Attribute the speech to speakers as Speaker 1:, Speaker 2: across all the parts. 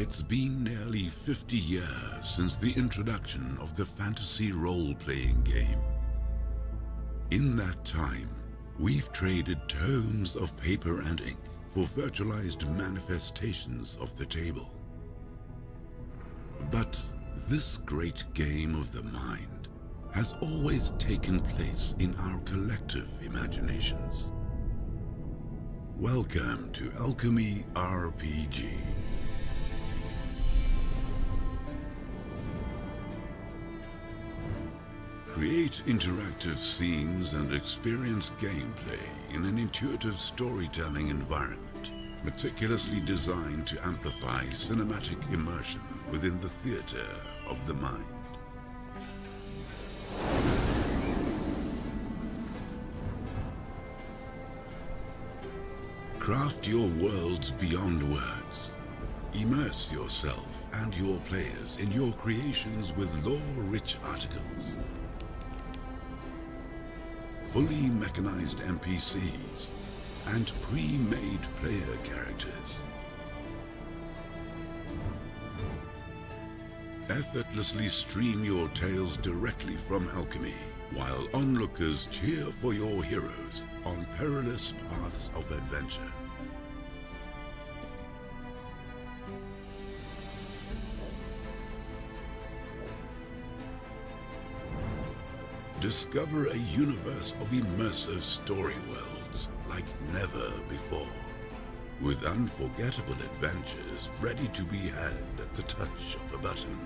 Speaker 1: It's been nearly 50 years since the introduction of the fantasy role-playing game. In that time, we've traded tomes of paper and ink for virtualized manifestations of the table. But this great game of the mind has always taken place in our collective imaginations. Welcome to Alchemy RPG. Create interactive scenes and experience gameplay in an intuitive storytelling environment, meticulously designed to amplify cinematic immersion within the theater of the mind. Craft your worlds beyond words. Immerse yourself and your players in your creations with lore-rich articles, fully mechanized NPCs, and pre-made player characters. Effortlessly stream your tales directly from Alchemy, while onlookers cheer for your heroes on perilous paths of adventure. Discover a universe of immersive story worlds like never before, with unforgettable adventures ready to be had at the touch of a button.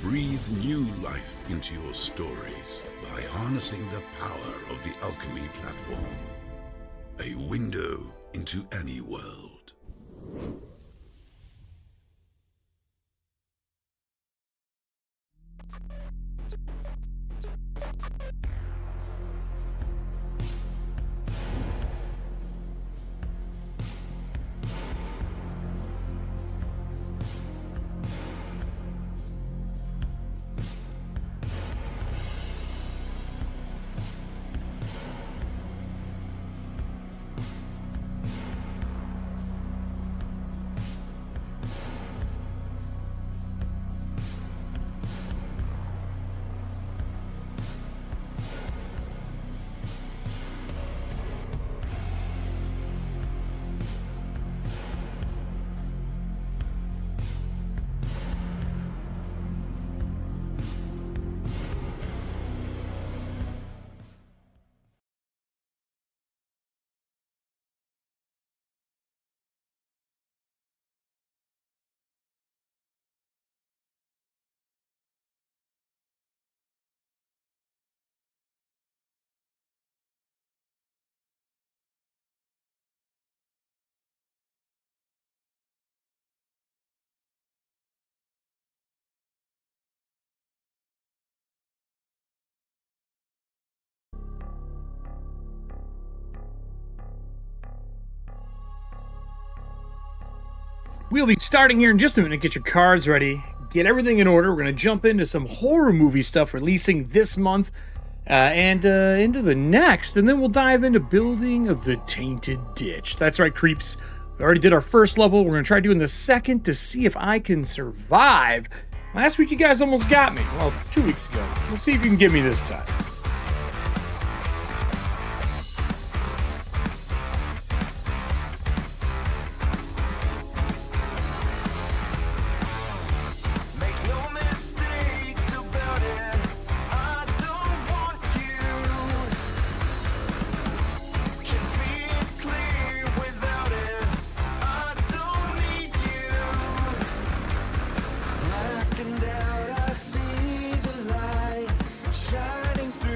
Speaker 1: Breathe new life into your stories by harnessing the power of the Alchemy platform, a window into any world.
Speaker 2: We'll be starting here in just a minute. Get your cards ready. Get everything in order. We're going to jump into some horror movie stuff releasing this month and into the next. And then we'll dive into Building of the Tainted Ditch. That's right, creeps. We already did our first level. We're going to try doing the second to see if I can survive. Last week, you guys almost got me. Well, 2 weeks ago. We'll see if you can get me this time.
Speaker 3: Out, I see the light shining through.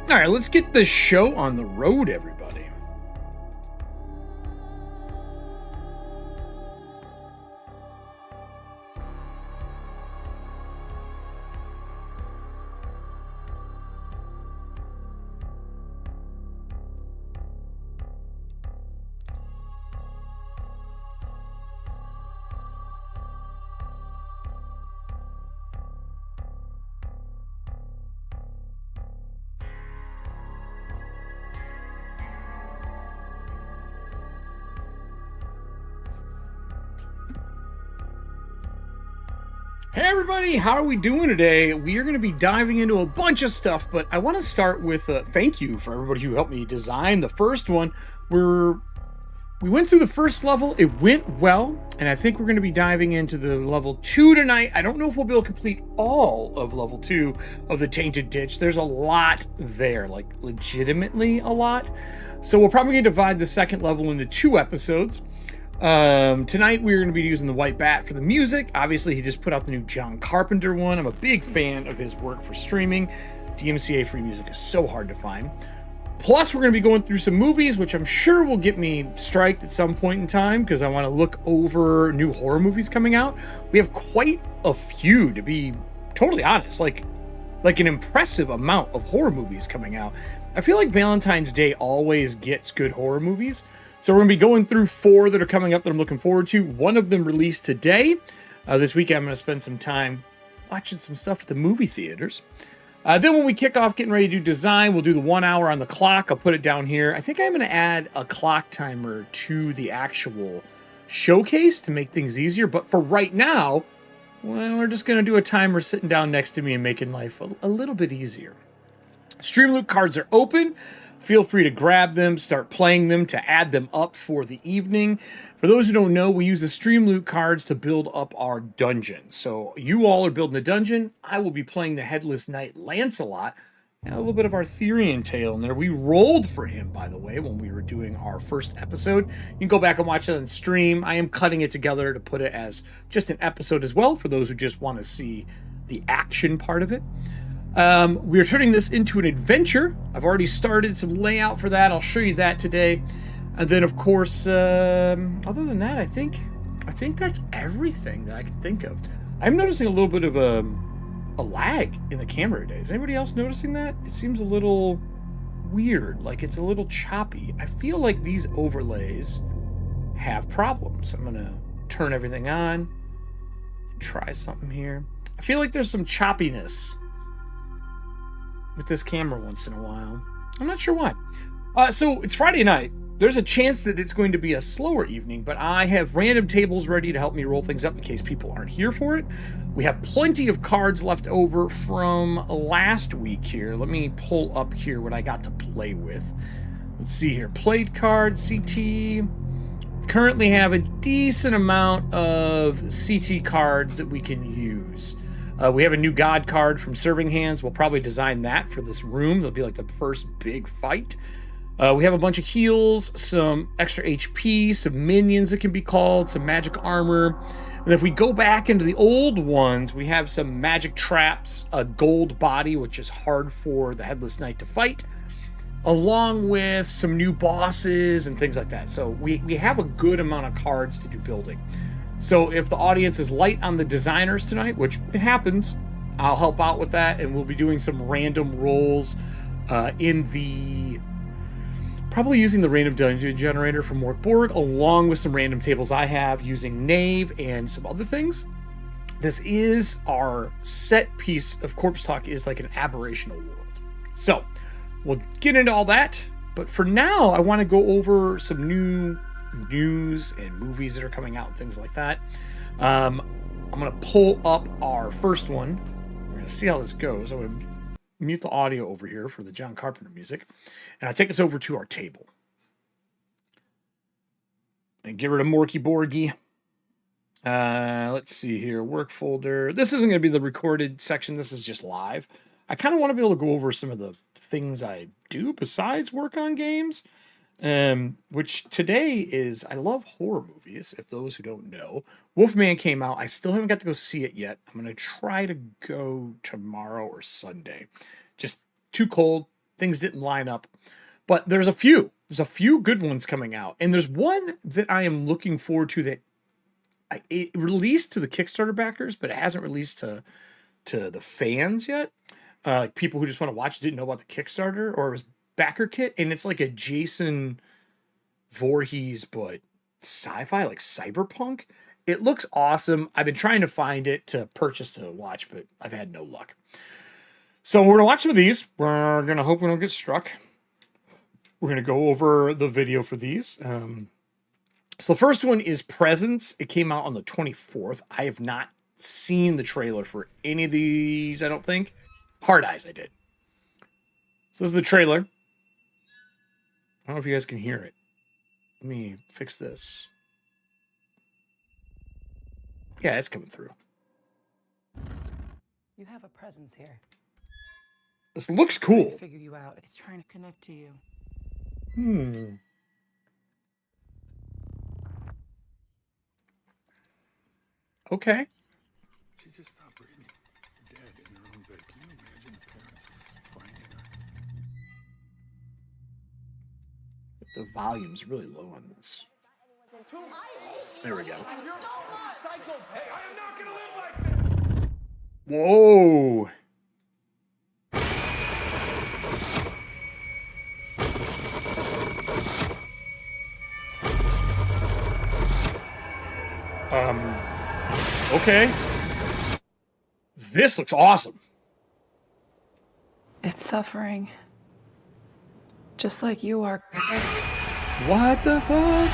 Speaker 2: All right, let's get the show on the road, everybody. Hey everybody, how are we doing today? We are going to be diving into a bunch of stuff, but I want to start with a thank you for everybody who helped me design the first one. We went through the first level, it went well, and I think we're going to be diving into the level 2 tonight. I don't know if we'll be able to complete all of level 2 of the Tainted Ditch. There's a lot there, like legitimately a lot. So we're probably going to divide the second level into 2 episodes. Tonight we're going to be using the White Bat for the music. Obviously, he just put out the new John Carpenter one. I'm a big fan of his work for streaming. DMCA free music is so hard to find. Plus, we're going to be going through some movies, which I'm sure will get me striked at some point in time because I want to look over new horror movies coming out. We have quite a few, to be totally honest, like an impressive amount of horror movies coming out. I feel like Valentine's Day always gets good horror movies. So we're going to be going through 4 that are coming up that I'm looking forward to. One of them released today. This weekend, I'm going to spend some time watching some stuff at the movie theaters. Then when we kick off getting ready to do design, we'll do the 1 hour on the clock. I'll put it down here. I think I'm going to add a clock timer to the actual showcase to make things easier. But for right now, well, we're just going to do a timer sitting down next to me and making life a little bit easier. Streamloot cards are open. Feel free to grab them, start playing them to add them up for the evening. For those who don't know, we use the Streamloot cards to build up our dungeon. So you all are building a dungeon. I will be playing the Headless Knight Lancelot. And a little bit of Arthurian tale in there. We rolled for him, by the way, when we were doing our first episode. You can go back and watch it on stream. I am cutting it together to put it as just an episode as well for those who just want to see the action part of it. We're turning this into an adventure. I've already started some layout for that. I'll show you that today. And then, of course, other than that, I think that's everything that I can think of. I'm noticing a little bit of a lag in the camera today. Is anybody else noticing that? It seems a little weird, like it's a little choppy. I feel like these overlays have problems. I'm going to turn everything on and try something here. I feel like there's some choppiness with this camera once in a while. I'm not sure why. So it's Friday night. There's a chance that it's going to be a slower evening, but I have random tables ready to help me roll things up in case people aren't here for it. We have plenty of cards left over from last week here. Let me pull up here what I got to play with. Let's see here. Played cards, CT. Currently have a decent amount of CT cards that we can use. We have a new God card from Serving Hands. We'll probably design that for this room. It'll be like the first big fight. We have a bunch of heals, some extra HP, some minions that can be called, some magic armor. And if we go back into the old ones, we have some magic traps, a gold body, which is hard for the Headless Knight to fight, along with some new bosses and things like that. So we have a good amount of cards to do building. So if the audience is light on the designers tonight, which it happens, I'll help out with that, and we'll be doing some random rolls probably using the random dungeon generator from Mork Borg, along with some random tables I have using Knave and some other things. This is our set piece of Corpse Talk, is like an aberrational world. So we'll get into all that, but for now, I want to go over some new news and movies that are coming out and things like that. I'm going to pull up our first one. We're going to see how this goes. I'm going to mute the audio over here for the John Carpenter music, and I'll take us over to our table and get rid of Morky Borgy. Let's see here. Work folder. This isn't going to be the recorded section. This is just live. I kind of want to be able to go over some of the things I do besides work on games. Which today is, I love horror movies, if those who don't know. Wolfman came out. I still haven't got to go see it yet. I'm going to try to go tomorrow or Sunday. Just too cold, things didn't line up. But there's a few. There's a few good ones coming out. And there's one that I am looking forward to that it released to the Kickstarter backers, but it hasn't released to the fans yet. Like people who just want to watch didn't know about the Kickstarter or it was backer kit. And it's like a Jason Voorhees, but sci-fi, like cyberpunk. It looks awesome. I've been trying to find it to purchase to watch, but I've had no luck. So we're going to watch some of these. We're going to hope we don't get struck. We're going to go over the video for these. So the first one is Presence. It came out on the 24th. I have not seen the trailer for any of these, I don't think. Hard Eyes, I did. So this is the trailer. I don't know if you guys can hear it. Let me fix this. Yeah, it's coming through.
Speaker 3: You have a presence here.
Speaker 2: This looks cool.
Speaker 3: Figure you out. It's trying to connect to you.
Speaker 2: Okay.
Speaker 1: She just stopped breathing, dead in her own bed. Can you imagine the parents finding her?
Speaker 2: The volume's really low on this. There we go. Whoa. Okay. This looks awesome.
Speaker 3: It's suffering. Just like you are.
Speaker 2: What the fuck?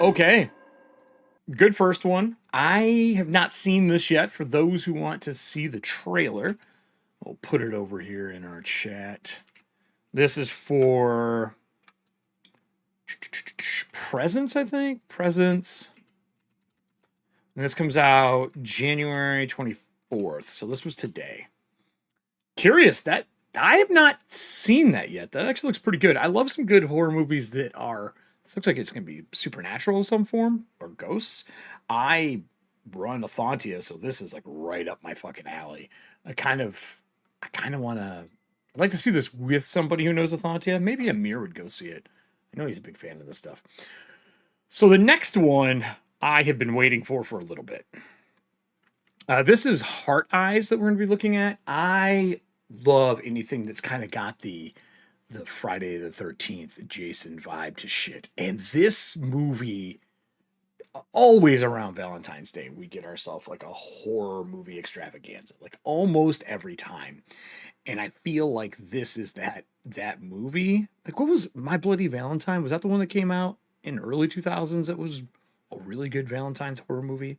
Speaker 2: Okay. Good first one. I have not seen this yet. For those who want to see the trailer, we'll put it over here in our chat. This is for Presence, I think. Presence. And this comes out January 24th. So this was today. Curious. That I have not seen that yet. That actually looks pretty good. I love some good horror movies that are... This looks like it's going to be supernatural in some form. Or ghosts. I run ETHAUNTIA, so this is like right up my fucking alley. I kind of want to... I'd like to see this with somebody who knows ETHAUNTIA. Maybe Amir would go see it. I know he's a big fan of this stuff. So the next one I have been waiting for a little bit. This is Heart Eyes that we're going to be looking at. I love anything that's kind of got the Friday the 13th Jason vibe to shit. And this movie, always around Valentine's Day, we get ourselves like a horror movie extravaganza, like almost every time. And I feel like this is that movie. Like, what was My Bloody Valentine? Was that the one that came out in early 2000s? That was a really good Valentine's horror movie.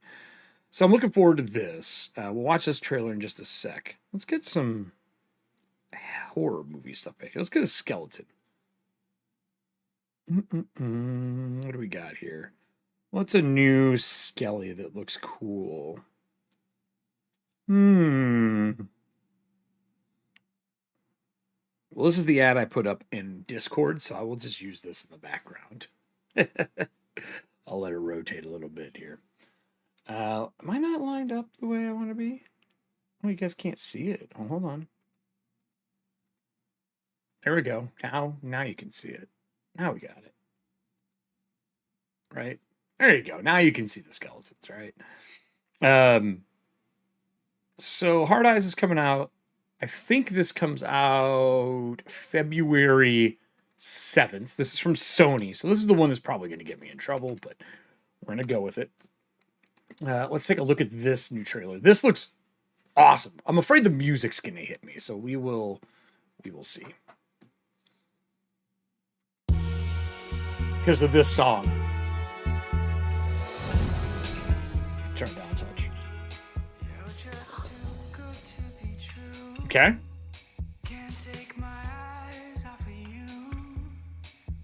Speaker 2: So I'm looking forward to this. We'll watch this trailer in just a sec. Let's get some horror movie stuff back here. Let's get a skeleton. What do we got here? What's a new skelly that looks cool? Well, this is the ad I put up in Discord, so I will just use this in the background. I'll let it rotate a little bit here. Am I not lined up the way I want to be? Oh, you guys can't see it. Oh, hold on. There we go. Now you can see it. Now we got it. Right? There you go. Now you can see the skeletons, right? So Hard Eyes is coming out. I think this comes out February 7th. This is from Sony. So this is the one that's probably going to get me in trouble, but we're going to go with it. Let's take a look at this new trailer. This looks awesome. I'm afraid the music's going to hit me, so we will see. Because of this song. Turn down a touch. Okay.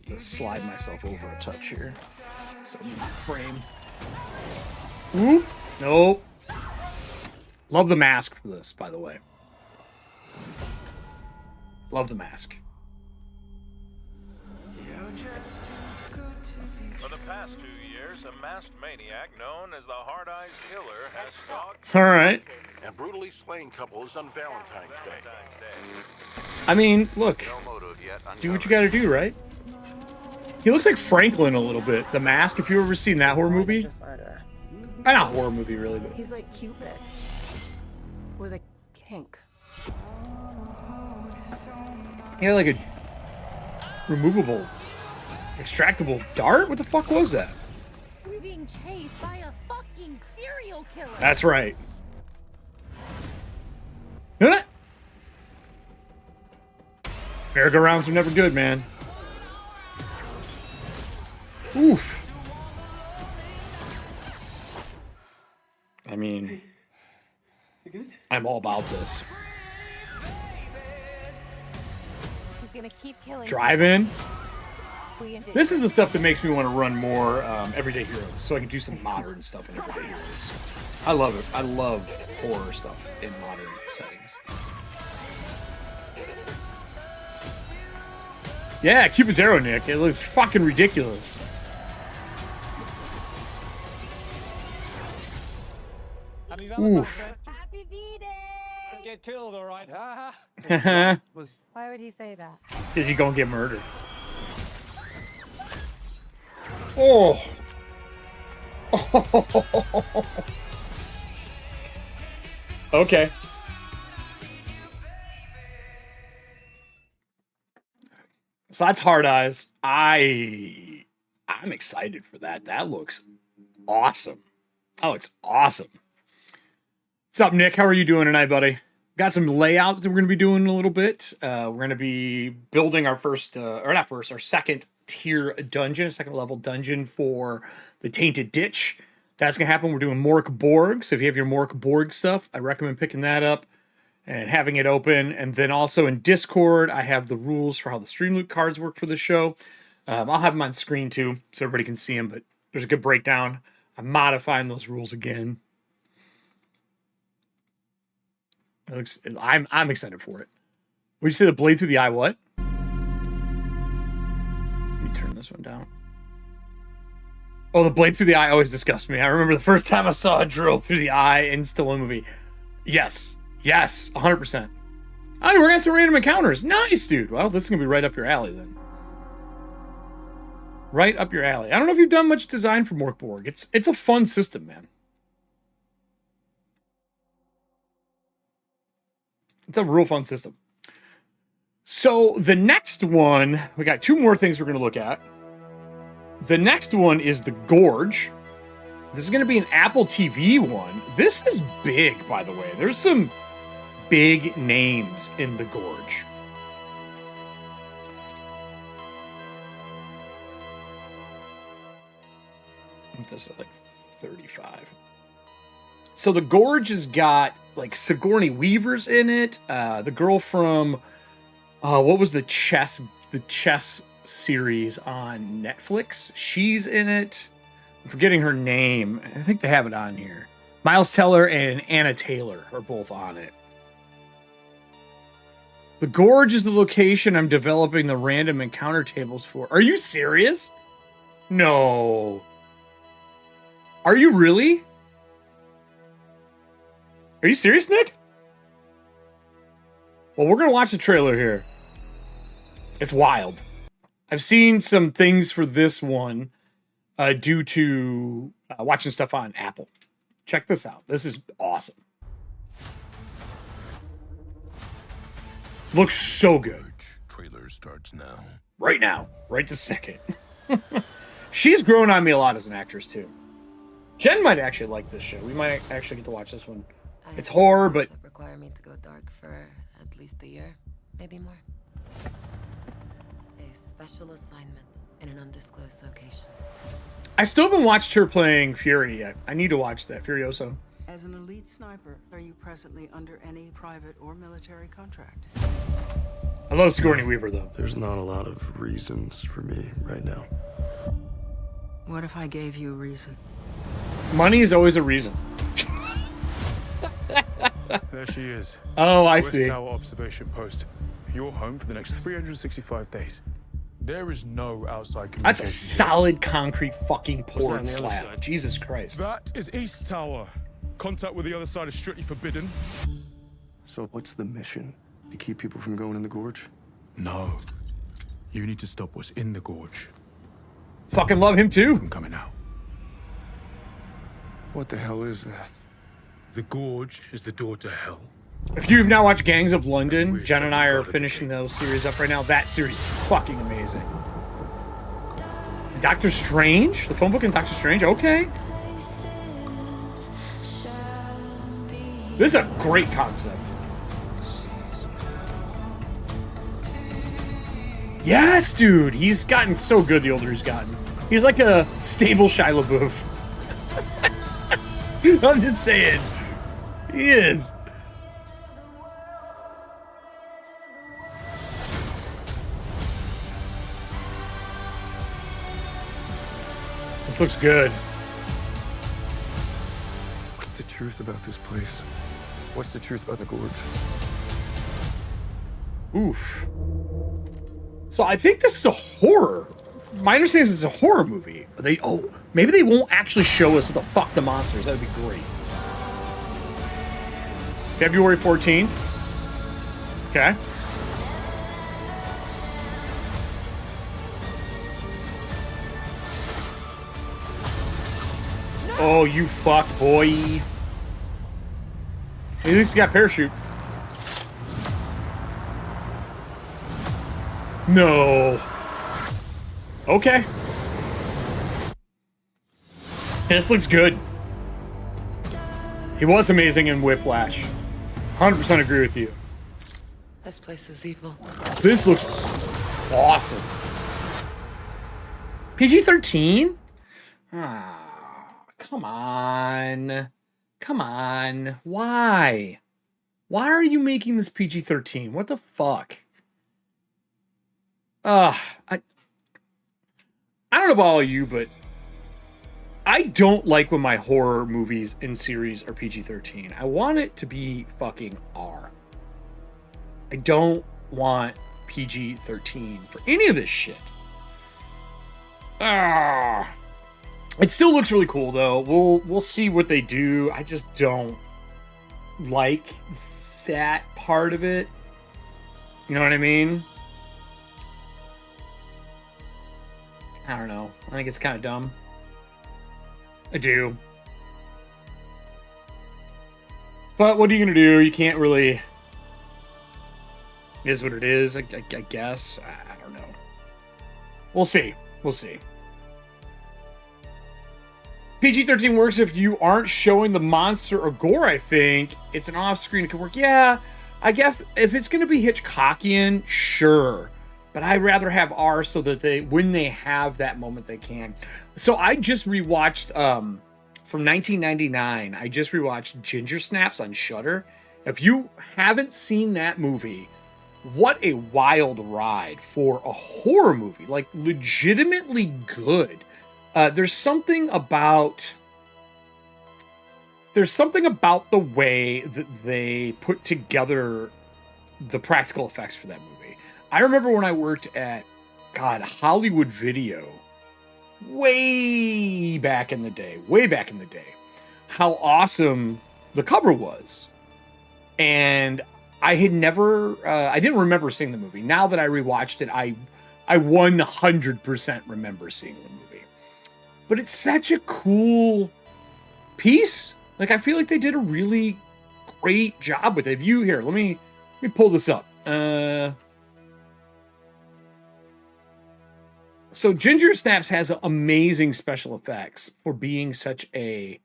Speaker 2: Let's slide myself over a touch here. So I'm in the frame. Ooh. Nope. Love the mask for this, by the way. Love the mask.
Speaker 4: For the past 2 years, a masked maniac known as the Hard Eyes Killer has stalked
Speaker 2: All right.
Speaker 4: and brutally slain couples on Valentine's Day.
Speaker 2: I mean, look, do what you gotta do, right? He looks like Franklin a little bit. The Mask, if you've ever seen that horror movie. Not horror movie, really, but...
Speaker 3: He's like Cupid. With a kink.
Speaker 2: Yeah, like a removable, extractable dart? What the fuck was that?
Speaker 5: We're being chased by a fucking serial killer.
Speaker 2: That's right. Huh? Merry-go-rounds are never good, man. Oof. I mean, I'm all about this.
Speaker 5: He's gonna keep killing.
Speaker 2: Drive-in. This is the stuff that makes me want to run more Everyday Heroes, so I can do some modern stuff in Everyday Heroes. I love it. I love horror stuff in modern settings. Yeah, Cupid's arrow, Nick. It looks fucking ridiculous. Oof.
Speaker 5: Happy V-Day.
Speaker 6: Get killed, all right?
Speaker 5: Why would he say that?
Speaker 2: Because you're gonna get murdered. Oh. Okay. So that's Hard Eyes. I'm excited for that. That looks awesome. That looks awesome. What's up, Nick? How are you doing tonight, buddy? Got some layout that we're going to be doing in a little bit. We're going to be building our our second tier dungeon, second level dungeon for the Tainted Ditch. That's going to happen. We're doing Mork Borg. So if you have your Mork Borg stuff, I recommend picking that up and having it open. And then also in Discord, I have the rules for how the Streamloot cards work for the show. I'll have them on screen too, so everybody can see them, but there's a good breakdown. I'm modifying those rules again. It looks, I'm excited for it. Would you say the blade through the eye? What? Let me turn this one down. Oh, the blade through the eye always disgusts me. I remember the first time I saw a drill through the eye in still a movie. Yes, 100%. Oh, we're getting some random encounters. Nice, dude. Well, this is gonna be right up your alley then. Right up your alley. I don't know if you've done much design for Mork Borg. It's a fun system, man. It's a real fun system. So the next one, we got two more things we're going to look at. The next one is the Gorge. This is going to be an Apple TV one. This is big, by the way. There's some big names in the Gorge. I think this is like 35. So the Gorge has got like Sigourney Weaver's in it. The girl from what was the chess series on Netflix? She's in it. I'm forgetting her name. I think they have it on here. Miles Teller and Anna Taylor are both on it. The Gorge is the location I'm developing the random encounter tables for. Are you serious? No. Are you really? Are you serious, Nick? Well, we're going to watch the trailer here. It's wild. I've seen some things for this one due to watching stuff on Apple. Check this out. This is awesome. Looks so good.
Speaker 1: Trailer starts now.
Speaker 2: Right now. Right this second. She's grown on me a lot as an actress, too. Jen might actually like this show. We might actually get to watch this one. It's horror, but
Speaker 7: that require me to go dark for at least a year, maybe more. A special assignment in an undisclosed location.
Speaker 2: I still haven't watched her playing Fury yet. I need to watch that, Furioso.
Speaker 8: As an elite sniper, are you presently under any private or military contract?
Speaker 2: I love Sigourney Weaver, though.
Speaker 9: There's not a lot of reasons for me right now.
Speaker 8: What if I gave you a reason?
Speaker 2: Money is always a reason.
Speaker 10: There she is.
Speaker 2: Oh, I
Speaker 10: West
Speaker 2: see.
Speaker 10: Tower observation post. Your home for the next 365 days. There is no outside communication.
Speaker 2: That's a solid concrete fucking poured
Speaker 6: on the other
Speaker 2: slab.
Speaker 6: side?
Speaker 2: Jesus Christ.
Speaker 10: That is East Tower. contact with the other side is strictly forbidden.
Speaker 9: So what's the mission? To keep people from going in the gorge?
Speaker 10: No. You need to stop what's in the gorge
Speaker 2: Fucking love him too.
Speaker 10: from coming out.
Speaker 9: What the hell is that?
Speaker 10: The gorge is the door to hell.
Speaker 2: If you've not watched Gangs of London, Jen and I are finishing those series up right now. That series is fucking amazing. Doctor Strange? The phone book in Doctor Strange? Okay. This is a great concept. Yes, dude. He's gotten so good the older he's gotten. He's like a stable Shia LaBeouf. I'm just saying. He is. This looks good.
Speaker 9: What's the truth about this place? What's the truth about the gorge?
Speaker 2: Oof. So I think this is a horror. My understanding is it's a horror movie. Maybe they won't actually show us what the fuck the monster is. That would be great. February 14th. Okay. Oh, you fuck, boy. At least he got parachute. No. Okay. This looks good. He was amazing in Whiplash. 100% agree with you.
Speaker 7: This place is evil.
Speaker 2: This looks awesome. PG-13? Ah, come on. Come on. Why? Why are you making this PG-13? What the fuck? I don't know about all you, but I don't like when my horror movies and series are PG-13. I want it to be fucking R. I don't want PG-13 for any of this shit. It still looks really cool though. We'll see what they do. I just don't like that part of it. You know what I mean? I don't know. I think it's kind of dumb. I do. But what are you going to do? You can't really... It is what it is, I guess. I don't know. We'll see. We'll see. PG-13 works if you aren't showing the monster or gore, I think. It's an off-screen. It could work. Yeah, I guess if it's going to be Hitchcockian, sure. But I'd rather have R so that when they have that moment, they can. So I just rewatched, from 1999, I just rewatched Ginger Snaps on Shudder. If you haven't seen that movie, what a wild ride for a horror movie. Like, legitimately good. There's something about the way that they put together the practical effects for that movie. I remember when I worked at, Hollywood Video, way back in the day, how awesome the cover was. And I had never, I didn't remember seeing the movie. Now that I rewatched it, I 100% remember seeing the movie. But it's such a cool piece. Like, I feel like they did a really great job with it. If you, here, let me pull this up. So Ginger Snaps has amazing special effects for being such a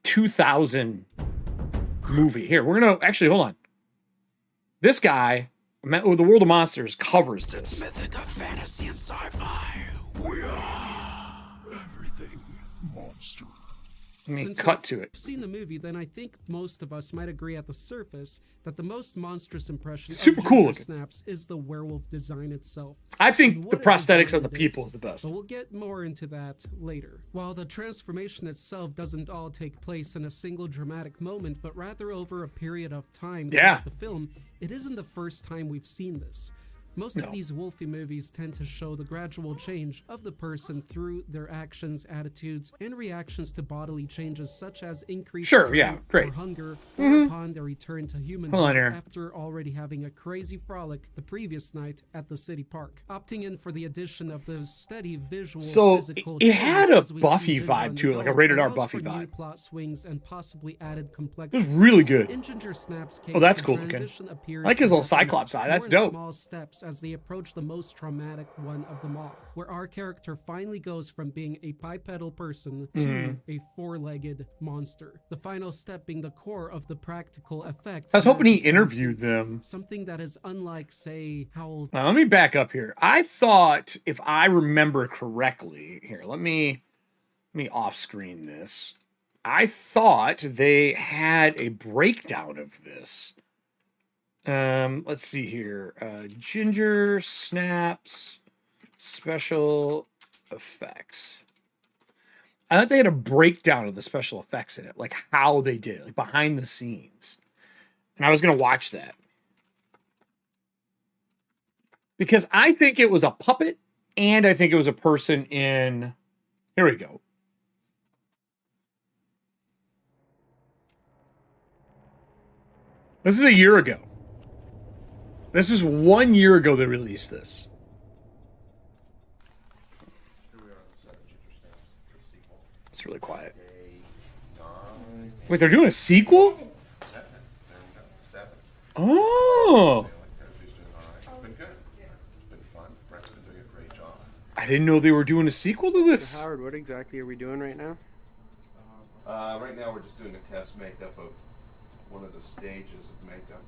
Speaker 2: 2000 movie. Here, we're going to actually, hold on. This guy, The World of Monsters, covers this.
Speaker 11: Mythic of fantasy and sci-fi. We are everything monster.
Speaker 2: Let me cut to it.
Speaker 12: If you've seen the movie, then I think most of us might agree at the surface that the most monstrous impression
Speaker 2: Super
Speaker 12: of
Speaker 2: cool
Speaker 12: Ginger
Speaker 2: looking.
Speaker 12: Snaps is the werewolf design itself.
Speaker 2: I think the
Speaker 12: What a
Speaker 2: prosthetics
Speaker 12: design
Speaker 2: of the
Speaker 12: it
Speaker 2: people is the best.
Speaker 12: But we'll get more into that later. While the transformation itself doesn't all take place in a single dramatic moment, but rather over a period of time throughout the film, it isn't the first time we've seen this. Most
Speaker 2: No.
Speaker 12: of these Wolfie movies tend to show the gradual change of the person through their actions, attitudes, and reactions to bodily changes such as increased
Speaker 2: Sure, yeah,
Speaker 12: strength
Speaker 2: great.
Speaker 12: or hunger, or upon their return to human
Speaker 2: Hold on here.
Speaker 12: after already having a crazy frolic the previous night at the city park, opting in for the addition of the steady visual
Speaker 2: So,
Speaker 12: physical
Speaker 2: it had
Speaker 12: change
Speaker 2: a
Speaker 12: as we
Speaker 2: Buffy
Speaker 12: see
Speaker 2: vibe
Speaker 12: Ginger
Speaker 2: to it, like a
Speaker 12: undergo,
Speaker 2: rated R
Speaker 12: allows
Speaker 2: Buffy
Speaker 12: for new
Speaker 2: vibe.
Speaker 12: plot swings and possibly added
Speaker 2: This
Speaker 12: complexity.
Speaker 2: is really good.
Speaker 12: In Ginger Snap's case,
Speaker 2: Oh, that's
Speaker 12: the
Speaker 2: cool looking.
Speaker 12: transition appears
Speaker 2: I like his
Speaker 12: to
Speaker 2: little
Speaker 12: happen
Speaker 2: Cyclops eye. That's
Speaker 12: more in
Speaker 2: dope.
Speaker 12: small steps as they approach the most traumatic one of them all, where our character finally goes from being a bipedal person to a four-legged monster. The final step being the core of the practical effect.
Speaker 2: I was hoping he
Speaker 12: magic
Speaker 2: interviewed
Speaker 12: suits,
Speaker 2: them.
Speaker 12: something that is unlike, say, how
Speaker 2: Now, let me back up here. I thought, if I remember correctly, here, let me off-screen this. I thought they had a breakdown of this. Let's see here. Ginger Snaps special effects. I thought they had a breakdown of the special effects in it, like how they did it, like behind the scenes. And I was gonna watch that. Because I think it was a puppet, and I think it was a person in... Here we go. This is a year ago. This was 1 year ago they released this. It's really quiet. Wait, they're doing a sequel? Oh! I didn't know they were doing a sequel to this.
Speaker 13: So Howard, what exactly are we doing right now?
Speaker 14: Right now we're just doing a test makeup of one of the stages of makeup.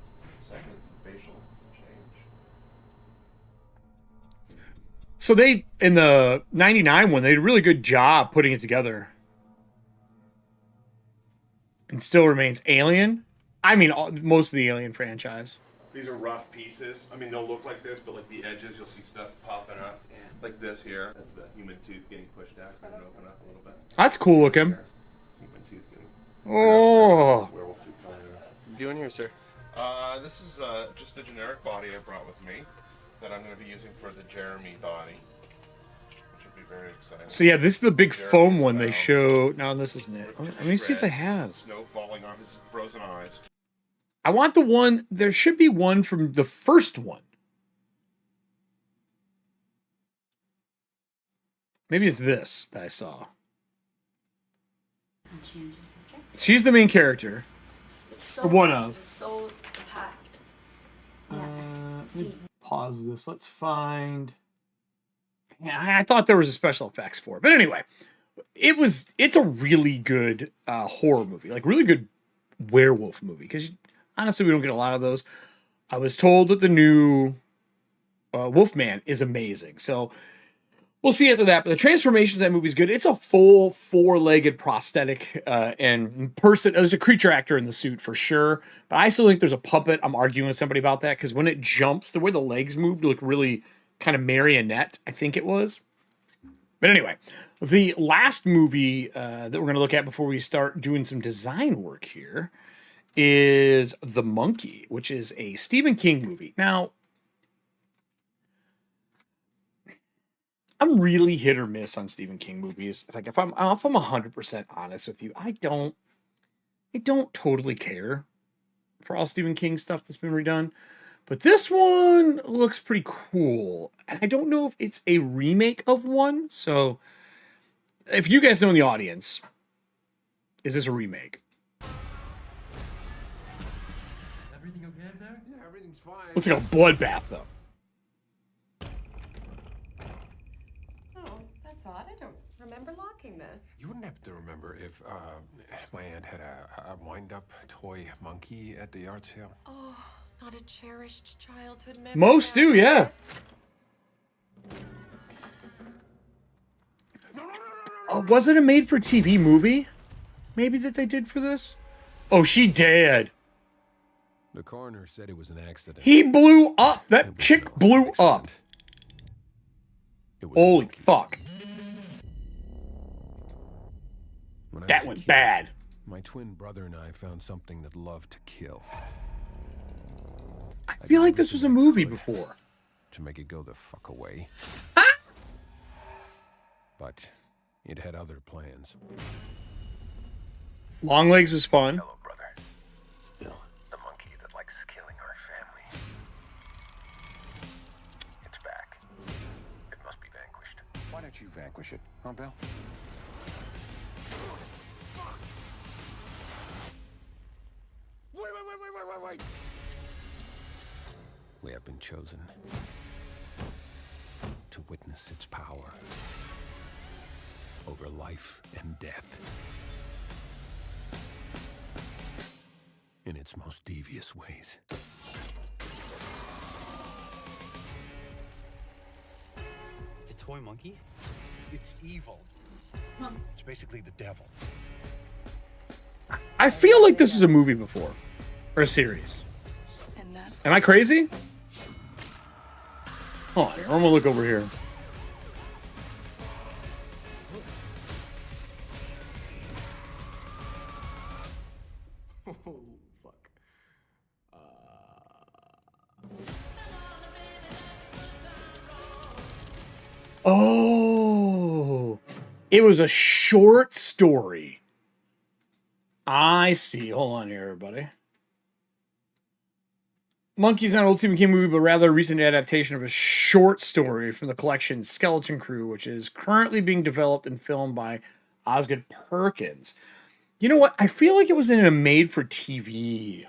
Speaker 14: Second, facial change.
Speaker 2: So they, in the 99 one, they did a really good job putting it together. And still remains Alien. I mean, most of the Alien franchise.
Speaker 15: These are rough pieces. I mean, they'll look like this, but like the edges, you'll see stuff popping up. Like this here. That's the human tooth getting pushed out. Going to open up a little bit.
Speaker 2: That's cool looking.
Speaker 15: Human tooth getting...
Speaker 2: Oh.
Speaker 15: Werewolf tooth coming out.
Speaker 13: What are you doing here, sir?
Speaker 15: This is just a generic body I brought with me that I'm going to be using for the Jeremy body, which will be very exciting.
Speaker 2: So yeah, this is the big foam one they show. No, this isn't it. Let me see if they have.
Speaker 15: Snow falling on his frozen eyes.
Speaker 2: I want the one, there should be one from the first one. Maybe it's this that I saw. She's the main character. Or one of. Let me pause this. Let's find. Yeah, I thought there was a special effects for it. But anyway, it's a really good horror movie. Like, really good werewolf movie. Because honestly, we don't get a lot of those. I was told that the new Wolfman is amazing. So we'll see after that. But the transformations of that movie is good. It's a full four-legged prosthetic and person. There's a creature actor in the suit for sure. But I still think there's a puppet. I'm arguing with somebody about that because when it jumps, the way the legs move look really kind of marionette, I think it was. But anyway, the last movie that we're going to look at before we start doing some design work here is The Monkey, which is a Stephen King movie. Now, I'm really hit or miss on Stephen King movies. Like if I'm 100% honest with you, I don't totally care for all Stephen King stuff that's been redone. But this one looks pretty cool. And I don't know if it's a remake of one. So if you guys know in the audience, is this a remake?
Speaker 6: Everything okay in there?
Speaker 14: Yeah, everything's fine.
Speaker 2: Looks like a bloodbath though.
Speaker 3: Oh, that's odd. I don't remember locking this.
Speaker 11: You wouldn't happen to remember if my aunt had a wind-up toy monkey at the yard sale?
Speaker 3: Oh, not a cherished childhood memory.
Speaker 2: Most do, yeah. Oh, was it a made-for-TV movie? Maybe that they did for this? Oh, she dead.
Speaker 11: The coroner said it was an accident.
Speaker 2: He blew up. That chick blew up. Holy fuck. That went bad.
Speaker 11: My twin brother and I found something that loved to kill.
Speaker 2: I feel like this was a movie before.
Speaker 11: to make it go the fuck away. But it had other plans.
Speaker 2: Long Legs was fun.
Speaker 4: Hello, brother. Bill, the monkey that likes killing our family. It's back. It must be vanquished.
Speaker 11: Why don't you vanquish it, huh, Bill? Wait. We have been chosen to witness its power over life and death in its most devious ways.
Speaker 16: It's a toy monkey?
Speaker 11: It's evil. It's basically the devil.
Speaker 2: I feel like this was a movie before. Or a series. Am I crazy? Hold on here. I'm gonna look over here.
Speaker 16: Oh, fuck.
Speaker 2: Oh, it was a short story. I see. Hold on here, everybody. Monkey's not an old Stephen King movie, but rather a recent adaptation of a short story from the collection Skeleton Crew, which is currently being developed and filmed by Osgood Perkins. You know what? I feel like it was in a made-for-TV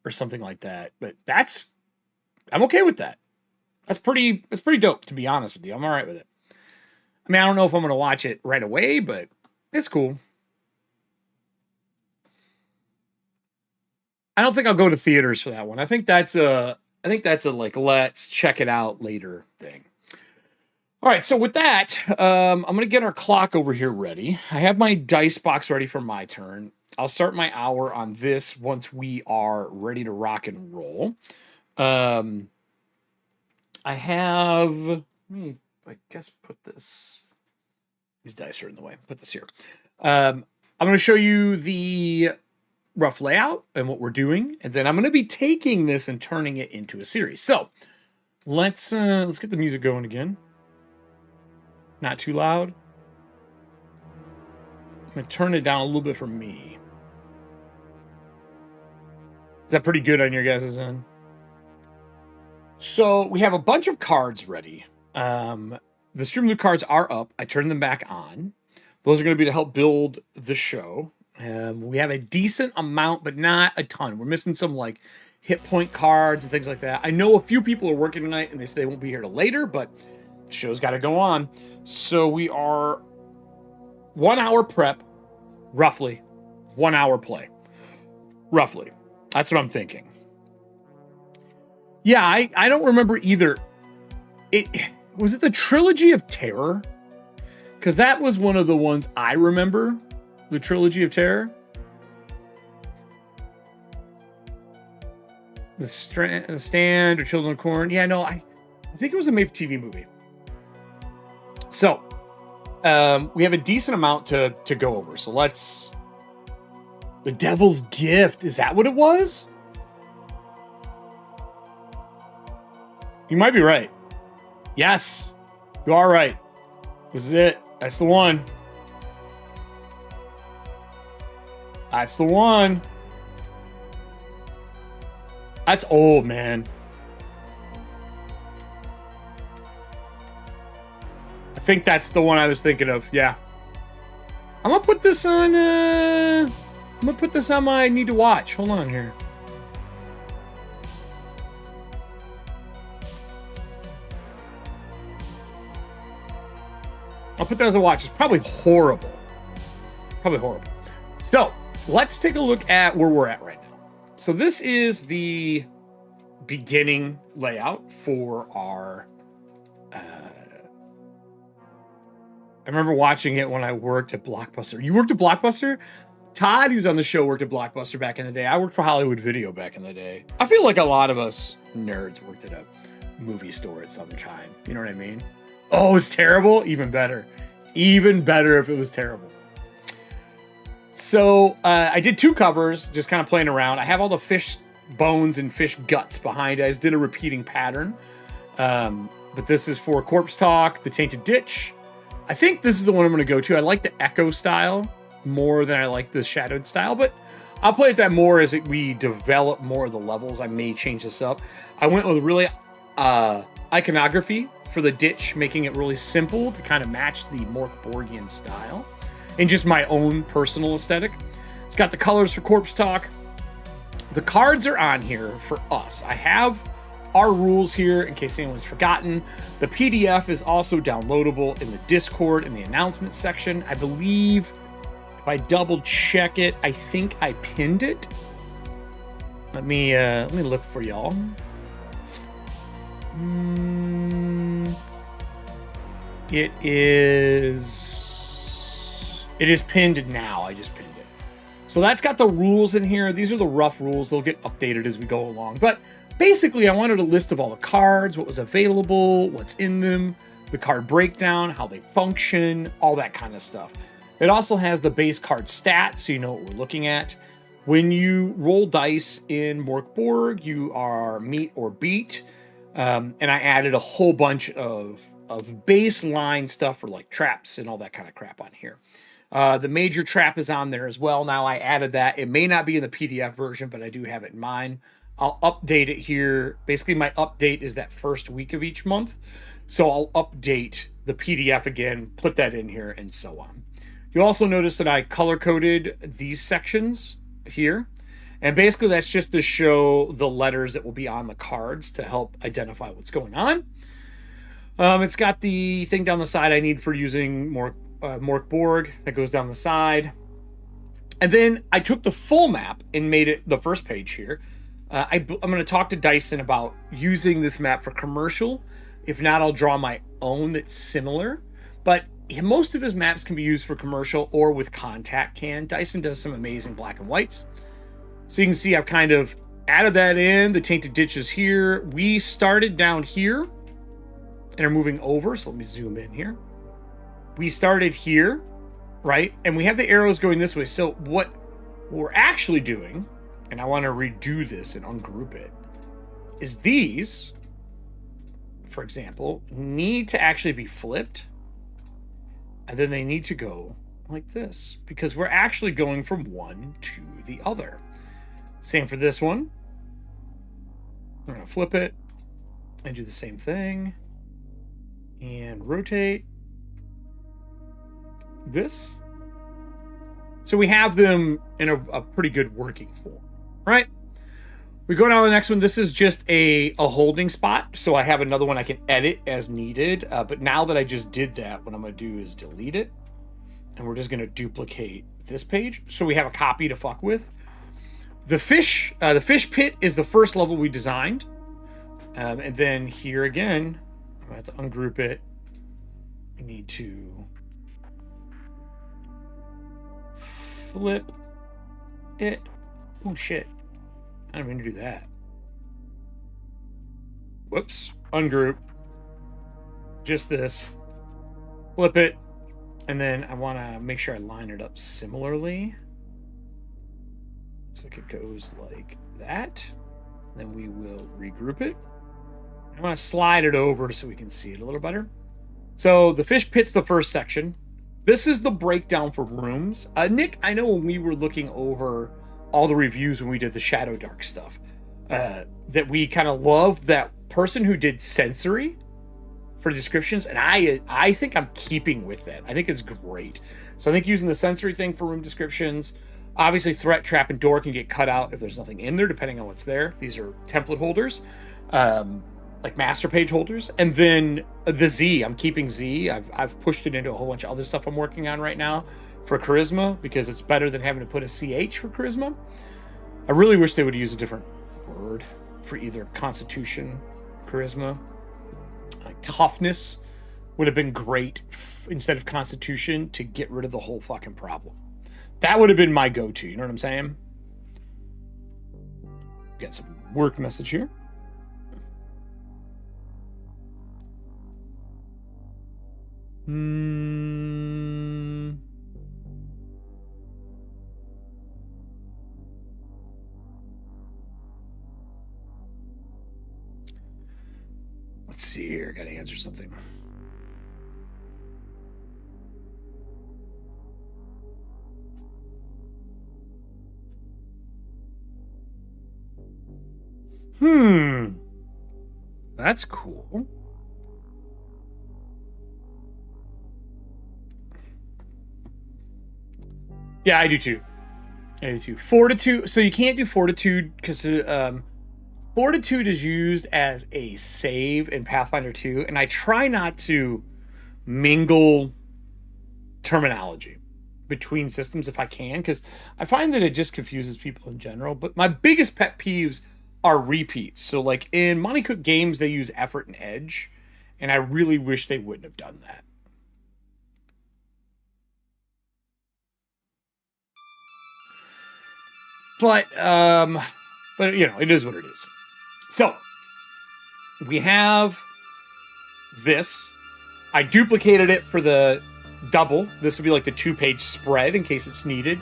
Speaker 2: or something like that, but I'm okay with that. That's pretty dope, to be honest with you. I'm all right with it. I mean, I don't know if I'm going to watch it right away, but it's cool. I don't think I'll go to theaters for that one. I think that's a like, let's check it out later thing. All right, so with that, I'm going to get our clock over here ready. I have my dice box ready for my turn. I'll start my hour on this once we are ready to rock and roll. I have, I guess put this, these dice are in the way. Put this here. I'm going to show you the rough layout and what we're doing, and then I'm going to be taking this and turning it into a series. So let's get the music going again. Not too loud. I'm going to turn it down a little bit for me. Is that pretty good on your guys' end? So we have a bunch of cards ready. The Streamloot cards are up. I turned them back on. Those are going to be to help build the show. We have a decent amount, but not a ton. We're missing some like hit point cards and things like that. I know a few people are working tonight and they say they won't be here till later, but the show's got to go on. So we are 1 hour prep, roughly 1 hour play, roughly. That's what I'm thinking. Yeah, I don't remember either. Was it the Trilogy of Terror? Because that was one of the ones I remember. The Trilogy of Terror. The Stand or Children of Corn. Yeah, no, I think it was a made-for-TV movie. So, we have a decent amount to go over. So let's... The Devil's Gift. Is that what it was? You might be right. Yes, you are right. This is it. That's the one. That's the one. That's old, man. I think that's the one I was thinking of. Yeah. I'm gonna put this on. I'm gonna put this on my need to watch. Hold on here. I'll put that as a watch. It's probably horrible. Probably horrible. So let's take a look at where we're at right now. So this is the beginning layout for our... I remember watching it when I worked at Blockbuster. You worked at Blockbuster? Todd, who's on the show, worked at Blockbuster back in the day. I worked for Hollywood Video back in the day. I feel like a lot of us nerds worked at a movie store at some time. You know what I mean? Oh, it's terrible? Even better. Even better if it was terrible. So I did 2 covers, just kind of playing around. I have all the fish bones and fish guts behind it. I just did a repeating pattern. But this is for Corpse Talk, the Tainted Ditch. I think this is the one I'm going to go to. I like the Echo style more than I like the Shadowed style, but I'll play with that more as we develop more of the levels. I may change this up. I went with really iconography for the ditch, making it really simple to kind of match the Mork Borgian style and just my own personal aesthetic. It's got the colors for Corpse Talk. The cards are on here for us. I have our rules here in case anyone's forgotten. The PDF is also downloadable in the Discord in the announcements section. I believe if I double check it, I think I pinned it. Let me look for y'all. It is pinned now. I just pinned it. So that's got the rules in here. These are the rough rules. They'll get updated as we go along. But basically, I wanted a list of all the cards, what was available, what's in them, the card breakdown, how they function, all that kind of stuff. It also has the base card stats, so you know what we're looking at. When you roll dice in Mork Borg, you are meet or beat. And I added a whole bunch of baseline stuff for like traps and all that kind of crap on here. The major trap is on there as well. Now I added that. It may not be in the PDF version, but I do have it in mind. I'll update it here. Basically, my update is that first week of each month. So I'll update the PDF again, put that in here, and so on. You'll also notice that I color-coded these sections here. And basically, that's just to show the letters that will be on the cards to help identify what's going on. It's got the thing down the side I need for using Mork Borg that goes down the side. And then I took the full map and made it the first page here. I'm going to talk to Dyson about using this map for commercial. If not, I'll draw my own that's similar. But most of his maps can be used for commercial or with contact can. Dyson does some amazing black and whites. So you can see I've kind of added that in. The Tainted Ditch is here. We started down here and are moving over. So let me zoom in here. We started here, right? And we have the arrows going this way. So what we're actually doing, and I want to redo this and ungroup it, is these, for example, need to actually be flipped. And then they need to go like this because we're actually going from one to the other. Same for this one. I'm going to flip it and do the same thing and rotate this. So we have them in a pretty good working form, right? We go down to the next one. This is just a holding spot. So I have another one I can edit as needed. But now that I just did that, what I'm going to do is delete it. And we're just going to duplicate this page. So we have a copy to fuck with. The fish pit is the first level we designed. And then here again, I'm going to have to ungroup it. We need to flip it. Oh, shit. I didn't mean to do that. Whoops. Ungroup. Just this. Flip it. And then I want to make sure I line it up similarly. Looks like it goes like that. Then we will regroup it. I'm going to slide it over so we can see it a little better. So the fish pit's the first section. This is the breakdown for rooms. Nick, I know when we were looking over all the reviews when we did the Shadow Dark stuff, that we kind of loved that person who did sensory for descriptions, and I think I'm keeping with that. I think it's great. So I think using the sensory thing for room descriptions, obviously threat, trap, and door can get cut out if there's nothing in there, depending on what's there. These are template holders, like master page holders. And then the Z, I'm keeping Z. I've pushed it into a whole bunch of other stuff I'm working on right now for charisma, because it's better than having to put a CH for charisma. I really wish they would use a different word for either constitution, charisma. Like toughness would have been great instead of constitution to get rid of the whole fucking problem. That would have been my go-to, you know what I'm saying? Got some work message here. Let's Let's see here. Got to answer something. That's cool. Yeah, I do too. I do too. Fortitude. So you can't do fortitude because fortitude is used as a save in Pathfinder 2, and I try not to mingle terminology between systems if I can, because I find that it just confuses people in general. But my biggest pet peeves are repeats. So like in Monty Cook games, they use effort and edge, and I really wish they wouldn't have done that. But you know, it is what it is. So we have this. I duplicated it for the double. This would be like the 2-page spread in case it's needed.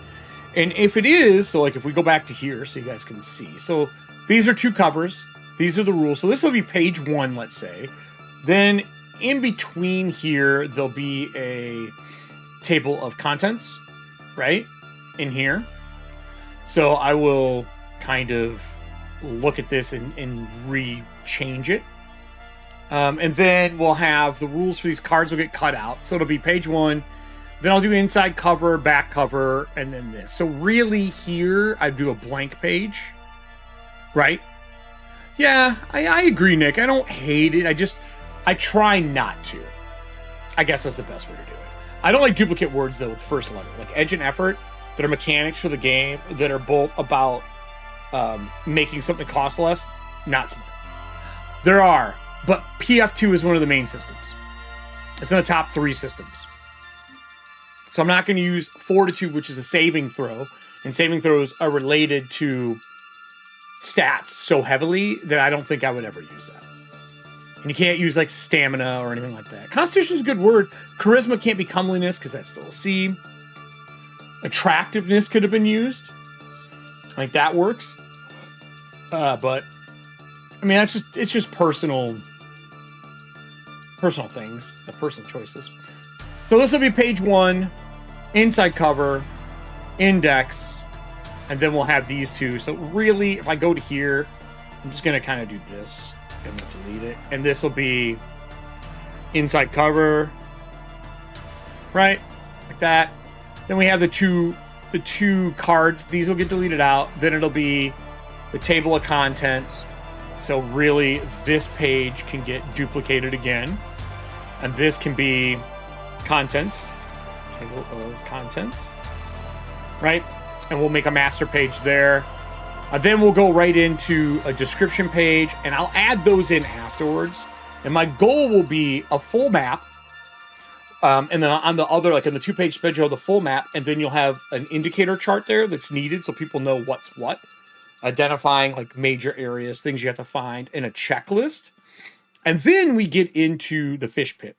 Speaker 2: And if it is, so like if we go back to here so you guys can see. So these are 2 covers. These are the rules. So this will be page 1, let's say. Then in between here, there'll be a table of contents, right? In here. So I will kind of look at this and re-change it. And then we'll have the rules for these cards will get cut out. So it'll be page 1. Then I'll do inside cover, back cover, and then this. So really here, I do a blank page. Right? Yeah, I agree, Nick. I don't hate it. I try not to. I guess that's the best way to do it. I don't like duplicate words, though, with the first letter. Like edge and effort, that are mechanics for the game, that are both about making something cost less. Not smart. There are, but PF2 is one of the main systems. It's in the top 3 systems. So I'm not going to use Fortitude, which is a saving throw. And saving throws are related to stats so heavily that I don't think I would ever use that. And you can't use like stamina or anything like that. Constitution is a good word. Charisma can't be comeliness because that's still a C. Attractiveness could have been used. Like that works. But I mean, it's just personal things, personal choices. So this will be page 1, inside cover, index, and then we'll have these 2. So really, if I go to here, I'm just going to kind of do this and we'll delete it. And this will be inside cover, right? Like that. Then we have the two cards. These will get deleted out. Then it'll be the table of contents. So really, this page can get duplicated again. And this can be contents. Table of contents. Right? And we'll make a master page there. Then we'll go right into a description page. And I'll add those in afterwards. And my goal will be a full map. And then on the other, like in the 2-page spread, you'll have the full map. And then you'll have an indicator chart there that's needed so people know what's what. Identifying like major areas, things you have to find, and a checklist. And then we get into the fish pit.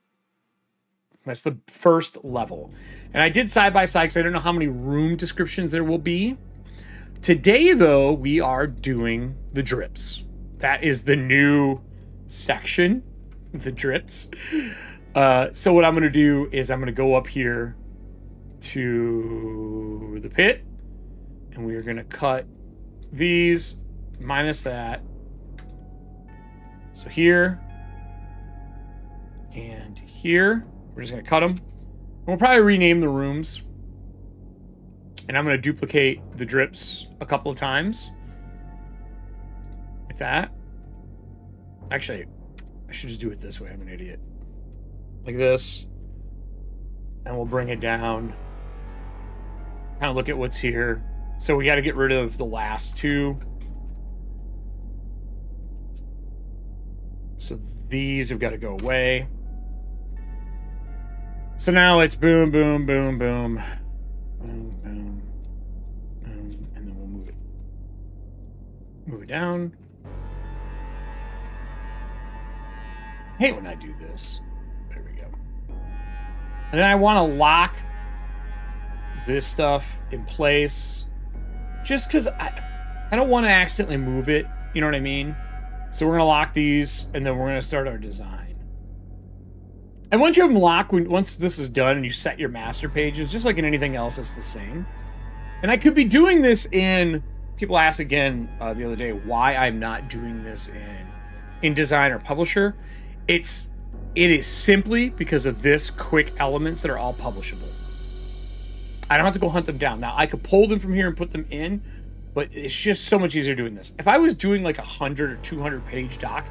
Speaker 2: That's the first level. And I did side by side because I don't know how many room descriptions there will be. Today, though, we are doing the drips. That is the new section, the drips. So what I'm going to do is I'm going to go up here to the pit. And we are going to cut these minus that. So here and here. We're just going to cut them. And we'll probably rename the rooms. And I'm going to duplicate the drips a couple of times. Like that. Actually, I should just do it this way. I'm an idiot. Like this. And we'll bring it down. Kind of look at what's here. So we got to get rid of the last 2. So these have got to go away. So now it's boom, boom, boom, boom. Boom, boom, boom. And then we'll move it. Move it down. I hate when I do this. There we go. And then I want to lock this stuff in place. Just because I don't want to accidentally move it. You know what I mean? So we're going to lock these, and then we're going to start our design. And once you have them locked, once this is done and you set your master pages, just like in anything else, it's the same. And I could be doing this in... People asked again the other day why I'm not doing this in InDesign or Publisher. It is simply because of this quick elements that are all publishable. I don't have to go hunt them down. Now, I could pull them from here and put them in, but it's just so much easier doing this. If I was doing like 100 or 200 page doc,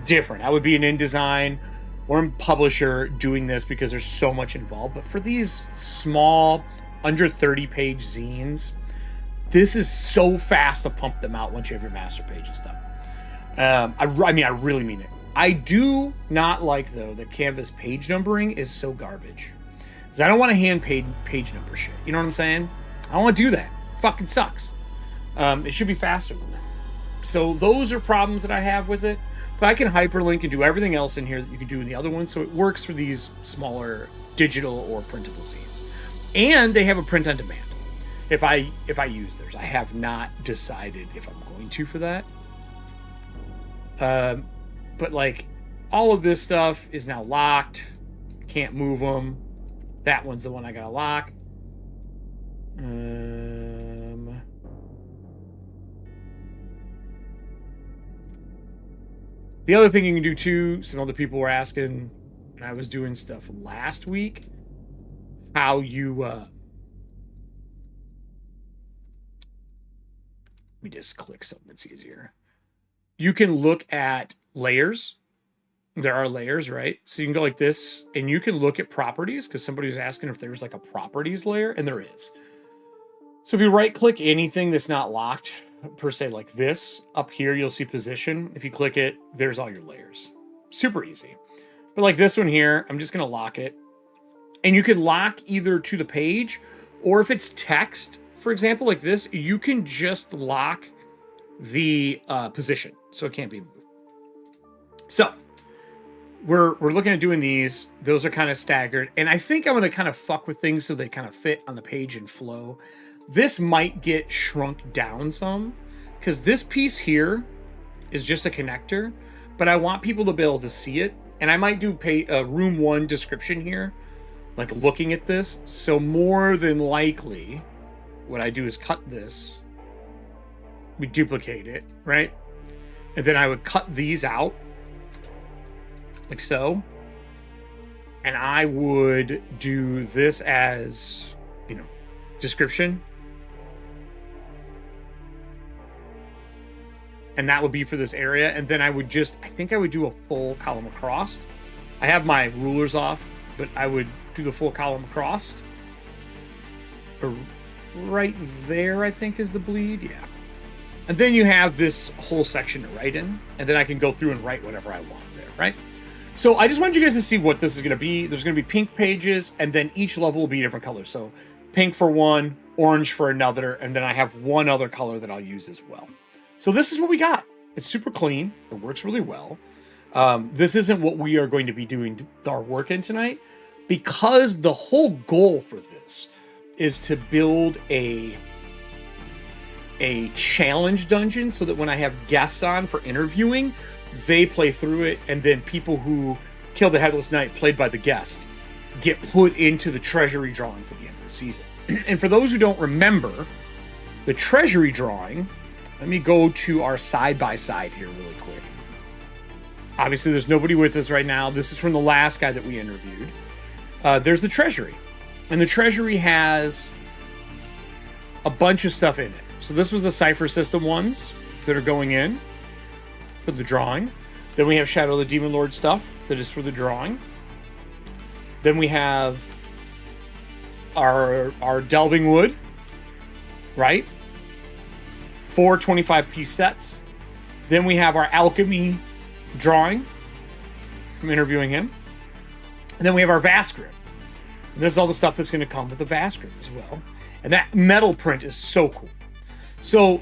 Speaker 2: different. I would be in InDesign or in Publisher doing this because there's so much involved. But for these small, under 30 page zines, this is so fast to pump them out once you have your master pages done. I mean, I really mean it. I do not like, though, that Canvas page numbering is so garbage. Because I don't want to hand page number shit. You know what I'm saying? I don't want to do that. It fucking sucks. It should be faster than that. So those are problems that I have with it. But I can hyperlink and do everything else in here that you can do in the other ones. So it works for these smaller digital or printable zines. And they have a print on demand. If I use theirs, I have not decided if I'm going to for that. But like all of this stuff is now locked. Can't move them. That one's the one I gotta lock. The other thing you can do too, some other people were asking when I was doing stuff last week, how you let me just click something that's easier. You can look at layers. There are layers, right? So you can go like this, and you can look at properties, because somebody was asking if there's like a properties layer, and there is. So if you right-click anything that's not locked, per se, like this, up here you'll see position. If you click it, there's all your layers. Super easy. But like this one here, I'm just going to lock it. And you can lock either to the page, or if it's text, for example, like this, you can just lock the position, so it can't be moved. So we're looking at doing these. Those are kind of staggered, and I think I'm going to kind of fuck with things so they kind of fit on the page and flow. This might get shrunk down some, because this piece here is just a connector, but I want people to be able to see it, and I might do room 1 description here, like looking at this. So more than likely, what I do is cut this, we duplicate it, right? And then I would cut these out, like so. And I would do this as, you know, description. And that would be for this area. And then I would just, I think I would do a full column across. I have my rulers off, but I would do the full column across. Or right there, I think, is the bleed. Yeah. And then you have this whole section to write in, and then I can go through and write whatever I want there, right? So I just want you guys to see what this is going to be. There's going to be pink pages, and then each level will be a different color. So pink for one, orange for another, and then I have one other color that I'll use as well. So this is what we got. It's super clean. It works really well. This isn't what we are going to be doing our work in tonight, because the whole goal for this is to build a challenge dungeon so that when I have guests on for interviewing, they play through it, and then people who kill the Headless Knight played by the guest get put into the treasury drawing for the end of the season. And for those who don't remember, the treasury drawing, let me go to our side-by-side here really quick. Obviously, there's nobody with us right now. This is from the last guy that we interviewed. There's the treasury. And the treasury has a bunch of stuff in it. So this was the Cypher System ones that are going in for the drawing. Then we have Shadow of the Demon Lord stuff that is for the drawing. Then we have our Delving Wood, right? 4 25-piece sets. Then we have our Alchemy drawing from interviewing him. And then we have our Vascrim. And this is all the stuff that's going to come with the Vascrim as well. And that metal print is so cool. So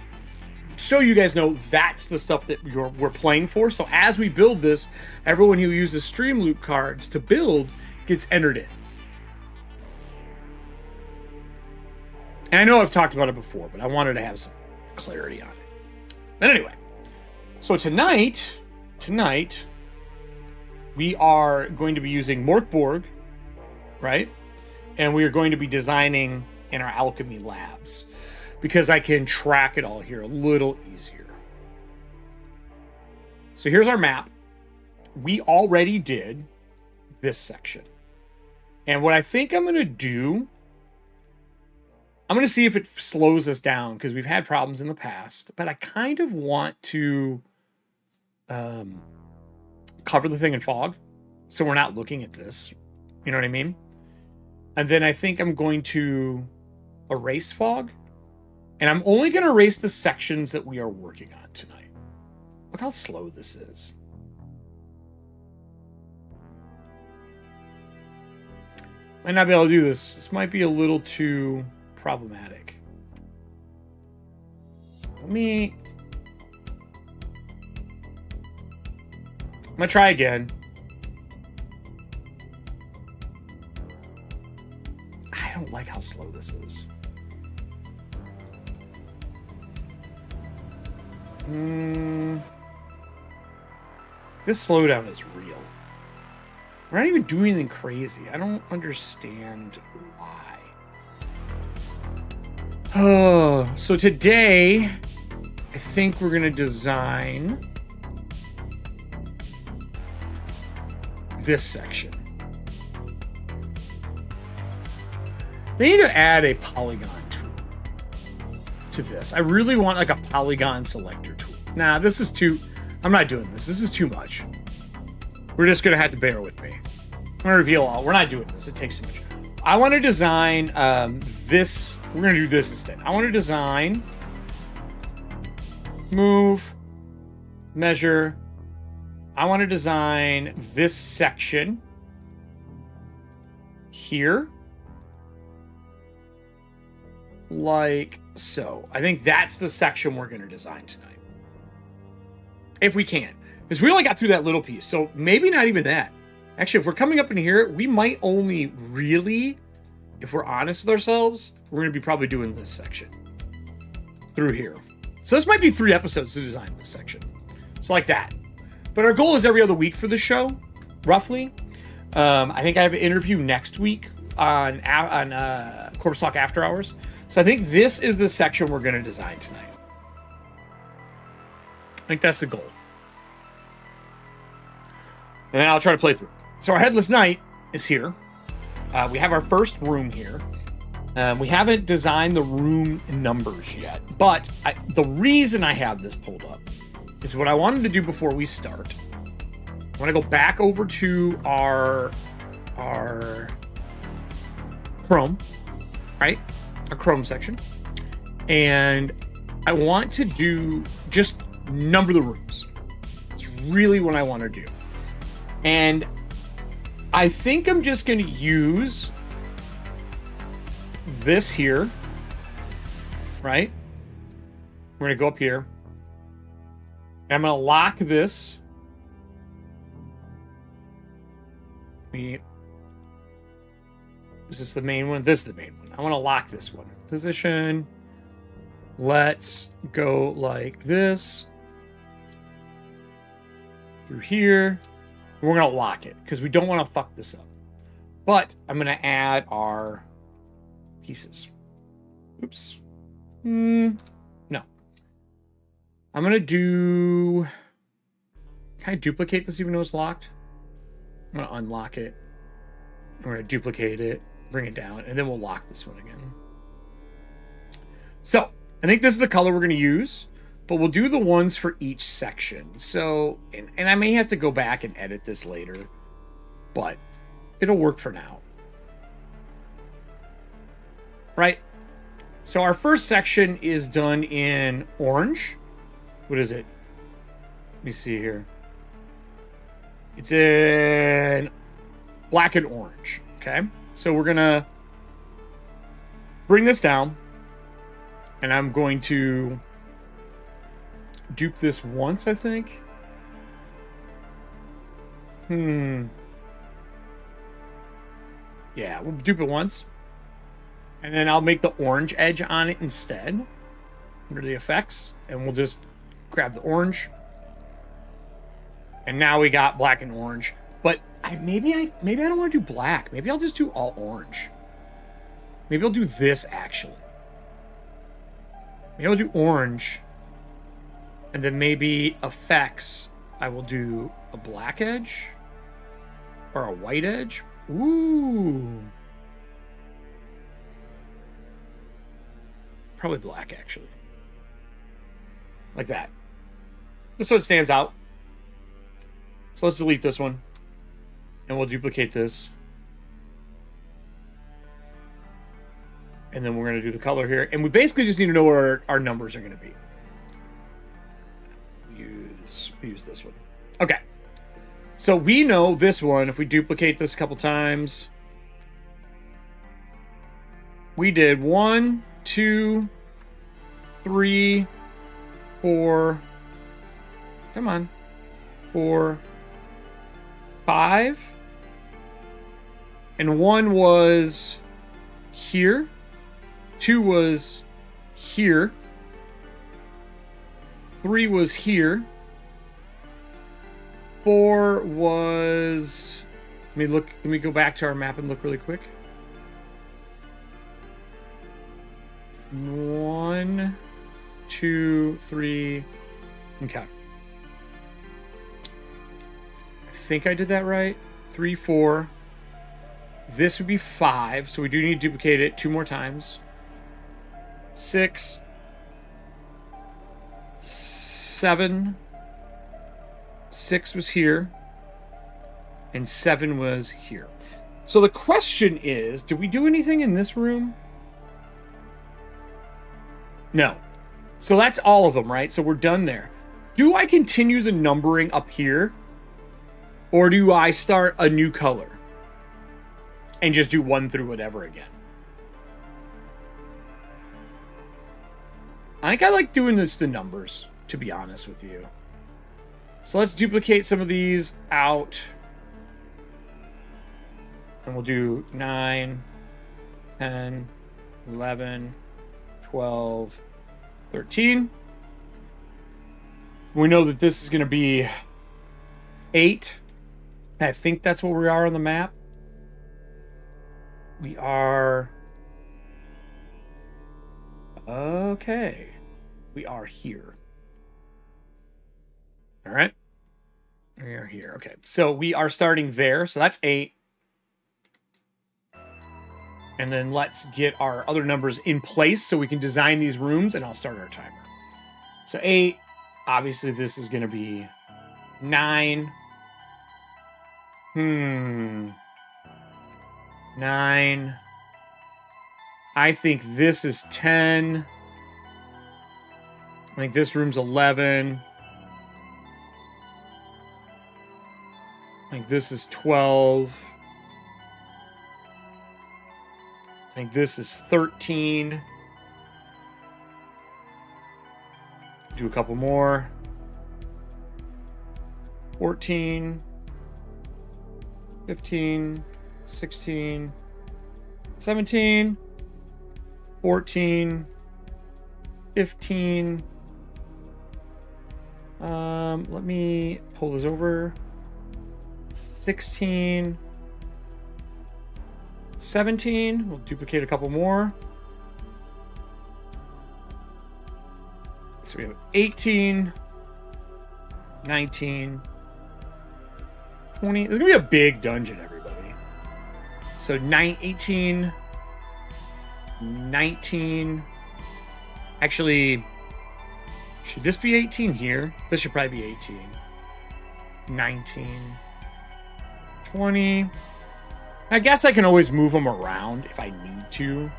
Speaker 2: you guys know, that's the stuff that we're playing for. So as we build this, everyone who uses Streamloot cards to build gets entered in. And I know I've talked about it before, but I wanted to have some clarity on it. But anyway, So tonight, we are going to be using Mork Borg, right? And we are going to be designing in our alchemy labs because I can track it all here a little easier. So here's our map. We already did this section. And what I think I'm going to do, I'm going to see if it slows us down because we've had problems in the past, but I kind of want to cover the thing in fog so we're not looking at this. You know what I mean? And then I think I'm going to erase fog, and I'm only going to erase the sections that we are working on tonight. Look how slow this is. Might not be able to do this. This might be a little too problematic. I'm gonna try again. I don't like how slow this is. This slowdown is real. We're not even doing anything crazy. I don't understand why. Oh, so today, I think we're gonna design this section. They need to add a polygon tool to this. I really want like a polygon selector tool. Nah, this is too... I'm not doing this. This is too much. We're just going to have to bear with me. I'm going to reveal all. We're not doing this. It takes too much. I want to design this. We're going to do this instead. I want to design, move, measure. I want to design this section here. Like so. I think that's the section we're going to design tonight. If we can. Because we only got through that little piece. So maybe not even that. Actually, if we're coming up in here, we might only really, if we're honest with ourselves, we're going to be probably doing this section through here. So this might be 3 episodes to design this section. So like that. But our goal is every other week for the show, roughly. I think I have an interview next week on Corpse Talk After Hours. So I think this is the section we're going to design tonight. I think that's the goal. And then I'll try to play through. So our Headless Knight is here. We have our first room here. We haven't designed the room numbers yet. But the reason I have this pulled up is what I wanted to do before we start. I want to go back over to our Chrome, right? Our Chrome section. And I want to do just number the rooms. It's really what I want to do. And I think I'm just going to use this here, right? We're going to go up here. And I'm going to lock this. Is this the main one? This is the main one. I want to lock this one. Position. Let's go like this. Through here. We're going to lock it because we don't want to fuck this up. But I'm going to add our pieces. Oops. No. I'm going to do... Can I duplicate this even though it's locked? I'm going to unlock it. We're going to duplicate it, bring it down, and then we'll lock this one again. So, I think this is the color we're going to use. But we'll do the ones for each section. So, and I may have to go back and edit this later, but it'll work for now. Right? So our first section is done in orange. What is it? Let me see here. It's in black and orange. Okay? So we're going to bring this down, and I'm going to dupe this once, I think. Yeah, we'll dupe it once. And then I'll make the orange edge on it instead. Under the effects. And we'll just grab the orange. And now we got black and orange. But maybe I don't want to do black. Maybe I'll just do all orange. Maybe I'll do this, actually. Maybe I'll do orange. And then maybe effects, I will do a black edge. Or a white edge. Ooh. Probably black, actually. Like that. This one stands out. So let's delete this one. And we'll duplicate this. And then we're going to do the color here. And we basically just need to know where our numbers are going to be. Use this one. Okay. So we know this one, if we duplicate this a couple times. We did 1, 2, 3, 4. Come on. 4, 5. And 1 was here. 2 was here. 3 was here. 4 was... Let me go back to our map and look really quick. 1, 2, 3. Okay. I think I did that right. 3, 4. This would be 5, so we do need to duplicate it 2 more times. 6, 7. 6 was here. And 7 was here. So the question is, did we do anything in this room? No. So that's all of them, right? So we're done there. Do I continue the numbering up here? Or do I start a new color? And just do 1 through whatever again? I think I like doing the numbers, to be honest with you. So let's duplicate some of these out. And we'll do 9, 10, 11, 12, 13. We know that this is going to be 8. I think that's where we are on the map. We are... Okay. We are here. All right. We are here. Okay. So we are starting there. So that's 8. And then let's get our other numbers in place so we can design these rooms, and I'll start our timer. So 8. Obviously, this is going to be 9. 9. I think this is 10. I think this room's 11. I think this is 12. I think this is 13. Do a couple more. 14. 15. 16. 17. 14. 15. Let me pull this over. 16. 17. We'll duplicate a couple more. So we have 18. 19. 20. This is going to be a big dungeon, everybody. So 18. 19. Actually, should this be 18 here? This should probably be 18. 19. 20. I guess I can always move them around if I need to.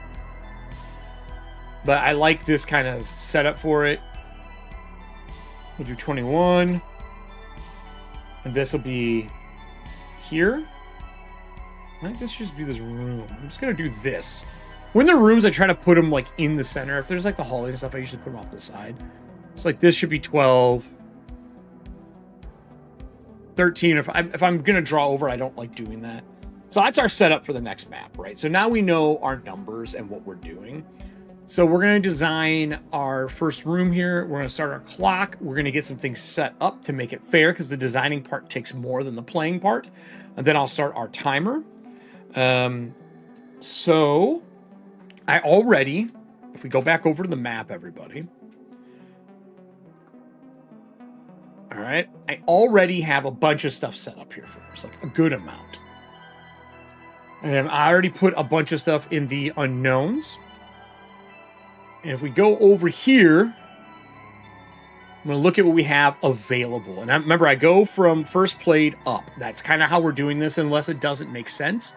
Speaker 2: But I like this kind of setup for it. We'll do 21. And this will be here. I think this should just be this room. I'm just going to do this. When they're rooms, I try to put them like in the center. If there's like the hallways and stuff, I usually put them off the side. So like this should be 12. 13. If I'm going to draw over, I don't like doing that. So that's our setup for the next map, right? So now we know our numbers and what we're doing. So we're going to design our first room here. We're going to start our clock. We're going to get some things set up to make it fair because the designing part takes more than the playing part. And then I'll start our timer. So I already, if we go back over to the map, everybody. All right. I already have a bunch of stuff set up here for us, like a good amount. And I already put a bunch of stuff in the unknowns. And if we go over here, I'm going to look at what we have available. And remember, I go from first played up. That's kind of how we're doing this, unless it doesn't make sense.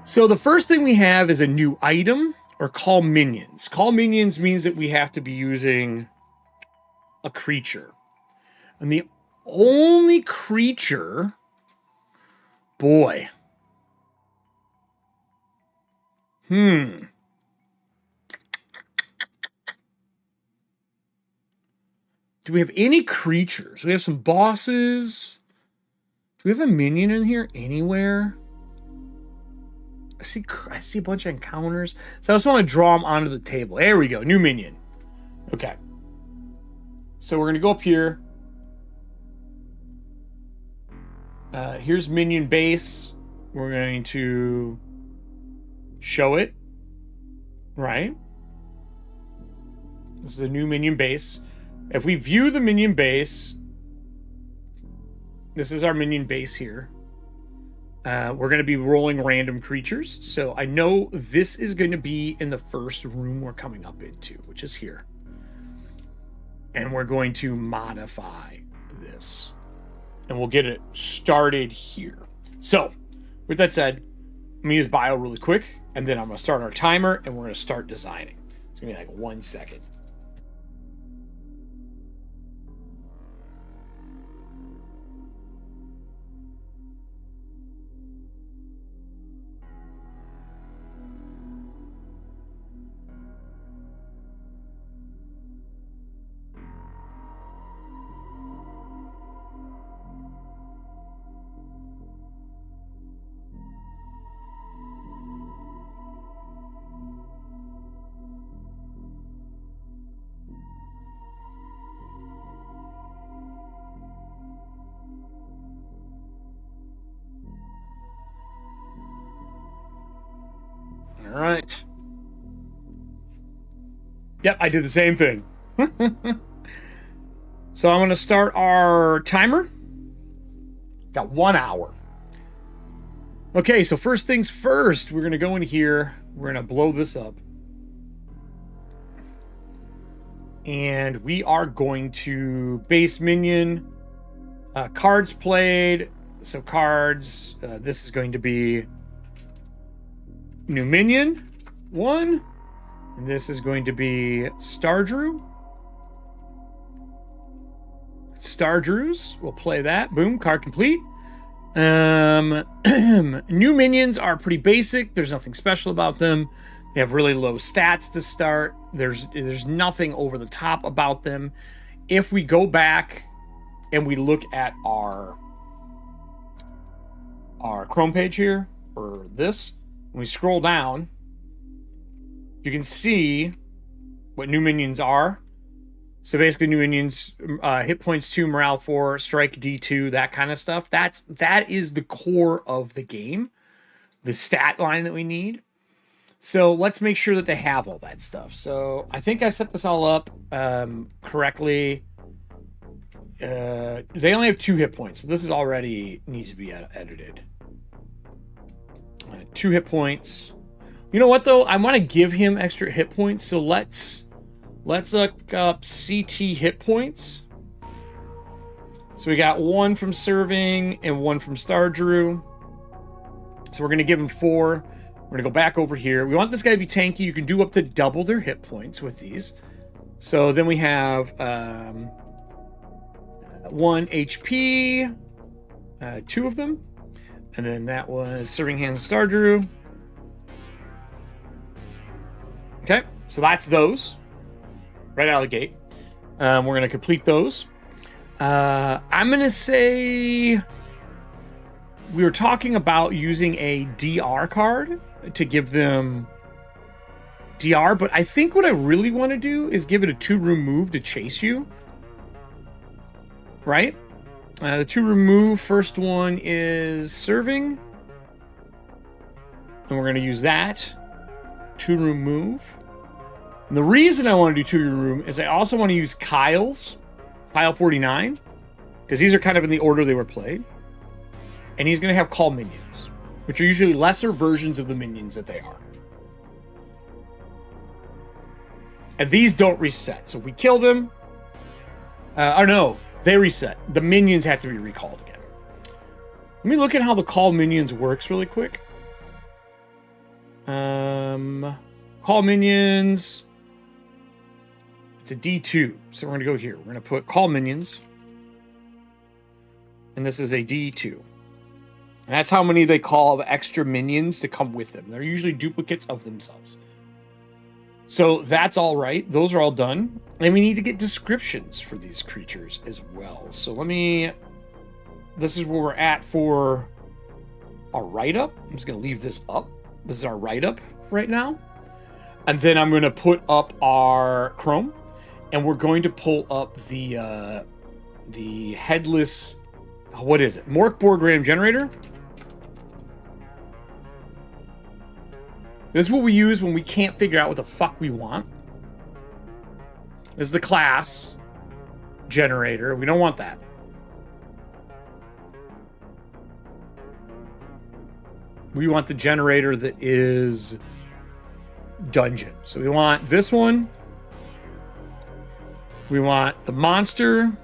Speaker 2: So the first thing we have is a new item, or call minions. Call minions means that we have to be using a creature. And the only creature... Boy. Do we have any creatures? We have some bosses. Do we have a minion in here anywhere? I see a bunch of encounters. So I just want to draw them onto the table. There we go. New minion. Okay. So we're going to go up here. Here's minion base. We're going to show it. Right. This is a new minion base. If we view the minion base, this is our minion base here. We're going to be rolling random creatures. So I know this is going to be in the first room we're coming up into, which is here. And we're going to modify this. And we'll get it started here. So, with that said, let me use bio really quick. And then I'm going to start our timer and we're going to start designing. It's going to be like 1 second. All right. Yep, I did the same thing. So I'm going to start our timer. Got 1 hour. Okay, so first things first, we're going to go in here. We're going to blow this up. And we are going to base minion, cards played. So cards, this is going to be new minion 1, and this is going to be Stardrew. Stardrews, we'll play that. Boom, card complete. New minions are pretty basic. There's nothing special about them. They have really low stats to start. There's nothing over the top about them. If we go back and we look at our Chrome page here for this, when we scroll down, you can see what new minions are. So basically new minions, hit points 2, morale 4, strike D2, that kind of stuff. That is the core of the game, the stat line that we need. So let's make sure that they have all that stuff. So I think I set this all up correctly. They only have 2 hit points, so this is already needs to be edited. 2 hit points. You know what though? I want to give him extra hit points, so let's look up CT hit points. So we got 1 from serving and 1 from Stardrew. So we're going to give him 4. We're going to go back over here. We want this guy to be tanky. You can do up to double their hit points with these. So then we have 1 HP, 2 of them. And then that was Serving Hands Stardrew. Okay, so that's those. Right out of the gate. We're going to complete those. I'm going to say we were talking about using a DR card to give them DR, but I think what I really want to do is give it a 2-room move to chase you. Right? The 2-room move, first one is serving. And we're going to use that 2-room move. And the reason I want to do 2-room is I also want to use Kyle's, Kyle 49, because these are kind of in the order they were played. And he's going to have call minions, which are usually lesser versions of the minions that they are. And these don't reset. So if we kill them, or no, they reset. The minions have to be recalled again. Let me look at how the call minions works really quick. Call minions. It's a D2. So we're going to go here. We're going to put call minions. And this is a D2. And that's how many they call of extra minions to come with them. They're usually duplicates of themselves. So that's all right. Those are all done. And we need to get descriptions for these creatures as well. So let me... This is where we're at for our write-up. I'm just going to leave this up. This is our write-up right now. And then I'm going to put up our Chrome. And we're going to pull up the Headless... What is it? Mork Borg random generator. This is what we use when we can't figure out what the fuck we want. This is the class generator. We don't want that. We want the generator that is dungeon. So we want this one. We want the monster.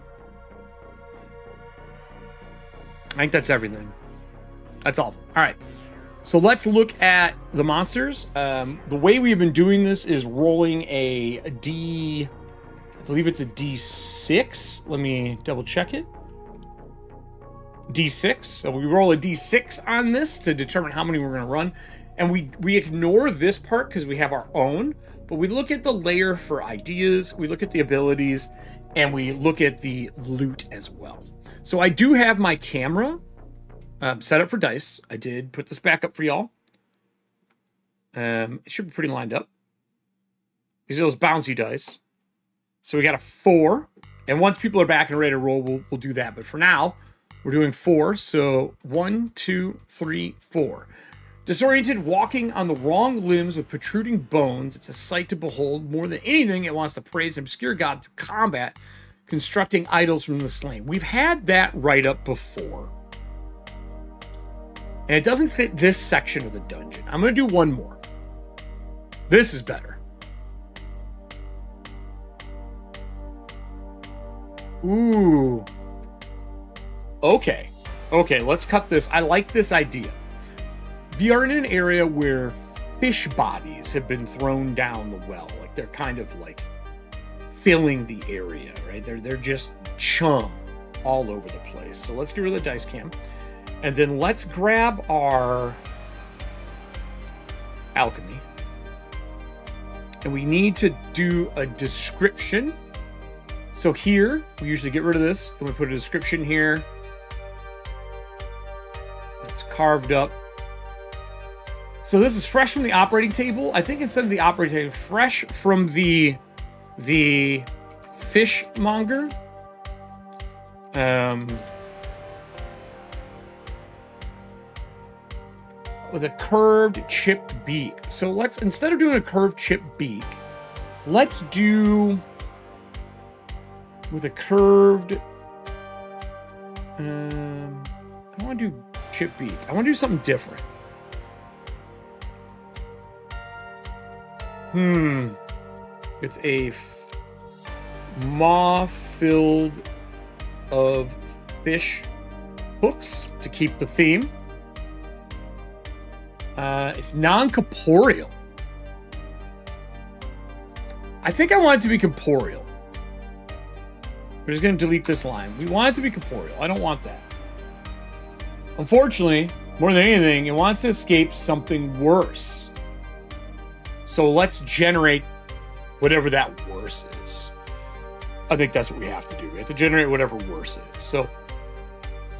Speaker 2: I think that's everything. That's all. All right. So let's look at the monsters. The way we've been doing this is rolling a D... I believe it's a D6. Let me double check it. D6. So we roll a D6 on this to determine how many we're going to run. And we ignore this part because we have our own. But we look at the layer for ideas. We look at the abilities. And we look at the loot as well. So I do have my camera set up for dice. I did put this back up for y'all. It should be pretty lined up. These are those bouncy dice. So we got a 4. And once people are back and ready to roll, we'll do that. But for now, we're doing 4. So 1, 2, 3, 4. Disoriented, walking on the wrong limbs with protruding bones. It's a sight to behold. More than anything, it wants to praise an obscure god through combat, constructing idols from the slain. We've had that right up before. And it doesn't fit this section of the dungeon. I'm going to do one more. This is better. Ooh. Okay. Okay, let's cut this. I like this idea. We are in an area where fish bodies have been thrown down the well. Like they're kind of like filling the area, right? They're just chum all over the place. So let's get rid of the dice cam. And then let's grab our alchemy. And we need to do a description. So here, we usually get rid of this, and we put a description here. It's carved up. So this is fresh from the operating table. I think instead of the operating table, fresh from the fishmonger. With a curved chipped beak. So let's, instead of doing a curved chipped beak, let's do with a curved, I don't want to do chipped beak. I want to do something different. With a maw filled of fish hooks to keep the theme. It's non-corporeal. I think I want it to be corporeal. We're just going to delete this line. We want it to be corporeal. I don't want that. Unfortunately, more than anything, it wants to escape something worse. So let's generate whatever that worse is. I think that's what we have to do. We have to generate whatever worse is. So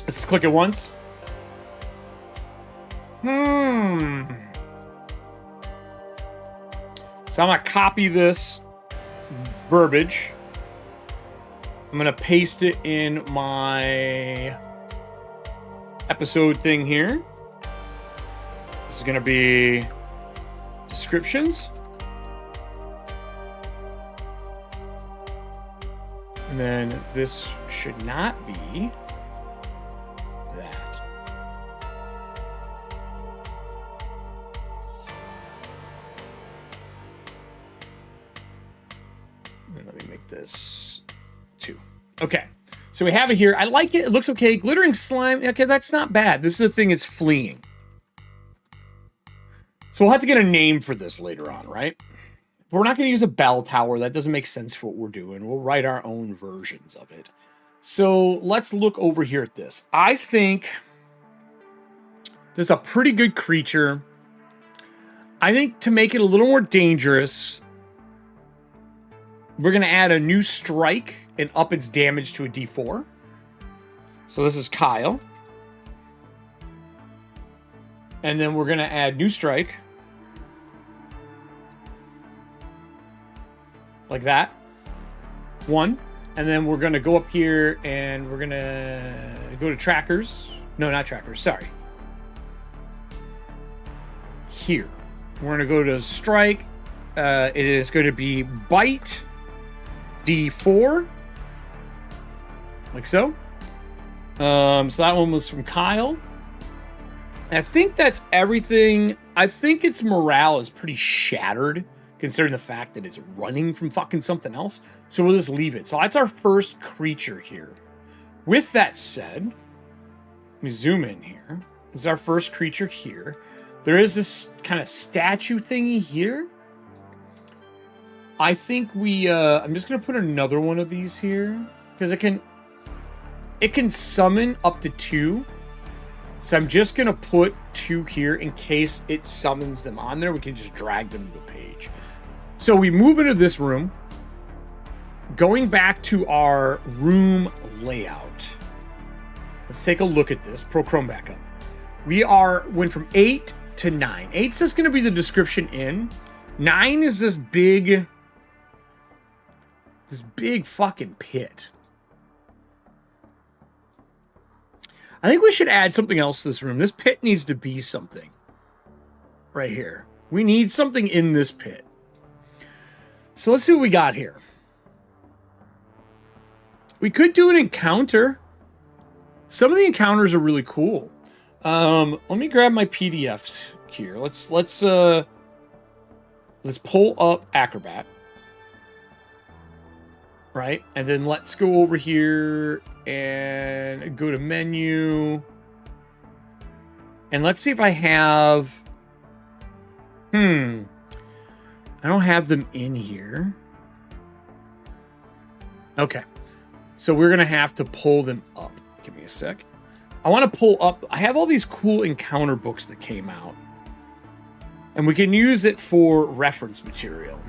Speaker 2: let's just click it once. So I'm going to copy this verbiage. I'm going to paste it in my episode thing here. This is going to be descriptions. And then this should not be that. And let me make this 2. Okay. So we have it here. I like it. It looks okay. Glittering slime. Okay, that's not bad. This is the thing it's fleeing. So we'll have to get a name for this later on, right? We're not going to use a bell tower. That doesn't make sense for what we're doing. We'll write our own versions of it. So let's look over here at this. I think this is a pretty good creature. I think to make it a little more dangerous, we're going to add a new strike and up its damage to a D4. So this is Kyle. And then we're going to add new strike. Like that. 1. And then we're going to go up here and we're going to go to trackers. No, not trackers. Sorry. Here. We're going to go to strike. It is going to be bite D4. Like so. So that one was from Kyle. And I think that's everything. I think its morale is pretty shattered, considering the fact that it's running from fucking something else. So we'll just leave it. So that's our first creature here. With that said, let me zoom in here. This is our first creature here. There is this kind of statue thingy here. I think we, I'm just going to put another one of these here. Because it can summon up to 2. So I'm just going to put 2 here in case it summons them on there. We can just drag them to the page. So we move into this room. Going back to our room layout. Let's take a look at this. Pro Chrome back up. We went from 8 to 9. 8's just going to be the description in. 9 is this big fucking pit. I think we should add something else to this room. This pit needs to be something. Right here. We need something in this pit. So let's see what we got here. We could do an encounter. Some of the encounters are really cool. Let me grab my PDFs here. Let's pull up Acrobat. Right? And then let's go over here and go to menu. And let's see if I have... I don't have them in here. Okay. So we're going to have to pull them up. Give me a sec. I want to pull up... I have all these cool encounter books that came out. And we can use it for reference material.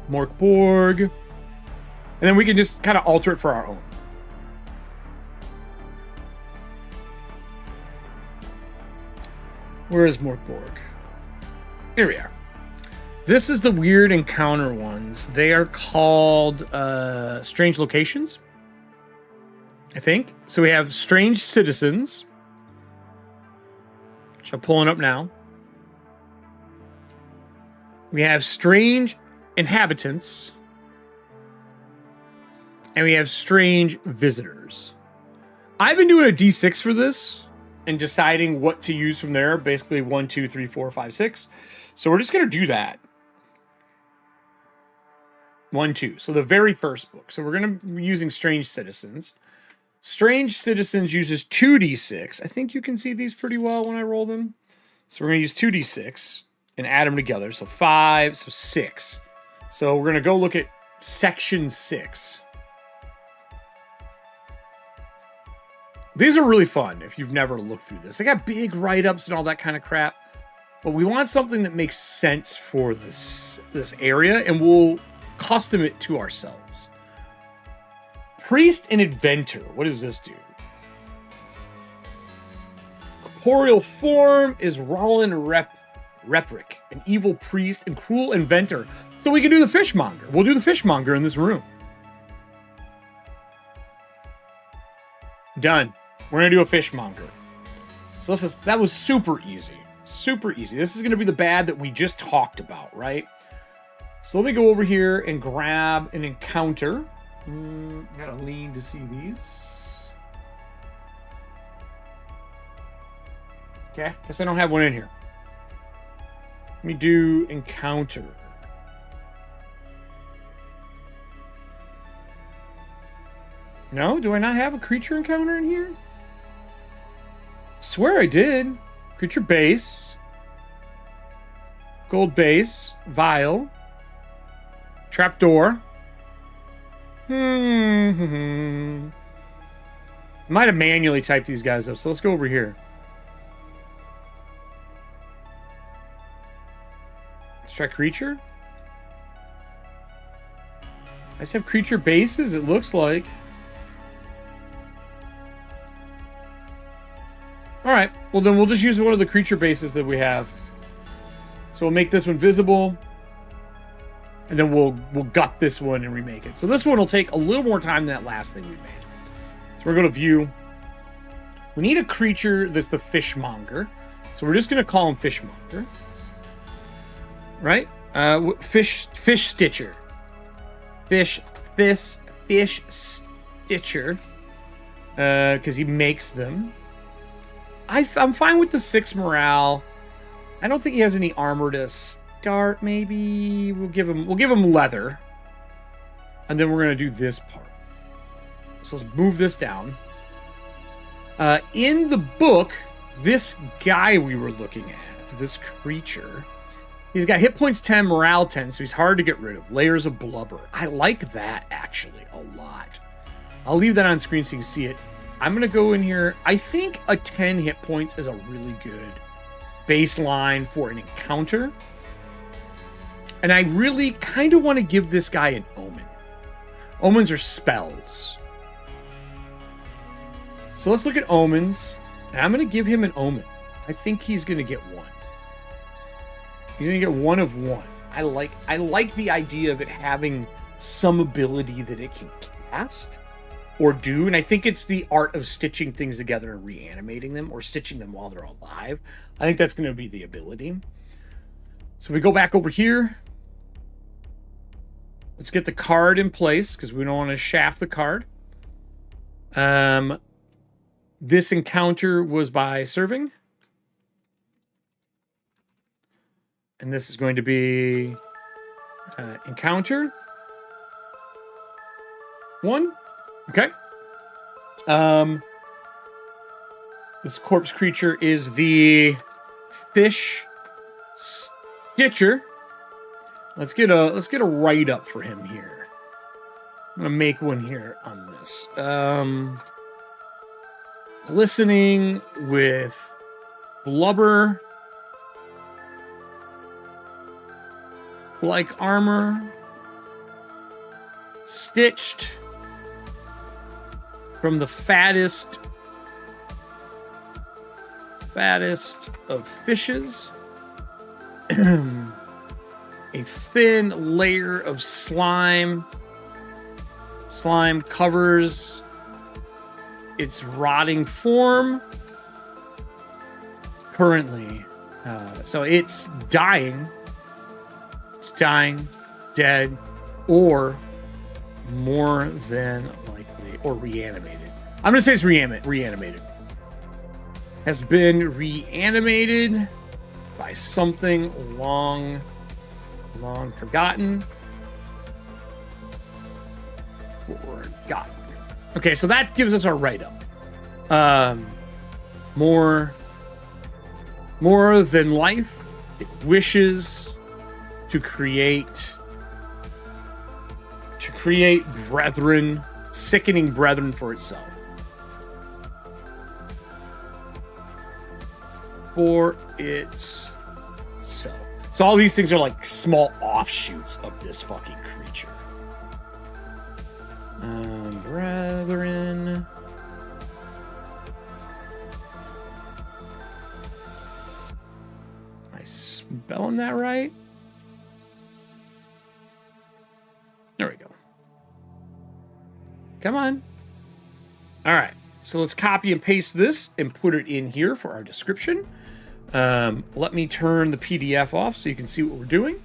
Speaker 2: Mork Borg. And then we can just kind of alter it for our own. Where is Mork Borg? Here we are. This is the weird encounter ones. They are called Strange Locations, I think. So we have Strange Citizens, which I'm pulling up now. We have Strange Inhabitants. And we have Strange Visitors. I've been doing a D6 for this and deciding what to use from there. Basically 1, 2, 3, 4, 5, 6. So we're just going to do that. 1, 2. So the very first book. So we're going to be using Strange Citizens. Strange Citizens uses 2d6. I think you can see these pretty well when I roll them. So we're going to use 2d6 and add them together. So 5, so 6. So we're going to go look at section 6. These are really fun if you've never looked through this. They got big write-ups and all that kind of crap. But we want something that makes sense for this area, and we'll custom it to ourselves. Priest and Inventor. What does this do? corporeal form is Roland Reprick, an evil priest and cruel inventor. So we can do the fishmonger. We'll do the fishmonger in this room. Done. We're gonna do a fishmonger. So that was super easy. Super easy. This is gonna be the bad that we just talked about, right? So let me go over here and grab an encounter. Gotta lean to see these. Okay, guess I don't have one in here. Let me do encounter. No, do I not have a creature encounter in here? Swear I did. Creature base. Gold base. Vial. Trapdoor. Might have manually typed these guys up, so let's go over here. Let's try creature. I just have creature bases, it looks like. Alright, well then we'll just use one of the creature bases that we have. So we'll make this one visible. And then we'll gut this one and remake it. So this one will take a little more time than that last thing we made. So we're going to view. We need a creature that's the fishmonger. So we're just going to call him fishmonger. Right? Fish stitcher. Fish stitcher. Because he makes them. I'm fine with the 6 morale. I don't think he has any armor to start. Maybe we'll give him leather, and then we're gonna do this part. So let's move this down. In the book, this guy we were looking at, this creature, he's got hit points 10, morale 10, so he's hard to get rid of. Layers of blubber. I like that actually a lot. I'll leave that on screen so you can see it. I'm gonna go in here. I think a 10 hit points is a really good baseline for an encounter. And I really kind of want to give this guy an omen. Omens are spells. So let's look at omens. And I'm going to give him an omen. I think he's going to get 1. He's going to get 1 of 1. I like the idea of it having some ability that it can cast or do. And I think it's the art of stitching things together and reanimating them, or stitching them while they're alive. I think that's going to be the ability. So we go back over here. Let's get the card in place, because we don't want to shaft the card. This encounter was by serving. And this is going to be encounter 1. Okay. This corpse creature is the fish stitcher. Let's get a write up for him here. I'm gonna make one here on this. Listening with blubber, like armor, stitched from the fattest of fishes. A thin layer of slime. Slime covers its rotting form currently. So it's dying. It's dying, dead, or more than likely, or reanimated. I'm going to say it's reanimated. Has been reanimated by something long forgotten. Forgotten. Okay, so that gives us our write-up. More than life, it wishes to create brethren, sickening brethren for itself. For itself. So all these things are like small offshoots of this fucking creature. Brethren. I spelling that right? There we go. Come on. All right. So let's copy and paste this and put it in here for our description. Let me turn the PDF off so you can see what we're doing.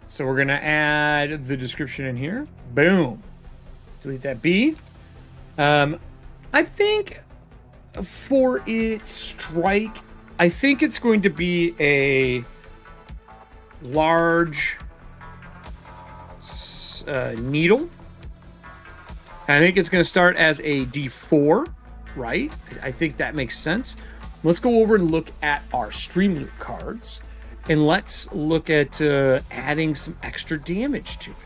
Speaker 2: So we're going to add the description in here. Boom. Delete that B. I think for its strike, I think it's going to be a large needle. I think it's going to start as a D4, right? I think that makes sense. Let's go over and look at our Streamloot cards, and let's look at adding some extra damage to it.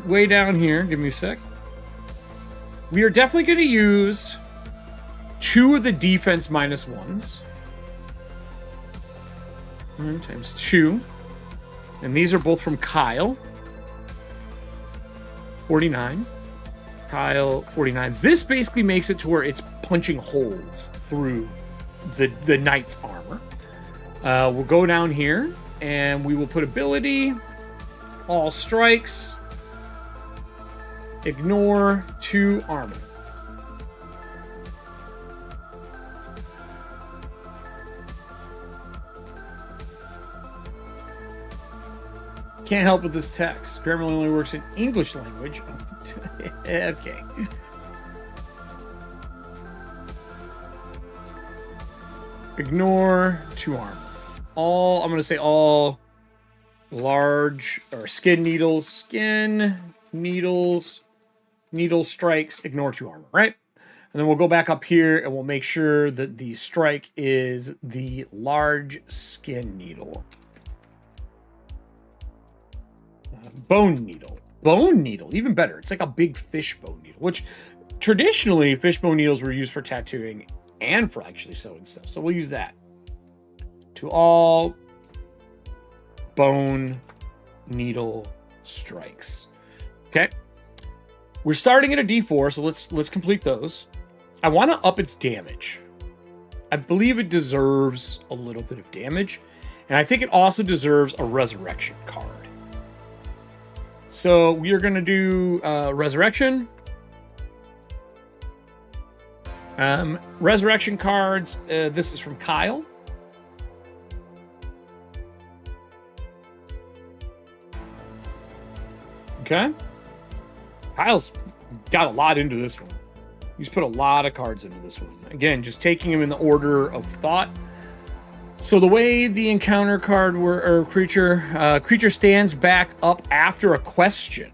Speaker 2: Way down here. Give me a sec. We are definitely going to use 2 of the defense -1s. Times 2. And these are both from Kyle. 49. Kyle, 49. This basically makes it to where it's punching holes through the knight's armor. We'll go down here, and we will put ability, all strikes, ignore 2 armor. Can't help with this text. Grammarly only works in English language. Okay. Ignore 2 armor. All, I'm going to say all large or skin needles, needle strikes, ignore 2 armor, right? And then we'll go back up here and we'll make sure that the strike is the large skin needle. Bone needle. Bone needle, even better. It's like a big fish bone needle, which traditionally fish bone needles were used for tattooing and for actually sewing stuff. So we'll use that. To all bone needle strikes. Okay. We're starting at a D4, so let's complete those. I want to up its damage. I believe it deserves a little bit of damage, and I think it also deserves a resurrection card. So we are going to do resurrection. Resurrection cards. This is from Kyle. Okay. Kyle's got a lot into this one. He's put a lot of cards into this one. Again, just taking them in the order of thought. So the way the encounter card or creature stands back up after a question.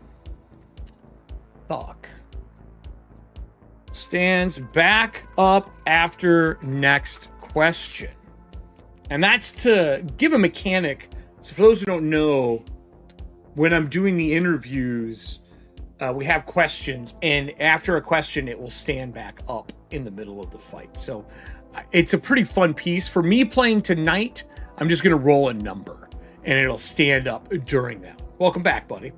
Speaker 2: Fuck. Stands back up after next question. And that's to give a mechanic. So for those who don't know, when I'm doing the interviews, we have questions, and after a question, it will stand back up in the middle of the fight. So it's a pretty fun piece. For me playing tonight, I'm just going to roll a number, and it'll stand up during that. Welcome back, buddy.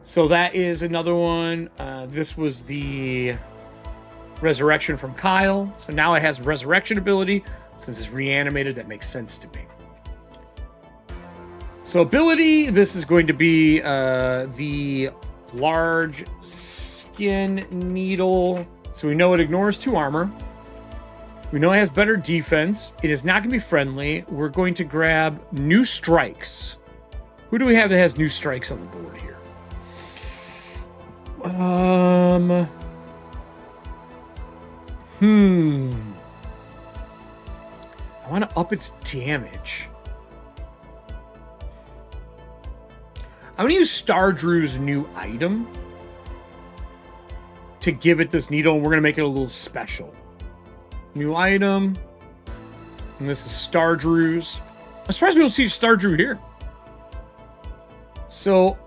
Speaker 2: So that is another one. This was the resurrection from Kyle. So now it has resurrection ability. Since it's reanimated, that makes sense to me. So ability, this is going to be the large skin needle. So we know it ignores 2 armor. We know it has better defense. It is not going to be friendly. We're going to grab new strikes. Who do we have that has new strikes on the board here? I want to up its damage. I'm going to use Stardrew's new item to give it this needle, and we're going to make it a little special. New item. And this is Stardrew's. I'm surprised we don't see Stardrew here. So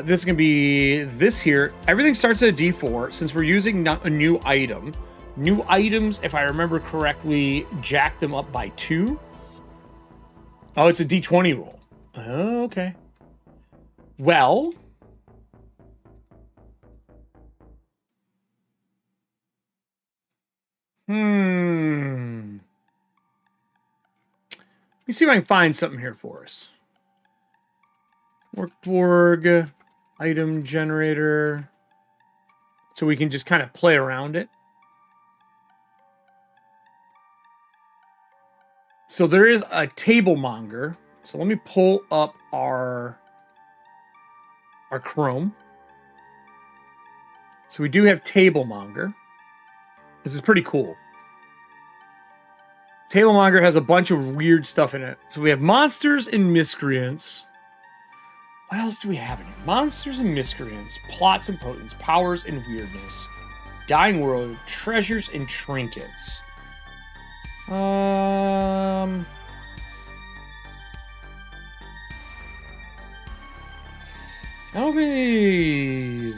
Speaker 2: this is going to be this here. Everything starts at a D4 since we're using a new item. New items, if I remember correctly, jack them up by 2. Oh, it's a D20 roll. Oh, okay. Well, me see if I can find something here for us. Mork Borg, item generator. So we can just kind of play around it. So there is a table monger. So let me pull up our Chrome. So we do have table monger. This is pretty cool. Table monger has a bunch of weird stuff in it. So we have monsters and miscreants. What else do we have in here? Monsters and miscreants, plots and potents, powers and weirdness, dying world, treasures and trinkets. I don't think these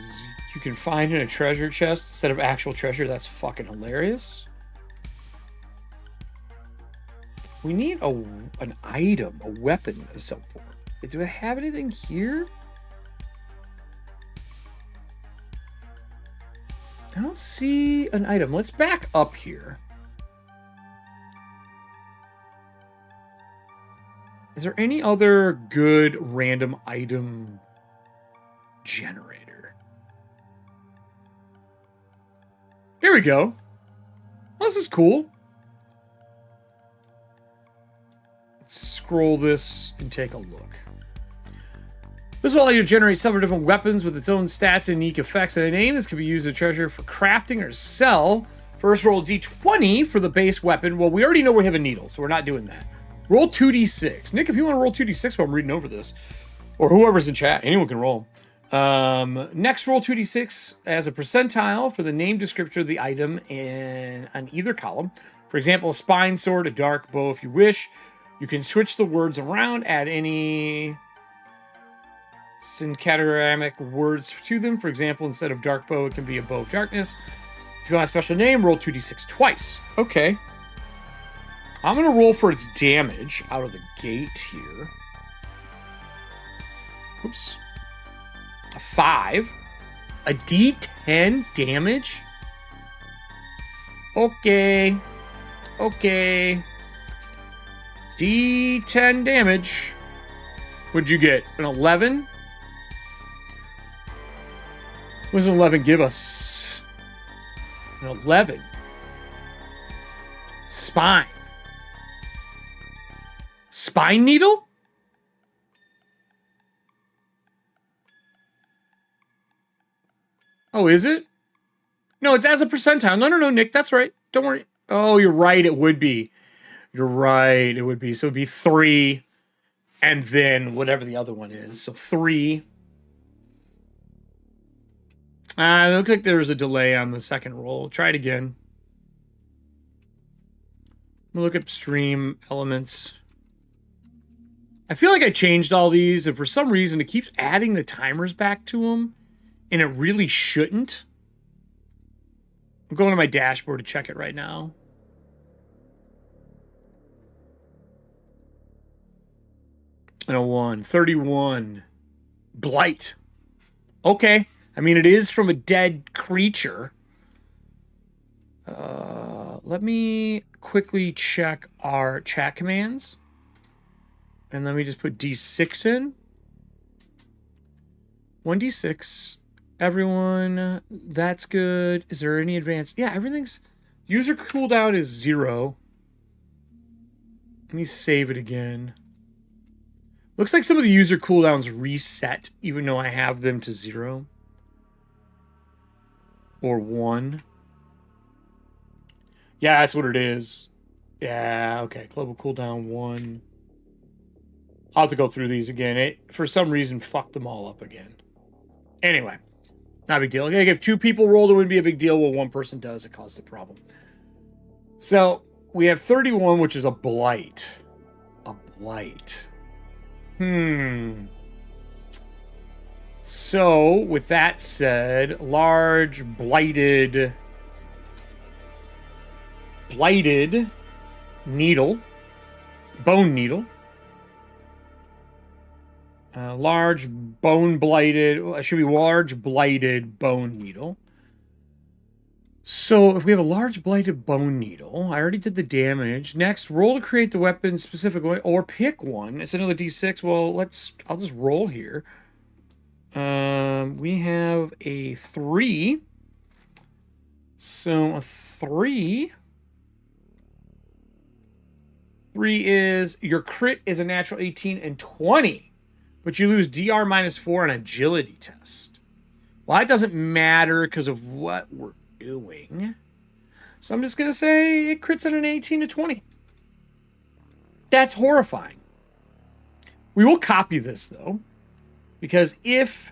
Speaker 2: you can find in a treasure chest instead of actual treasure. That's fucking hilarious. We need an item, a weapon of some form. Do I have anything here? I don't see an item. Let's back up here. Is there any other good random item generator? Here we go. Well, this is cool. Let's scroll this and take a look. This will allow you to generate several different weapons with its own stats and unique effects and a name. This can be used as a treasure for crafting or sell. First, roll d20 for the base weapon. Well, we already know we have a needle, so we're not doing that. Roll 2d6. Nick, if you want to roll 2d6 while I'm reading over this, or whoever's in chat, anyone can roll. Next, roll 2d6 as a percentile for the name descriptor of the item on either column. For example, a spine sword, a dark bow if you wish. You can switch the words around, add any syncadoramic words to them. For example, instead of dark bow, it can be a bow of darkness. If you want a special name, roll 2d6 twice. Okay. I'm going to roll for its damage out of the gate here. Oops. A 5. A d10 damage? Okay. Okay. D10 damage. What'd you get? An 11? What does an 11 give us? An 11. Spine. Spine needle? Oh, is it? No, it's as a percentile. No, Nick, that's right. Don't worry. Oh, you're right. It would be. You're right. It would be. So it would be 3 and then whatever the other one is. So 3. It looks like there's a delay on the second roll. Try it again. We'll look at stream elements. I feel like I changed all these, and for some reason it keeps adding the timers back to them, and it really shouldn't. I'm going to my dashboard to check it right now. And a 1. 31. Blight. Okay. I mean, it is from a dead creature. Let me quickly check our chat commands. And let me just put D6 in. 1d6. Everyone, that's good. Is there any advanced? Yeah, everything's... User cooldown is 0. Let me save it again. Looks like some of the user cooldowns reset, even though I have them to 0. Or 1. Yeah, that's what it is. Yeah, okay. Global cooldown 1. I'll have to go through these again. It, for some reason, fucked them all up again. Anyway, not a big deal. Okay, if 2 people rolled, it wouldn't be a big deal. Well, 1 person does, it causes a problem. So, we have 31, which is a blight. A blight. So, with that said, large, blighted needle. Bone needle. Large bone blighted, it should be large blighted bone needle. So if we have a large blighted bone needle, I already did the damage. Next, roll to create the weapon specific way, or pick one. It's another d6. Well, I'll just roll here. We have a 3. So a 3. 3 is your crit is a natural 18 and 20, but you lose DR -4 on agility test. Well, that doesn't matter because of what we're doing. So I'm just going to say it crits at an 18 to 20. That's horrifying. We will copy this, though, because if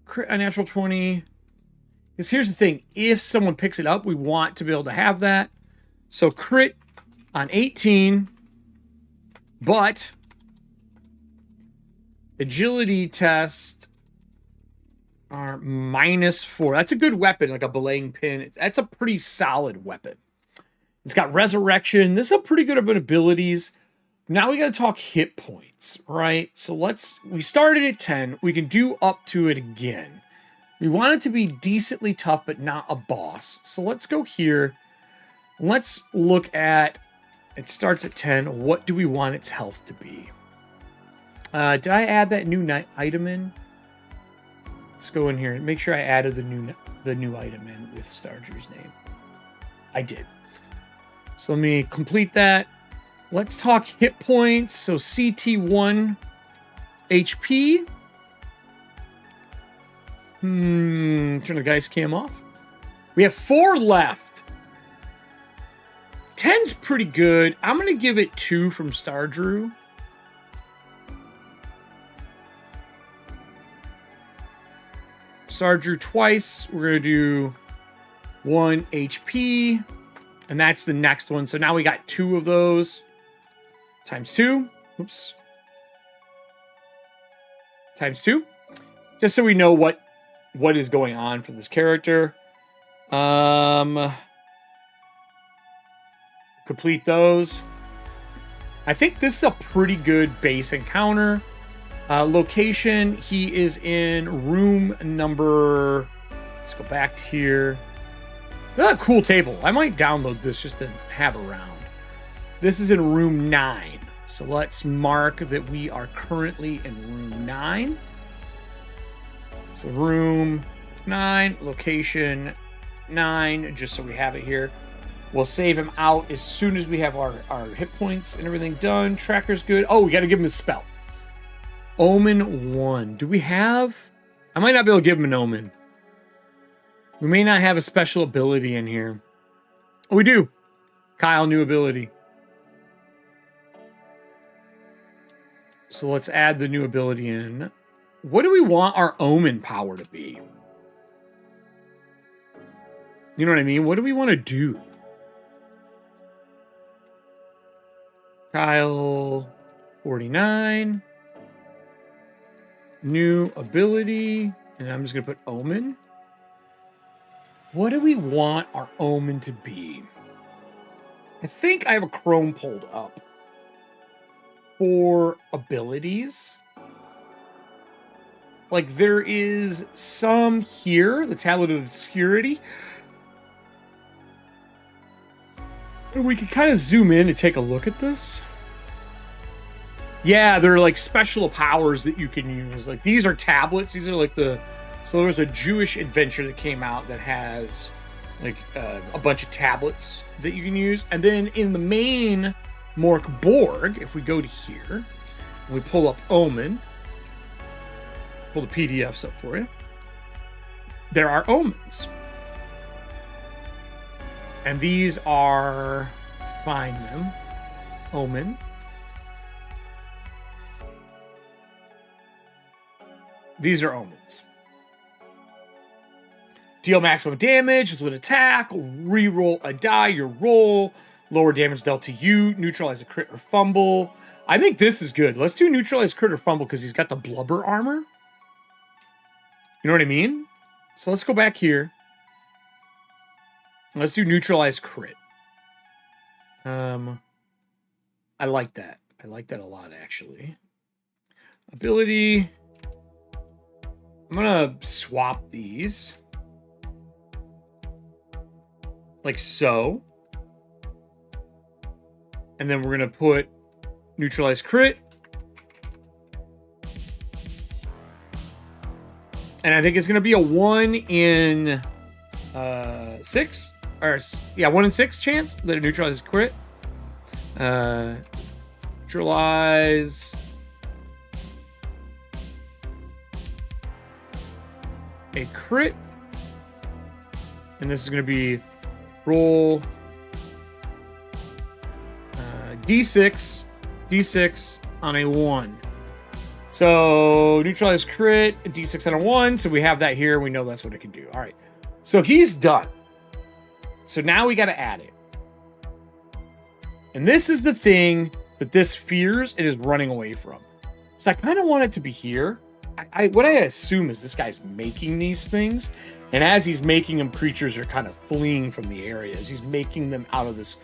Speaker 2: crit a natural 20, because here's the thing. If someone picks it up, we want to be able to have that. So crit on 18, but agility test are -4. That's a good weapon, like a belaying pin. That's a pretty solid weapon. It's got resurrection. This is a pretty good abilities. Now we got to talk hit points, right? So we started at 10. We can do up to it again. We want it to be decently tough, but not a boss. So let's go here. Let's look at, it starts at 10. What do we want its health to be? Did I add that new item in? Let's go in here and make sure I added the new item in with Stardrew's name. I did. So let me complete that. Let's talk hit points. So CT1 HP. Turn the guy's cam off. We have 4 left. 10's pretty good. I'm going to give it 2 from Stardrew. Stardrew twice. We're going to do 1 HP. And that's the next one. So now we got 2 of those. Times 2. Oops. Times 2. Just so we know what is going on for this character. Complete those. I think this is a pretty good base encounter. Location, he is in room number... Let's go back to here. A cool table. I might download this just to have around. This is in room 9. So let's mark that we are currently in room 9. So room 9, location 9, just so we have it here. We'll save him out as soon as we have our hit points and everything done. Tracker's good. Oh, we got to give him a spell. Omen 1. Do we have... I might not be able to give him an Omen. We may not have a special ability in here. Oh, we do. Kyle, new ability. So let's add the new ability in. What do we want our Omen power to be? You know what I mean? What do we want to do? Kyle, 49. New ability. And I'm just going to put Omen. What do we want our Omen to be? I think I have a Chrome pulled up for abilities. Like there is some here, the Tablet of Obscurity. And we can kind of zoom in and take a look at this. Yeah, they're like special powers that you can use. Like these are tablets. These are like the... So there was a Jewish adventure that came out that has like a bunch of tablets that you can use. And then in the main Mork Borg, if we go to here, and we pull up Omen, pull the PDFs up for you, there are Omens. And these are, find them, Omen. These are Omens. Deal maximum damage with an attack, reroll a die, your roll, lower damage dealt to you, neutralize a crit or fumble. I think this is good. Let's do neutralize crit or fumble because he's got the blubber armor. You know what I mean? So let's go back here. Let's do neutralize crit. I like that. I like that a lot, actually. Ability. I'm going to swap these. like so. And then we're going to put neutralize crit. And I think it's going to be a 1 in 6. Or, yeah, 1 in 6 chance that it neutralizes crit. Neutralize a crit. And this is going to be roll D6 on a 1. So neutralize crit, a D6 on a 1. So we have that here. We know that's what it can do. All right. So he's done. So now we got to add it. And this is the thing that this fears it is running away from. So I kind of want it to be here. What I assume is this guy's making these things. And as he's making them, creatures are kind of fleeing from the areas. He's making them out of this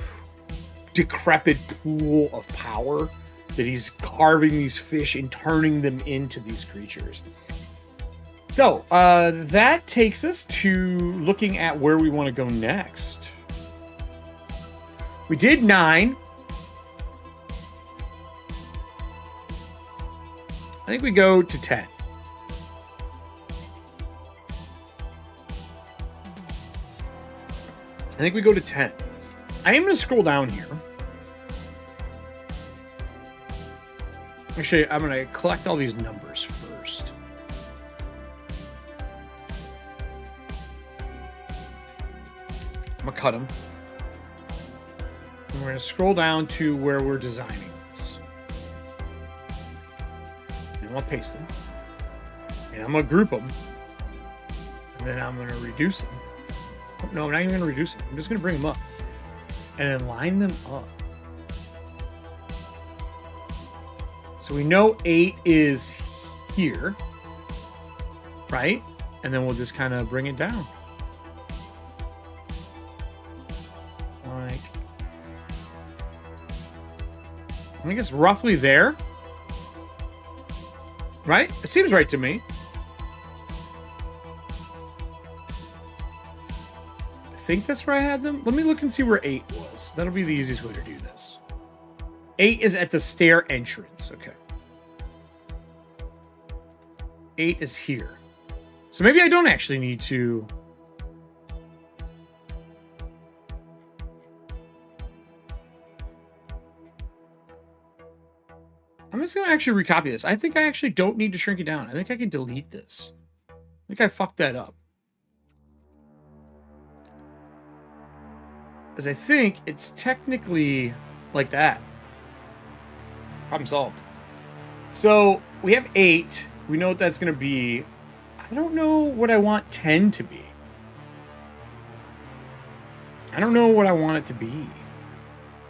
Speaker 2: decrepit pool of power that he's carving these fish and turning them into these creatures. So that takes us to looking at where we want to go next. We did 9. I think we go to 10. I think we go to 10. I am going to scroll down here. Actually, I'm going to collect all these numbers first. I'm going to cut them. And we're going to scroll down to where we're designing this. And I'm going to paste them. And I'm going to group them. And then I'm going to reduce them. Oh, no, I'm not even going to reduce them. I'm just going to bring them up. And then line them up. So we know 8 is here, right? And then we'll just kind of bring it down. Like, I think it's roughly there. Right? It seems right to me. I think that's where I had them. Let me look and see where 8 was. That'll be the easiest way to do this. 8 is at the stair entrance. Okay. 8 is here. So maybe I don't actually need to... I'm just going to actually recopy this. I think I actually don't need to shrink it down. I think I can delete this. I think I fucked that up. Because I think it's technically like that. Problem solved. So we have 8. We know what that's going to be. I don't know what I want 10 to be. I don't know what I want it to be.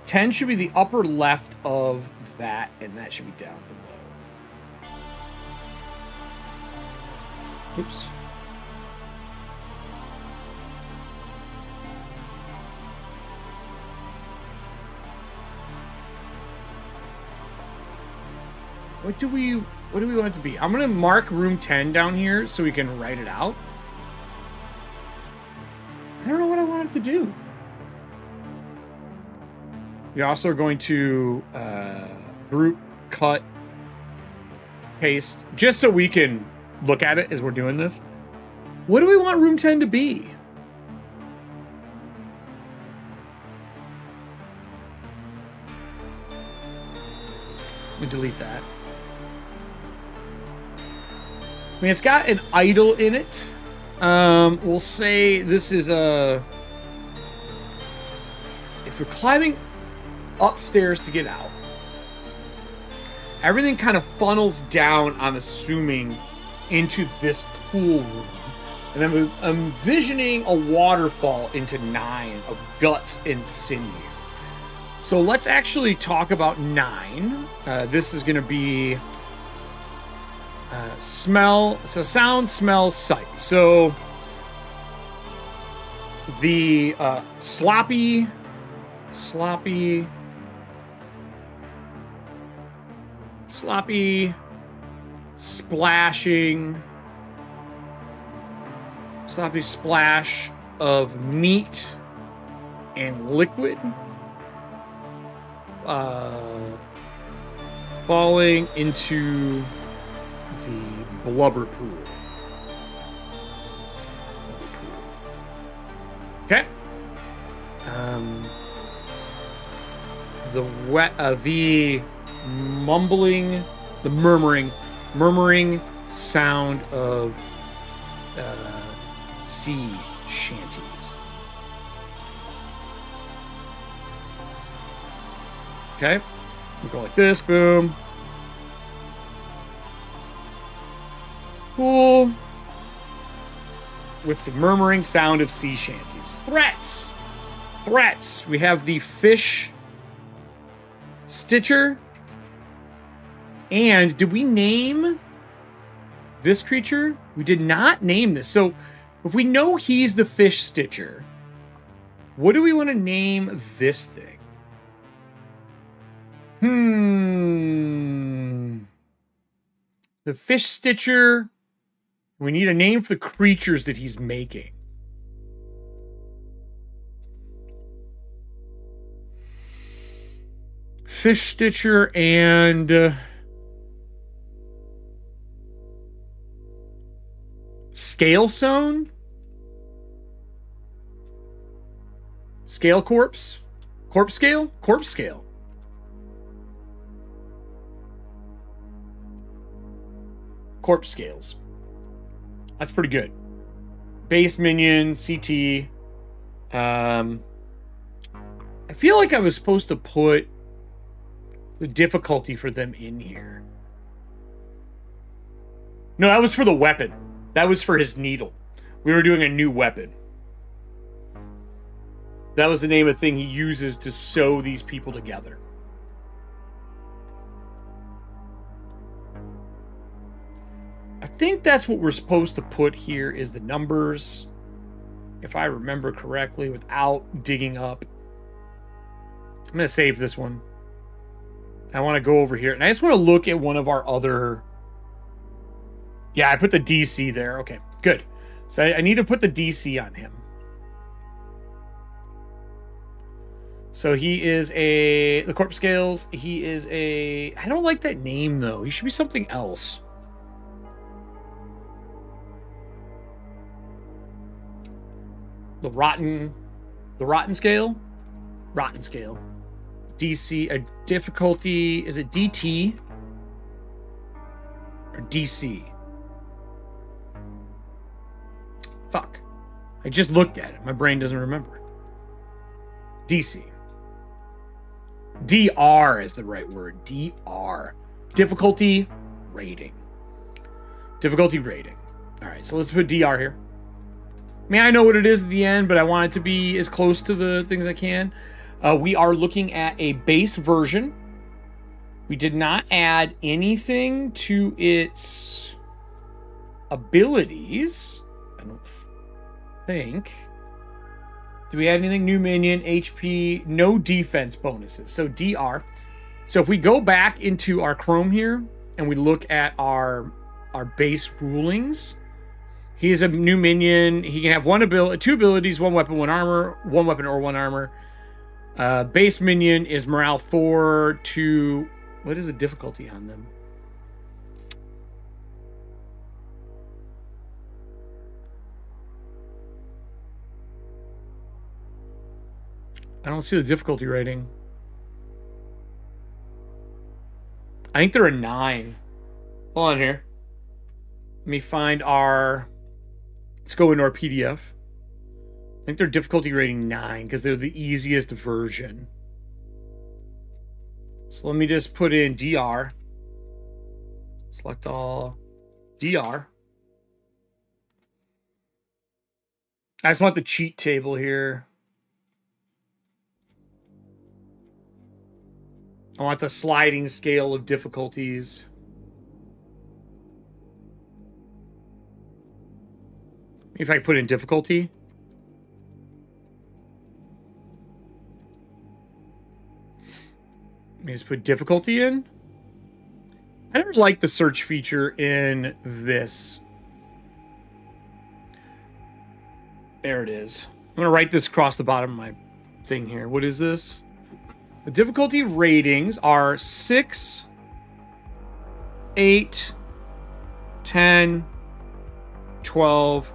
Speaker 2: 10 should be the upper left of that, and that should be down below. Oops. What do we want it to be? I'm going to mark room 10 down here so we can write it out. I don't know what I want it to do. We also are going to group, cut, paste, just so we can look at it as we're doing this. What do we want room 10 to be? Let me delete that. I mean, it's got an idol in it. We'll say this is a... If you're climbing upstairs to get out, everything kind of funnels down, I'm assuming, into this pool room. And I'm envisioning a waterfall into 9 of guts and sinew. So let's actually talk about 9. This is going to be smell. So sound, smell, sight. So the sloppy, splashing, sloppy splash of meat and liquid falling into the blubber pool. Okay. The mumbling, the murmuring sound of sea shanties. Okay. We go like this, boom. Cool. With the murmuring sound of sea shanties. Threats. Threats. We have the fish Stitcher. And did we name this creature? We did not name this. So if we know he's the fish Stitcher, what do we want to name this thing? The fish Stitcher. We need a name for the creatures that he's making. Fish Stitcher and Scale Sewn? Scale Corpse? Corpse Scale? Corpse Scale. Corpse Scales. That's pretty good. Base minion, CT. I feel like I was supposed to put the difficulty for them in here. No, that was for the weapon. That was for his needle. We were doing a new weapon. That was the name of the thing he uses to sew these people together. I think that's what we're supposed to put here is the numbers, if I remember correctly, without digging up. I'm going to save this one. I want to go over here, and I just want to look at one of our other... Yeah, I put the DC there. Okay, good. So I need to put the DC on him. So he is the Corpse Scales, he is I don't like that name, though. He should be something else. The Rotten Scale? Rotten Scale. DC, a difficulty, is it DT? Or DC? Fuck. I just looked at it. My brain doesn't remember. DC. DR is the right word. DR. Difficulty rating. Difficulty rating. All right, so let's put DR here. I mean, I know what it is at the end, but I want it to be as close to the things I can. We are looking at a base version. We did not add anything to its abilities. I don't think. Do we add anything? New minion, HP, no defense bonuses. So DR. So if we go back into our Chrome here and we look at our base rulings, he is a new minion. He can have two abilities, one weapon, one armor, one weapon or one armor. Base minion is morale 4 to... What is the difficulty on them? I don't see the difficulty rating. I think they're a 9. Hold on here. Let me find our... Let's go into our PDF. I think they're difficulty rating 9 because they're the easiest version. So let me just put in DR. Select all. DR. I just want the cheat table here. I want the sliding scale of difficulties. If I put in difficulty. Let me just put difficulty in. I never liked the search feature in this. There it is. I'm going to write this across the bottom of my thing here. What is this? The difficulty ratings are 6, 8, 10, 12,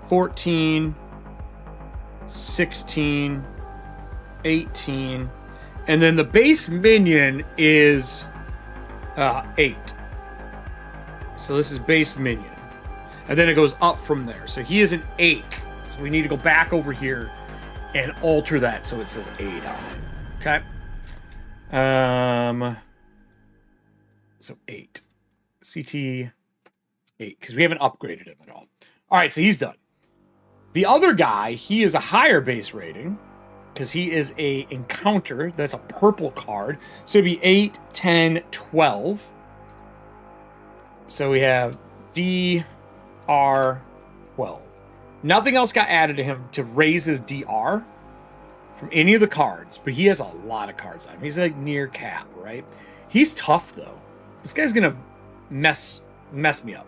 Speaker 2: 14, 16, 18, and then the base minion is 8. So this is base minion. And then it goes up from there. So he is an 8. So we need to go back over here and alter that so it says 8 on it. Okay. So 8. CT 8. Because we haven't upgraded him at all. All right, so he's done. The other guy, he is a higher base rating. Because he is a encounter. That's a purple card. So it'd be 8, 10, 12. So we have DR 12. Nothing else got added to him to raise his DR from any of the cards, but he has a lot of cards on him. He's like near cap, right? He's tough though. This guy's gonna mess me up.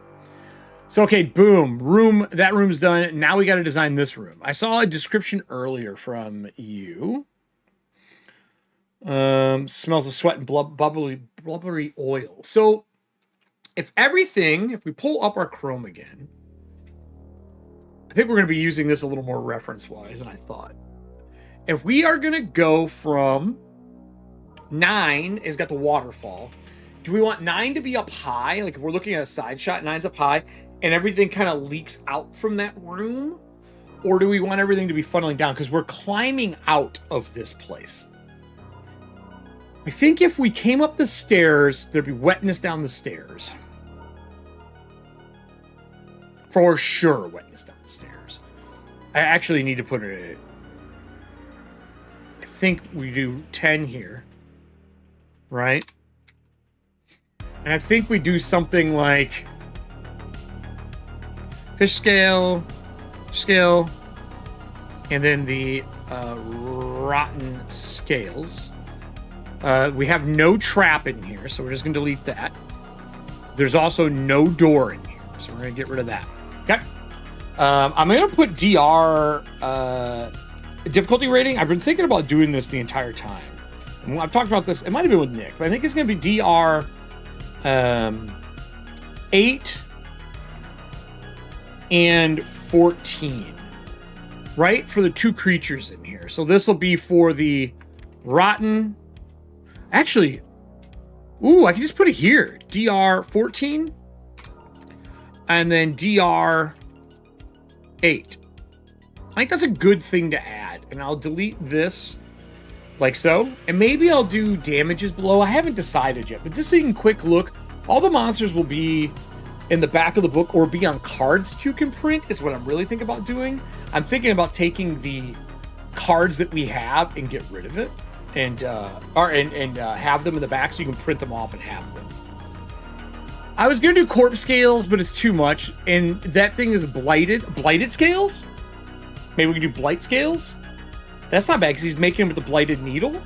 Speaker 2: So okay, boom, that room's done. Now we got to design this room. I saw a description earlier from you. Smells of sweat and blubbery oil. So if we pull up our Chrome again, I think we're going to be using this a little more reference-wise than I thought. If we are going to go from 9, has got the waterfall. Do we want 9 to be up high? Like if we're looking at a side shot, 9's up high, and everything kind of leaks out from that room? Or do we want everything to be funneling down? Because we're climbing out of this place. I think if we came up the stairs, there'd be wetness down the stairs. For sure, wetness down the stairs. I actually need to put it... I think we do 10 here. Right? And I think we do something like... fish scale, and then the rotten scales. We have no trap in here, so we're just going to delete that. There's also no door in here, so we're going to get rid of that. Okay. I'm going to put DR difficulty rating. I've been thinking about doing this the entire time. And I've talked about this. It might have been with Nick, but I think it's going to be DR 8 and 14. Right? For the 2 creatures in here. So this will be for the rotten... Actually, ooh, I can just put it here. DR 14. And then DR 8. I think that's a good thing to add. And I'll delete this like so. And maybe I'll do damages below. I haven't decided yet. But just so you can quick look, all the monsters will be in the back of the book or be on cards that you can print is what I'm really thinking about doing. I'm thinking about taking the cards that we have and get rid of it. And have them in the back so you can print them off and have them. I was gonna do corpse scales, but it's too much. And that thing is blighted scales? Maybe we can do blight scales? That's not bad because he's making them with the blighted needle.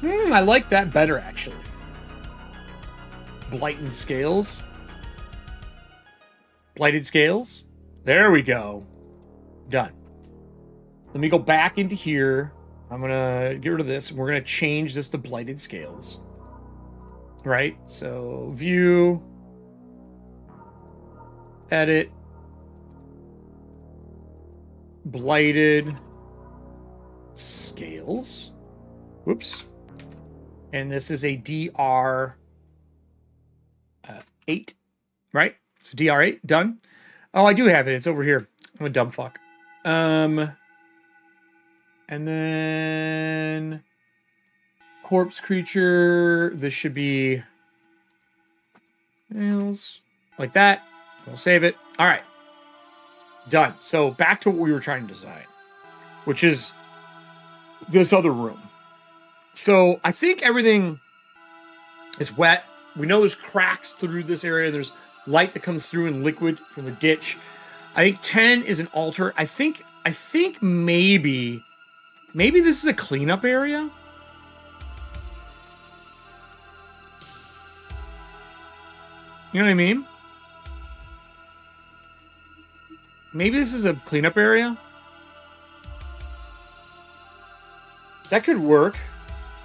Speaker 2: I like that better actually. Blighted scales. Blighted scales. There we go. Done. Let me go back into here. I'm going to get rid of this. And we're going to change this to blighted scales. Right? So, view. Edit. Blighted scales. Whoops. And this is a DR 8. Right? So DR 8. Done. Oh, I do have it. It's over here. I'm a dumb fuck. And then corpse creature. This should be like that. We'll save it. All right. Done. So back to what we were trying to design, which is this other room. So I think everything is wet. We know there's cracks through this area. There's light that comes through in liquid from the ditch. I think 10 is an altar. I think maybe this is a cleanup area. You know what I mean? Maybe this is a cleanup area. That could work.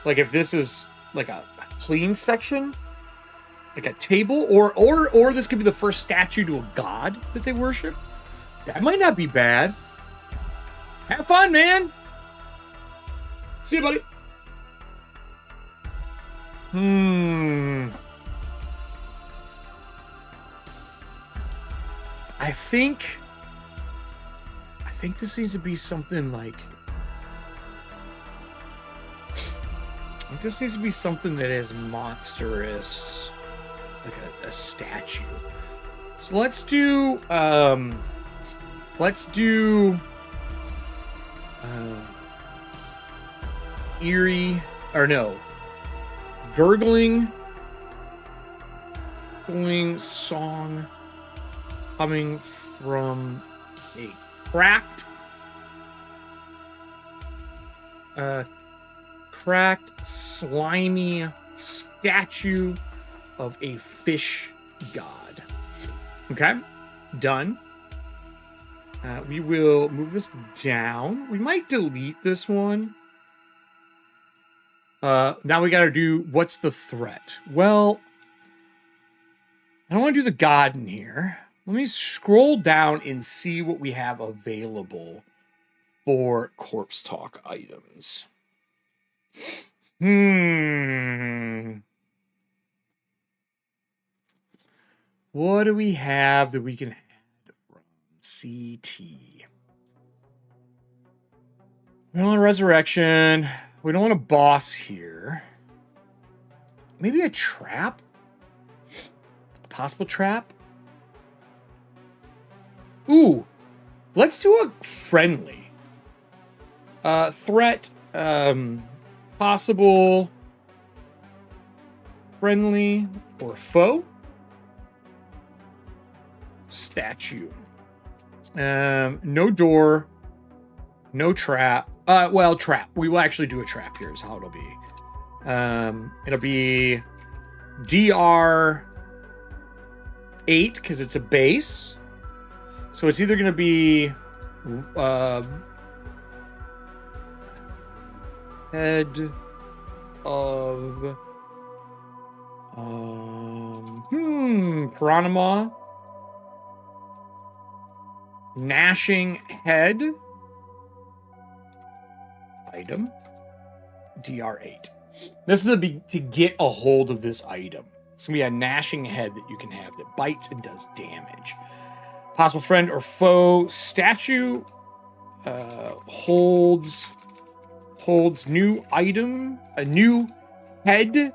Speaker 2: Like if this is like a clean section, like a table, or this could be the first statue to a god that they worship. That might not be bad. Have fun, man. See you, buddy. I think this needs to be something like. This needs to be something that is monstrous, like a statue. So let's do eerie, or no, gurgling song coming from a cracked, slimy statue of a fish god. Okay, done. We will move this down. We might delete this one. Now we gotta do, what's the threat? Well, I don't want to do the god in here. Let me scroll down and see what we have available for corpse talk items. What do we have that we can add from CT? We don't want a resurrection. We don't want a boss here. Maybe a trap? A possible trap? Ooh, let's do a friendly. Threat, possible, friendly, or foe. Statue. No door, no trap. Well, trap. We will actually do a trap here is how it'll be. It'll be DR 8 because it's a base. So it's either going to be head of Piranha, gnashing head item DR8. This is to get a hold of this item. It's gonna be a gnashing head that you can have that bites and does damage. Possible friend or foe statue holds new item, a new head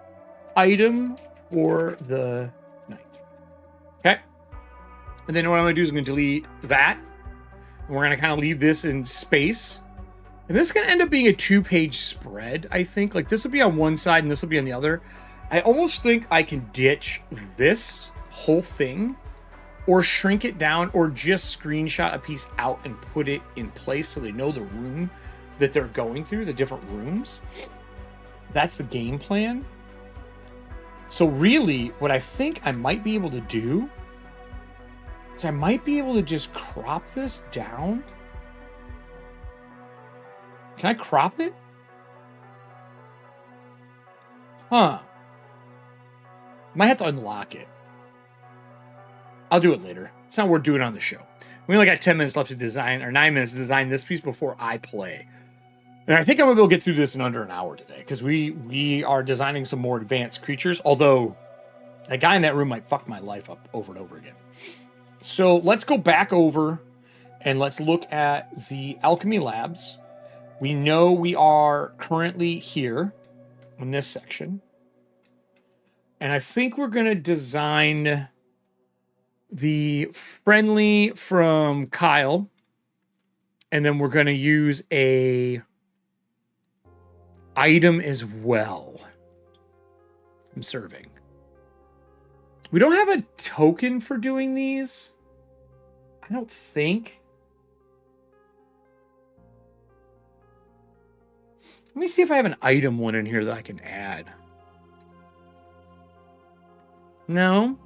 Speaker 2: item for the night. Okay. And then what I'm gonna do is I'm gonna delete that. And we're gonna kind of leave this in space. And this is gonna end up being a 2-page spread, I think. Like this will be on one side and this will be on the other. I almost think I can ditch this whole thing or shrink it down or just screenshot a piece out and put it in place so they know the room that they're going through, the different rooms. That's the game plan. So really, what I think I might be able to do is I might be able to just crop this down. Can I crop it? Huh. Might have to unlock it. I'll do it later. It's not worth doing on the show. We only got 10 minutes left to design, or 9 minutes to design this piece before I play. And I think I'm going to be able to get through this in under an hour today, because we are designing some more advanced creatures, although that guy in that room might fuck my life up over and over again. So let's go back over and let's look at the Alchemy Labs. We know we are currently here in this section. And I think we're going to design the friendly from Kyle. And then we're going to use a item as well from serving. We don't have a token for doing these. I don't think. Let me see if I have an item one in here that I can add. No.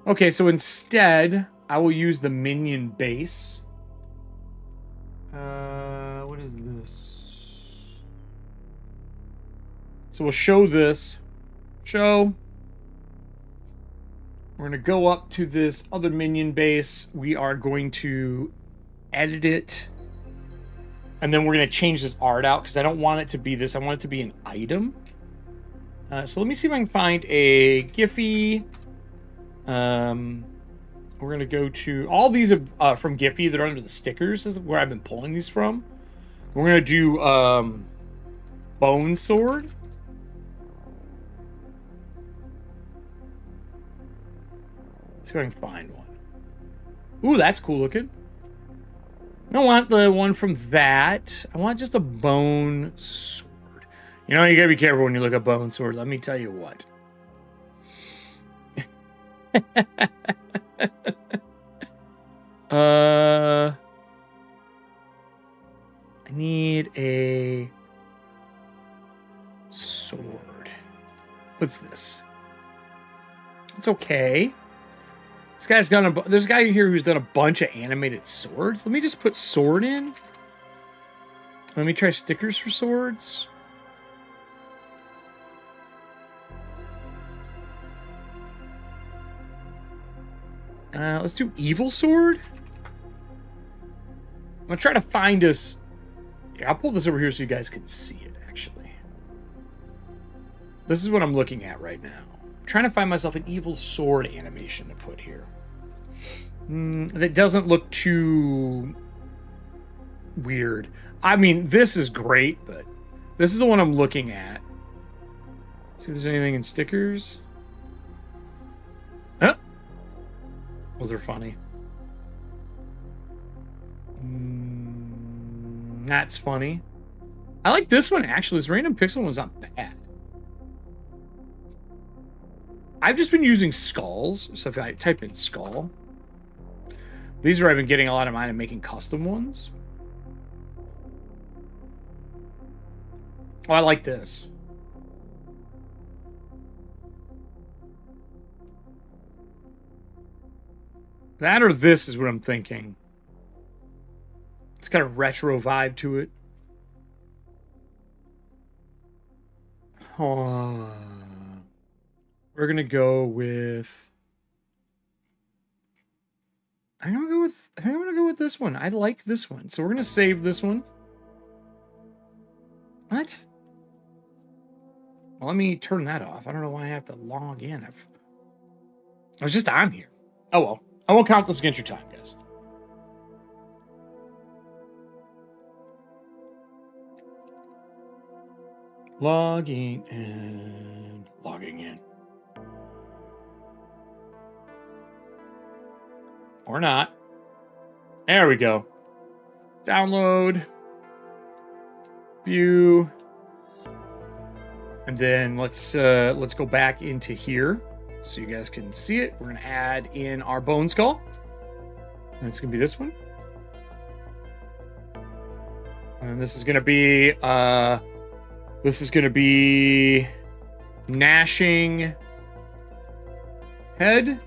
Speaker 2: Okay, so instead, I will use the minion base. What is this? So we'll show this. Show. We're going to go up to this other minion base. We are going to edit it. And then we're going to change this art out because I don't want it to be this. I want it to be an item. So let me see if I can find a Giphy. We're going to go to... All these are from Giphy that are under the stickers. This is where I've been pulling these from. We're going to do Bone Sword. Let's see if I can find one. Ooh, that's cool looking. I don't want the one from that. I want just a bone sword. You know, you gotta be careful when you look at bone sword. Let me tell you what. I need a sword. What's this? It's okay. This guy's done there's a guy here who's done a bunch of animated swords. Let me just put sword in. Let me try stickers for swords. Let's do evil sword. I'm gonna try to find us. Yeah, I'll pull this over here so you guys can see it, actually. This is what I'm looking at right now. I'm trying to find myself an evil sword animation to put here. That doesn't look too weird. I mean, this is great, but this is the one I'm looking at. See if there's anything in stickers. Huh? Those are funny. That's funny. I like this one, actually. This random pixel one's not bad. I've just been using skulls. So if I type in skull, these are I've been getting a lot of mine and making custom ones. Oh, I like this. That or this is what I'm thinking. It's got a retro vibe to it. We're gonna go with. I think I'm gonna go with this one. I like this one, so we're gonna save this one. What? Well, let me turn that off. I don't know why I have to log in. I was just on here. Oh well. I won't count this against your time, guys. Logging in. Logging in. Or not. There we go. Download. View. And then let's go back into here so you guys can see it. We're gonna add in our bone skull. And it's gonna be this one. And this is gonna be gnashing head.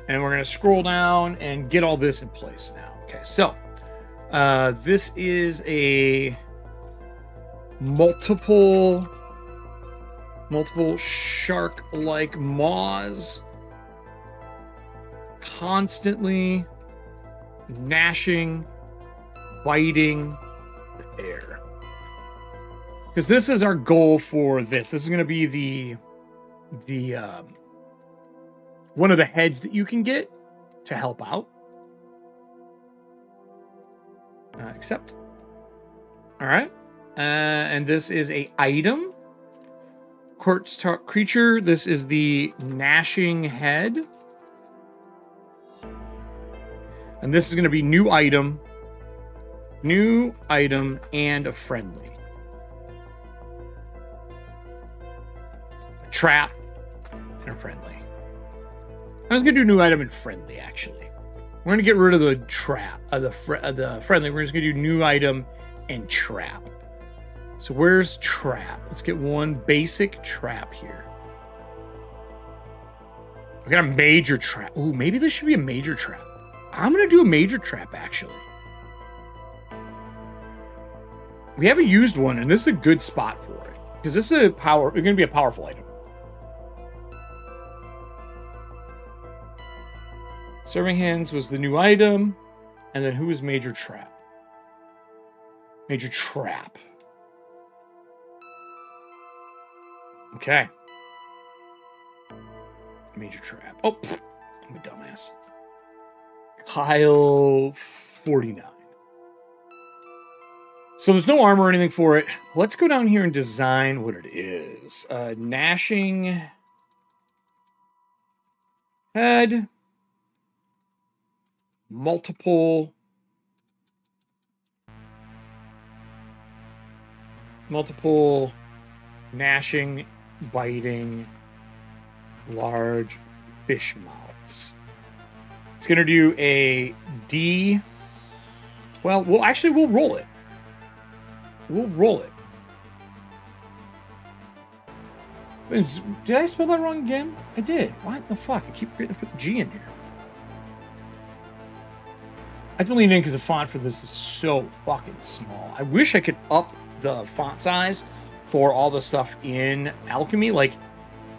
Speaker 2: And we're gonna scroll down and get all this in place now. Okay, so this is a multiple shark-like maws constantly gnashing, biting the air. Because this is our goal for this. This is going to be the one of the heads that you can get to help out. Accept. All right. And this is a item. Quartz creature. This is the gnashing head. And this is going to be new item, and a friendly. A trap and a friendly. I was going to do new item and friendly, actually. We're going to get rid of the trap, the friendly. We're just going to do new item and trap. So where's trap? Let's get one basic trap here. We got a major trap. Ooh, maybe this should be a major trap. I'm going to do a major trap, actually. We haven't used one, and this is a good spot for it. Because this is going to be a powerful item. Serving Hands was the new item. And then who is Major Trap? Major Trap. Okay. Major Trap. Oh, pfft, I'm a dumbass. Kyle 49. So there's no armor or anything for it. Let's go down here and design what it is. Gnashing head. Multiple gnashing, biting, large fish mouths. It's going to do a D. Well, we'll roll it. We'll roll it. Did I spell that wrong again? I did. What the fuck? I keep forgetting to put the G in here. I have to lean in because the font for this is so fucking small. I wish I could up the font size for all the stuff in Alchemy. Like,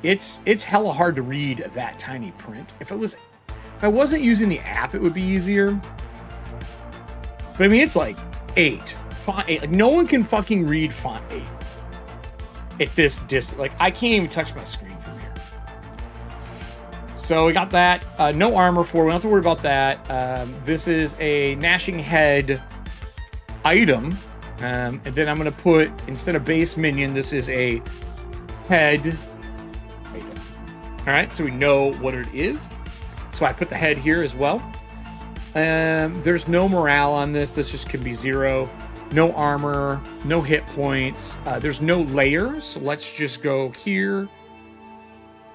Speaker 2: it's hella hard to read that tiny print. If I wasn't using the app, it would be easier. But I mean, it's like 8. Font 8. Like, no one can fucking read font 8 at this distance. Like, I can't even touch my screen from here. So we got that. No armor for. We don't have to worry about that. This is a gnashing head item. And then I'm going to put, instead of base minion, this is a head item. All right, so we know what it is. So I put the head here as well. There's no morale on this. This just can be 0. No armor, no hit points. There's no layers. So let's just go here.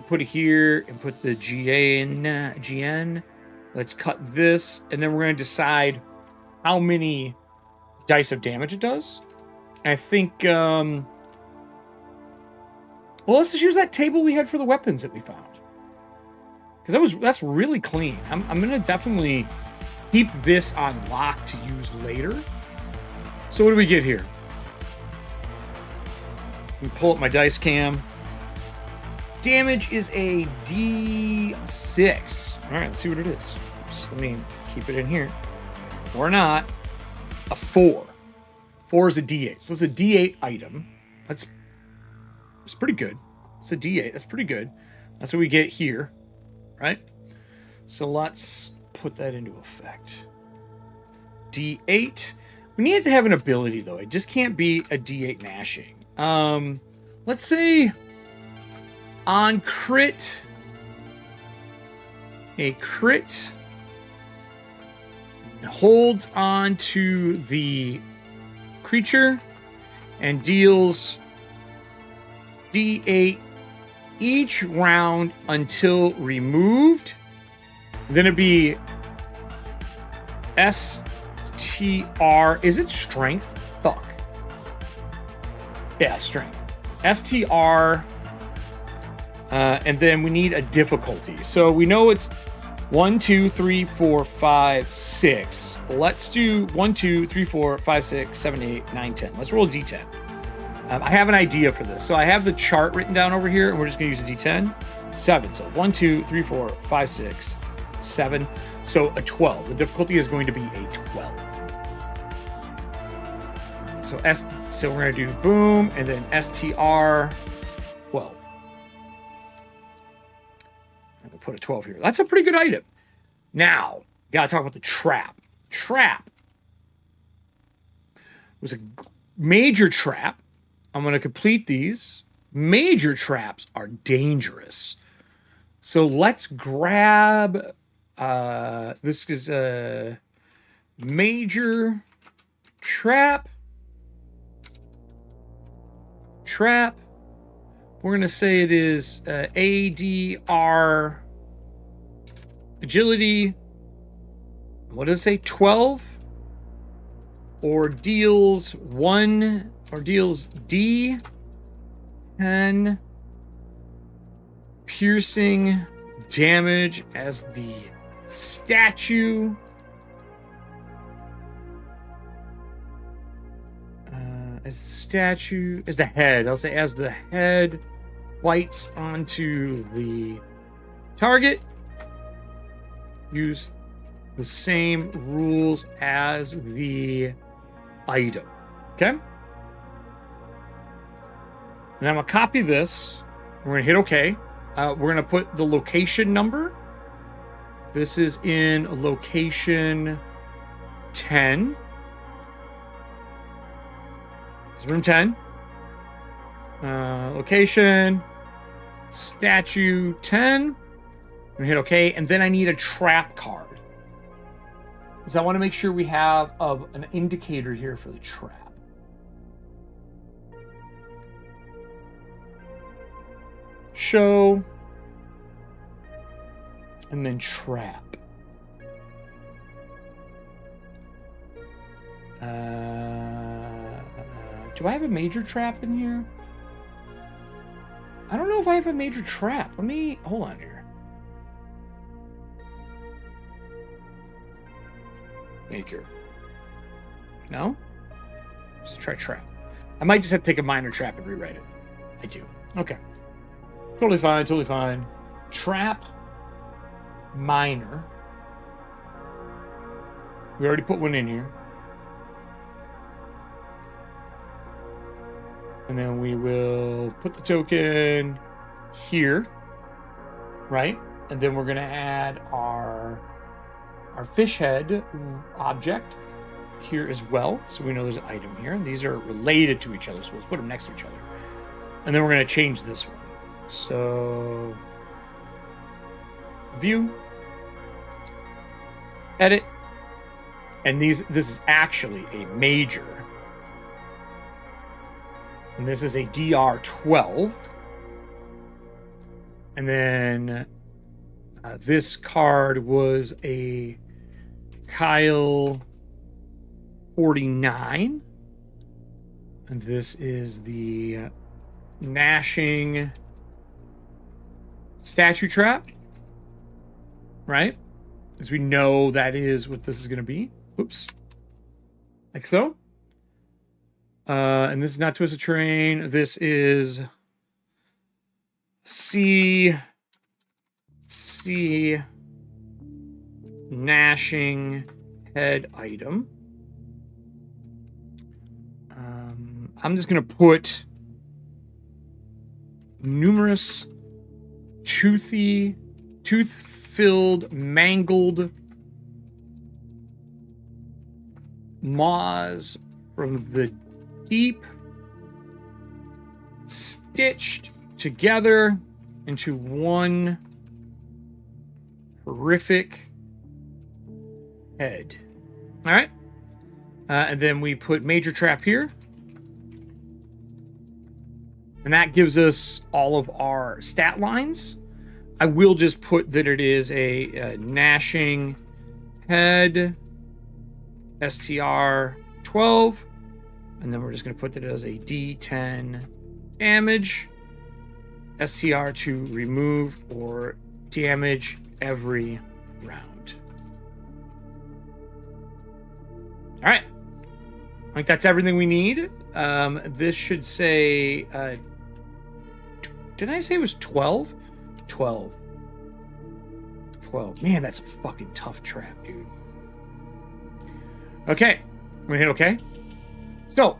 Speaker 2: Put it here and put the GN. Let's cut this. And then we're going to decide how many dice of damage it does. I think, well, let's just use that table we had for the weapons that we found. Because that's really clean. I'm going to definitely keep this on lock to use later. So what do we get here? Let me pull up my dice cam. Damage is a D6. All right, let's see what it is. Oops, let me keep it in here. Or not. A 4. 4 is a D8. So it's a D8 item. It's pretty good. It's a D8. That's pretty good. That's what we get here, right? So let's put that into effect. D8. We need to have an ability, though. It just can't be a D8 gnashing. Let's say on crit, a crit holds on to the creature and deals D8 each round until removed. Then it'd be STR. Is it strength? Fuck. Yeah, strength. STR. And then we need a difficulty. So we know it's 1, 2, 3, 4, 5, 6. Let's do 1, 2, 3, 4, 5, 6, 7, 8, 9, 10. Let's roll a D10. I have an idea for this. So I have the chart written down over here, and we're just going to use a D10. 7. So 1, 2, 3, 4, 5, 6, 7. So a 12. The difficulty is going to be a 12. So we're going to do boom, and then STR 12. And we'll put a 12 here. That's a pretty good item. Now, got to talk about the trap. Trap was a major trap. I'm going to complete these. Major traps are dangerous. So let's grab, this is a major trap. We're going to say it is ADR agility. What does it say? 12? Or deals 1, or deals D 10 piercing damage as the statue. As the head. I'll say as the head bites onto the target. Use the same rules as the item. Okay? And I'm going to copy this. We're going to hit OK. We're going to put the location number. This is in location 10. It's room 10. Location. Statue 10. I'm going to hit OK. And then I need a trap card. Because I want to make sure we have an indicator here for the trap. Show. And then trap. Do I have a major trap in here? I don't know if I have a major trap. Let me... Hold on here. Major. No? Let's try trap. I might just have to take a minor trap and rewrite it. I do. Okay. Totally fine, totally fine. Trap. Minor. We already put one in here. And then we will put the token here, right? And then we're going to add our fish head object here as well. So we know there's an item here. And these are related to each other, so let's put them next to each other. And then we're going to change this one. So, view, edit, and this is actually a major. And this is a DR12. And then this card was a Kyle 49. And this is the Gnashing Statue Trap. Right? As we know that is what this is going to be. Oops. Like so. And this is not Twisted Terrain. This is C Gnashing Head item. I'm just going to put numerous tooth-filled, mangled maws from the deep, stitched together into one horrific head. All right. And then we put major trap here. And that gives us all of our stat lines. I will just put that it is a Gnashing Head STR 12. And then we're just going to put that as a D10 damage. STR to remove or damage every round. All right. I think that's everything we need. This should say... did I say it was 12? 12. 12. Man, that's a fucking tough trap, dude. Okay. I'm going to hit OK. So,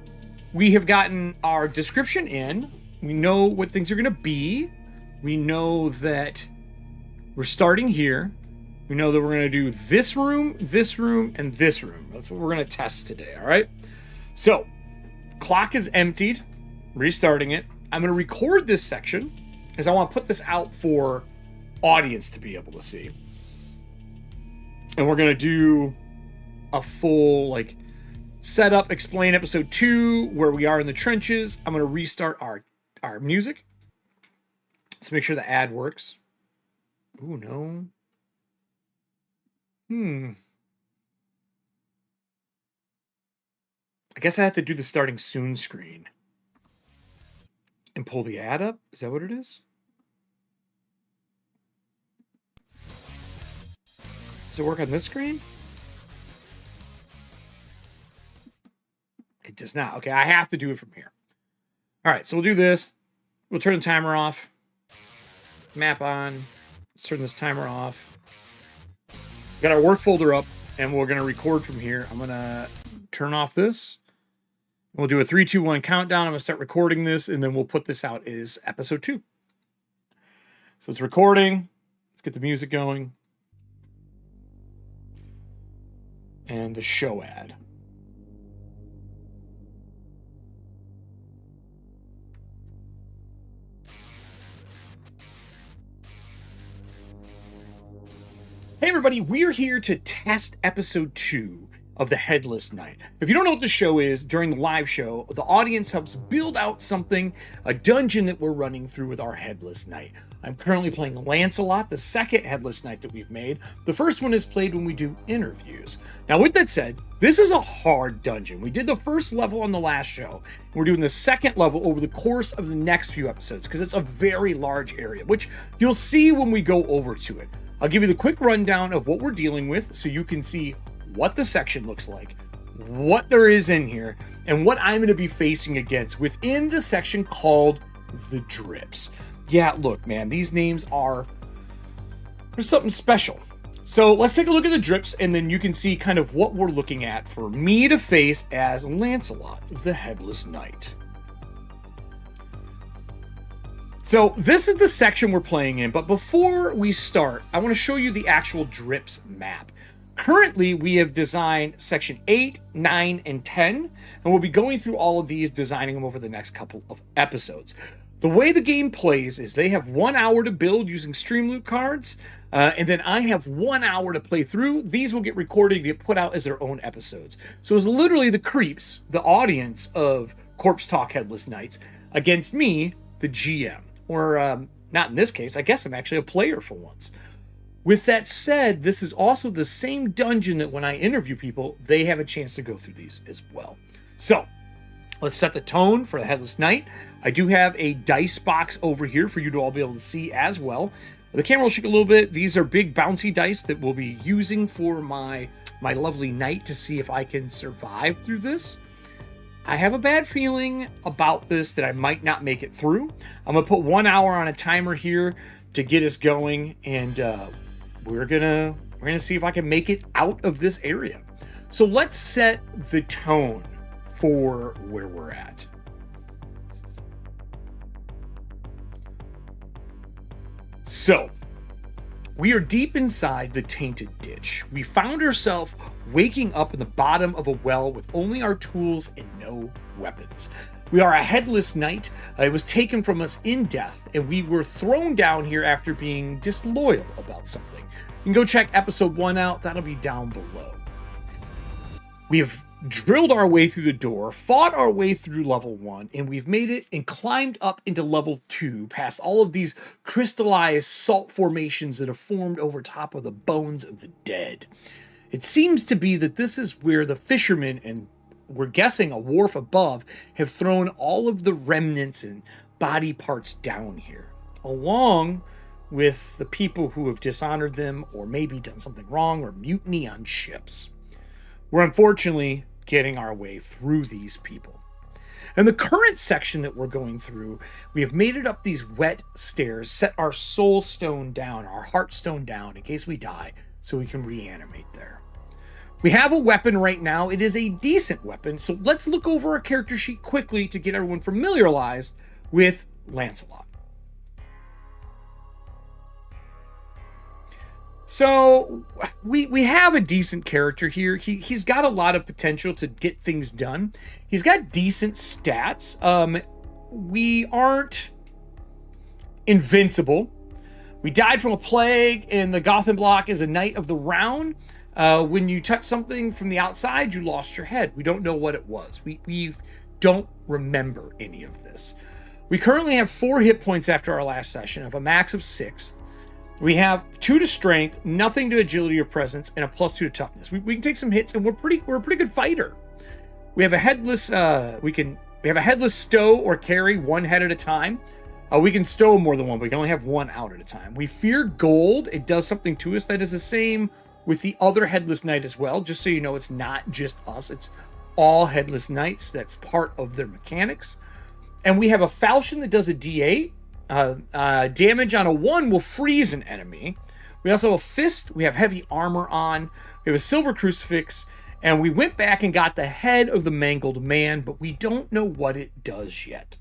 Speaker 2: we have gotten our description in. We know what things are going to be. We know that we're starting here. We know that we're going to do this room, and this room. That's what we're going to test today, all right? So, clock is emptied. Restarting it. I'm going to record this section because I want to put this out for audience to be able to see. And we're going to do a full, like, setup, explain episode 2, where we are in the trenches. I'm going to restart our music. Let's make sure the ad works. Ooh, no. I guess I have to do the starting soon screen. And pull the ad up? Is that what it is? Does it work on this screen? It does not. Okay, I have to do it from here. All right, so we'll do this. We'll turn the timer off. Map on. Let's turn this timer off. Got our work folder up, and we're going to record from here. I'm going to turn off this. We'll do a 3, 2, 1 countdown. I'm going to start recording this, and then we'll put this out as episode 2. So it's recording. Let's get the music going. And the show ad. Hey everybody, we're here to test episode 2 of the Headless Knight. If you don't know what the show is, during the live show, the audience helps build out something, a dungeon that we're running through with our Headless Knight. I'm currently playing Lancelot, the second Headless Knight that we've made. The first one is played when we do interviews. Now with that said, this is a hard dungeon. We did the first level on the last show. We're doing the second level over the course of the next few episodes because it's a very large area, which you'll see when we go over to it. I'll give you the quick rundown of what we're dealing with so you can see what the section looks like, what there is in here, and what I'm going to be facing against within the section called the Drips. Yeah, look, man, these names are... there's something special. So let's take a look at the Drips, and then you can see kind of what we're looking at for me to face as Lancelot, the Headless Knight. So this is the section we're playing in, but before we start, I want to show you the actual Drips map. Currently, we have designed section 8, 9, and 10, and we'll be going through all of these, designing them over the next couple of episodes. The way the game plays is they have 1 hour to build using Streamloot cards, and then I have 1 hour to play through. These will get recorded and get put out as their own episodes. So it's literally the creeps, the audience of Corpse Talk Headless Knights, against me, the GM. Or, not in this case, I guess I'm actually a player for once. With that said, this is also the same dungeon that when I interview people, they have a chance to go through these as well. So, let's set the tone for the Headless Knight. I do have a dice box over here for you to all be able to see as well. The camera will shake a little bit. These are big bouncy dice that we'll be using for my lovely knight to see if I can survive through this. I have a bad feeling about this that I might not make it through. I'm going to put 1 hour on a timer here to get us going, and we're gonna see if I can make it out of this area. So let's set the tone for where we're at. So, we are deep inside the Tainted Ditch. We found ourselves waking up in the bottom of a well with only our tools and no weapons. We are a Headless Knight. It was taken from us in death, and we were thrown down here after being disloyal about something. You can go check episode 1 out. That'll be down below. We have drilled our way through the door, fought our way through level 1, and we've made it and climbed up into level 2, past all of these crystallized salt formations that have formed over top of the bones of the dead. It seems to be that this is where the fishermen, and we're guessing a wharf above, have thrown all of the remnants and body parts down here, along with the people who have dishonored them or maybe done something wrong or mutiny on ships. We're unfortunately getting our way through these people. In the current section that we're going through, we have made it up these wet stairs, set our soul stone down, our heart stone down in case we die, so we can reanimate there. We have a weapon right now. It is a decent weapon, so let's look over our character sheet quickly to get everyone familiarized with Lancelot. So we have a decent character here. He's got a lot of potential to get things done. He's got decent stats. We aren't invincible. We died from a plague in the Gotham block as a Knight of the Round. When you touch something from the outside, you lost your head. We don't know what it was. We don't remember any of this. We currently have 4 hit points after our last session of a max of 6. We have 2 to strength, nothing to agility or presence, and a +2 to toughness. We can take some hits, and we're a pretty good fighter. We have a headless. We have a headless stow or carry 1 head at a time. We can stow more than 1, but we can only have 1 out at a time. We fear gold. It does something to us. That is the same with the other Headless Knight as well. Just so you know, it's not just us. It's all Headless Knights. That's part of their mechanics. And we have a falchion that does a D8. Damage on a 1 will freeze an enemy. We also have a fist. We have heavy armor on. We have a silver crucifix. And we went back and got the head of the mangled man, but we don't know what it does yet.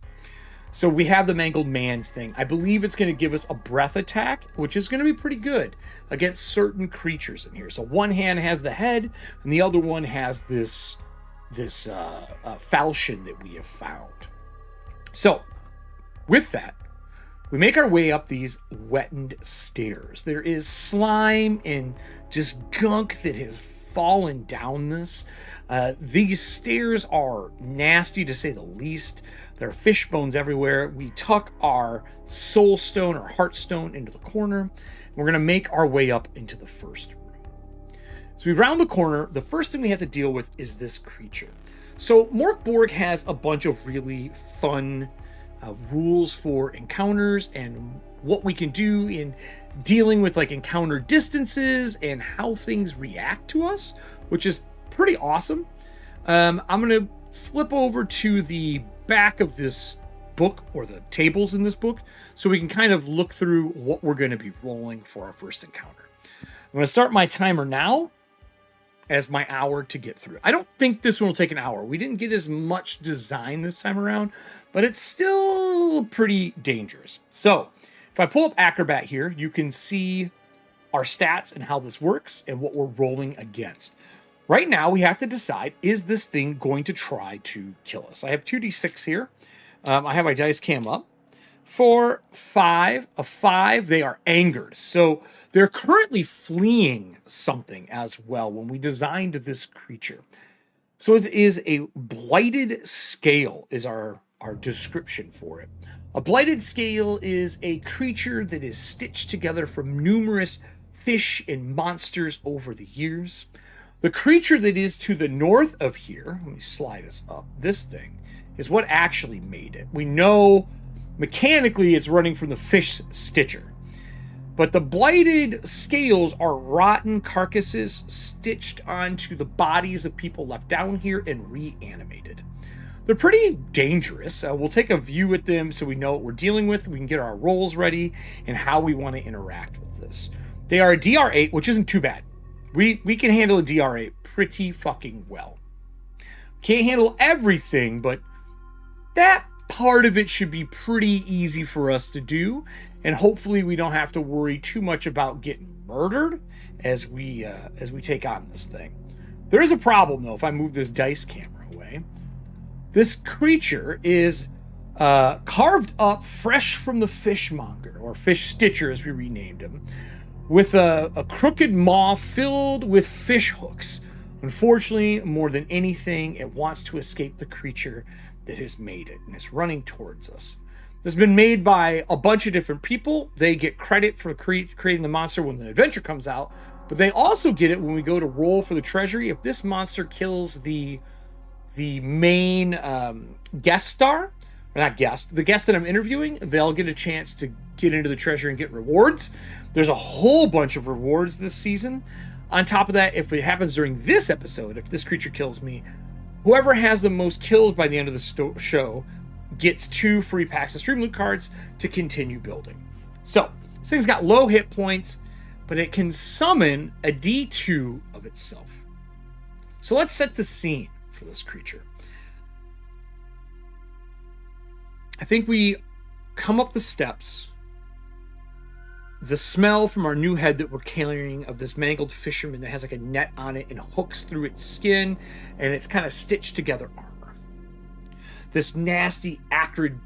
Speaker 2: So we have the mangled man's thing. I believe it's going to give us a breath attack, which is going to be pretty good against certain creatures in here. So one hand has the head, and the other one has this falchion that we have found. So with that, we make our way up these wetted stairs. There is slime and just gunk that has fallen down this. These stairs are nasty to say the least. There are fish bones everywhere. We tuck our soul stone or heart stone into the corner. We're going to make our way up into the first room. So we round the corner. The first thing we have to deal with is this creature. So Mork Borg has a bunch of really fun rules for encounters and what we can do in dealing with like encounter distances and how things react to us, which is pretty awesome. I'm going to flip over to the back of this book, or the tables in this book, so we can kind of look through what we're going to be rolling for our first encounter. I'm going to start my timer now as my hour to get through. I don't think this one will take an hour. We didn't get as much design this time around, but it's still pretty dangerous. So if I pull up Acrobat here, you can see our stats and how this works and what we're rolling against. Right now, we have to decide, is this thing going to try to kill us? I have 2d6 here. I have my dice cam up. 4, 5, a 5, they are angered. So they're currently fleeing something as well when we designed this creature. So it is a blighted scale is our description for it. A blighted scale is a creature that is stitched together from numerous fish and monsters over the years. The creature that is to the north of here, let me slide us up, this thing, is what actually made it. We know mechanically it's running from the fish stitcher. But the blighted scales are rotten carcasses stitched onto the bodies of people left down here and reanimated. They're pretty dangerous. We'll take a view at them so we know what we're dealing with. We can get our rolls ready and how we want to interact with this. They are a DR8, which isn't too bad. We can handle a DR8 pretty fucking well. Can't handle everything, but that part of it should be pretty easy for us to do, and hopefully we don't have to worry too much about getting murdered as we take on this thing. There is a problem though. If I move this dice camera away, this creature is carved up fresh from the fishmonger, or fish stitcher as we renamed him, with a crooked maw filled with fish hooks. Unfortunately, more than anything, it wants to escape the creature that has made it, and it's running towards us. This has been made by a bunch of different people. They get credit for creating the monster when the adventure comes out, but they also get it when we go to roll for the treasury. If this monster kills the main guest star, or not guest, the guest that I'm interviewing, they'll get a chance to get into the treasury and get rewards. There's a whole bunch of rewards this season. On top of that, if it happens during this episode, if this creature kills me, whoever has the most kills by the end of the show gets 2 free packs of Streamloot cards to continue building. So, this thing's got low hit points, but it can summon a D2 of itself. So let's set the scene for this creature. I think we come up the steps. The smell from our new head that we're carrying of this mangled fisherman that has like a net on it and hooks through its skin, and it's kind of stitched together armor. This nasty acrid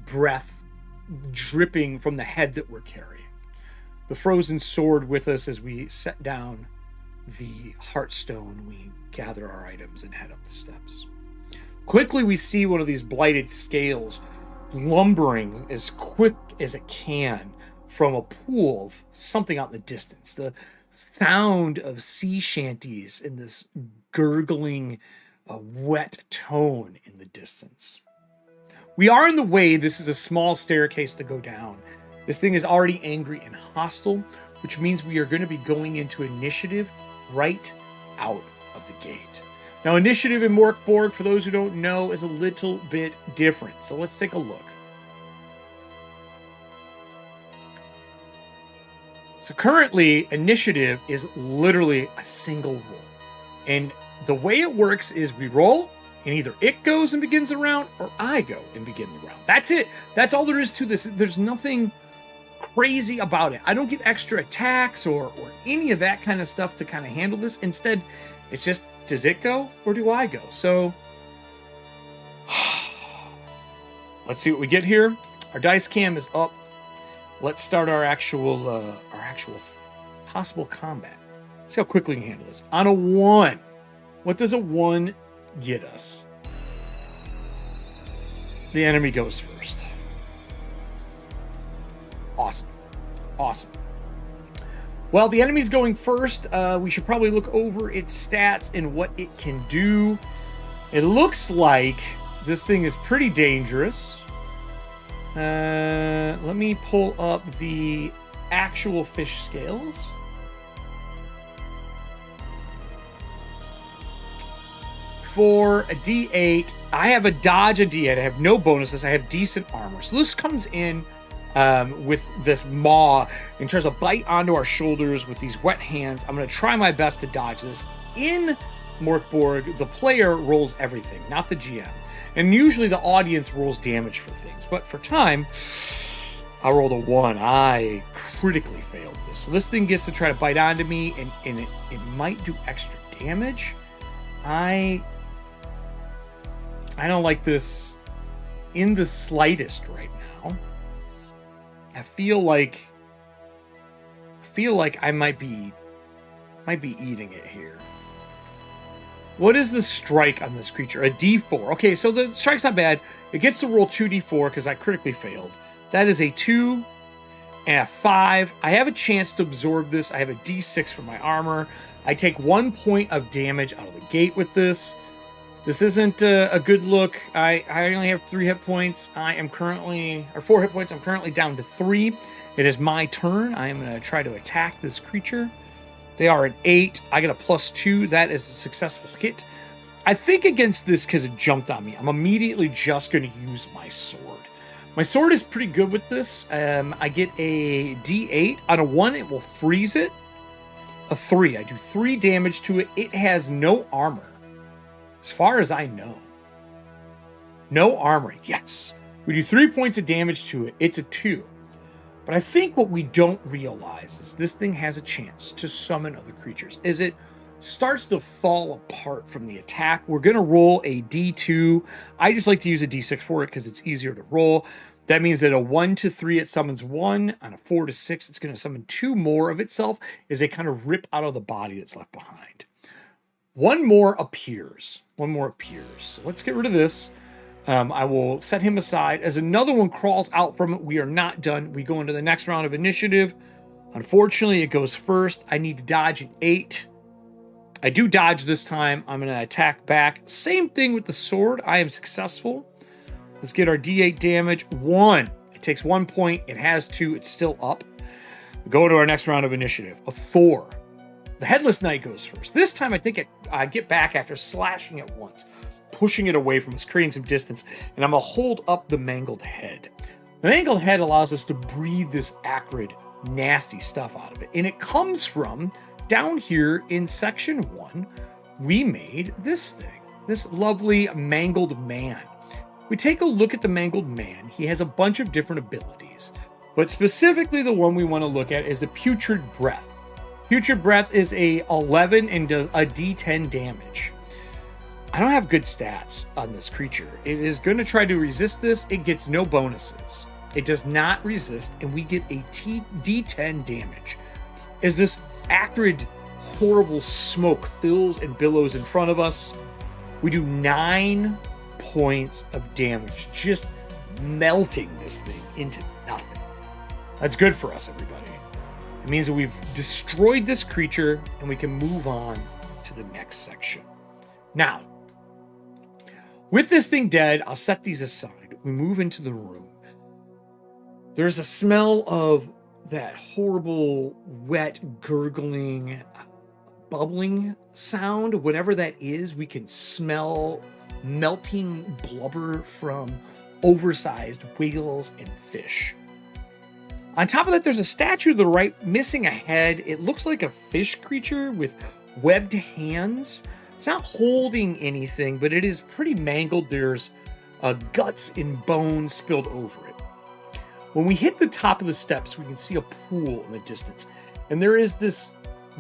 Speaker 2: breath dripping from the head that we're carrying. The frozen sword with us as we set down the heartstone. We gather our items and head up the steps. Quickly we see one of these blighted scales lumbering as quick as it can from a pool of something out in the distance. The sound of sea shanties in this gurgling, wet tone in the distance. We are in the way. This is a small staircase to go down. This thing is already angry and hostile, which means we are going to be going into initiative right out of the gate. Now, initiative in Mork Borg, for those who don't know, is a little bit different. So let's take a look. So currently, initiative is literally a single roll. And the way it works is we roll, and either it goes and begins the round, or I go and begin the round. That's it. That's all there is to this. There's nothing crazy about it. I don't get extra attacks or any of that kind of stuff to kind of handle this. Instead, it's just, does it go or do I go? So let's see what we get here. Our dice cam is up. Let's start our actual possible combat. See how quickly we can handle this. On a 1, what does a 1 get us? The enemy goes first. Awesome. Awesome. Well, the enemy's going first. We should probably look over its stats and what it can do. It looks like this thing is pretty dangerous. Let me pull up the actual fish scales. For a D8, I have a dodge a D8. I have no bonuses. I have decent armor. So this comes in with this maw and tries to bite onto our shoulders with these wet hands. I'm going to try my best to dodge this. In Mork Borg, the player rolls everything, not the GM. And usually the audience rolls damage for things. But for time, I rolled a 1. I critically failed this. So this thing gets to try to bite onto me, and it might do extra damage. I don't like this in the slightest right now. I feel like I might be eating it here. What is the strike on this creature? A D4. Okay, so the strike's not bad. It gets to roll 2D4 because I critically failed. That is a 2 and a 5. I have a chance to absorb this. I have a D6 for my armor. I take 1 point of damage out of the gate with this. This isn't a good look. I only have 3 hit points. I am currently, or 4 hit points. I'm currently down to 3. It is my turn. I am going to try to attack this creature. They are an 8. I get a +2. That is a successful hit. I think against this, because it jumped on me, I'm immediately just going to use my sword. My sword is pretty good with this. I get a D8. On a 1, it will freeze it. A 3. I do 3 damage to it. It has no armor, as far as I know. No armor. Yes. We do 3 points of damage to it. It's a 2. But I think what we don't realize is this thing has a chance to summon other creatures. As it starts to fall apart from the attack, we're going to roll a D2. I just like to use a D6 for it because it's easier to roll. That means that a 1 to 3, it summons 1. On a 4 to 6, it's going to summon 2 more of itself as they kind of rip out of the body that's left behind. One more appears. So let's get rid of this. I will set him aside. As another one crawls out from it, we are not done. We go into the next round of initiative. Unfortunately, it goes first. I need to dodge an 8. I do dodge this time. I'm going to attack back. Same thing with the sword. I am successful. Let's get our D8 damage. 1. It takes 1 point. It has 2. It's still up. We go to our next round of initiative. A 4. The Headless Knight goes first. This time I think I get back after slashing it once, pushing it away from us, creating some distance, and I'm going to hold up the mangled head. The mangled head allows us to breathe this acrid, nasty stuff out of it. And it comes from down here in section 1, we made this thing, this lovely mangled man. We take a look at the mangled man. He has a bunch of different abilities, but specifically the one we want to look at is the putrid breath. Putrid breath is a 11 and does a D10 damage. I don't have good stats on this creature. It is going to try to resist this. It gets no bonuses. It does not resist, and we get a D10 damage. As this acrid, horrible smoke fills and billows in front of us, we do 9 points of damage, just melting this thing into nothing. That's good for us, everybody. It means that we've destroyed this creature, and we can move on to the next section. Now, with this thing dead, I'll set these aside. We move into the room. There's a smell of that horrible, wet, gurgling bubbling sound, whatever that is. We can smell melting blubber from oversized whales and fish. On top of that, there's a statue to the right missing a head. It looks like a fish creature with webbed hands. It's not holding anything, but it is pretty mangled. There's guts and bones spilled over it. When we hit the top of the steps, we can see a pool in the distance. And there is this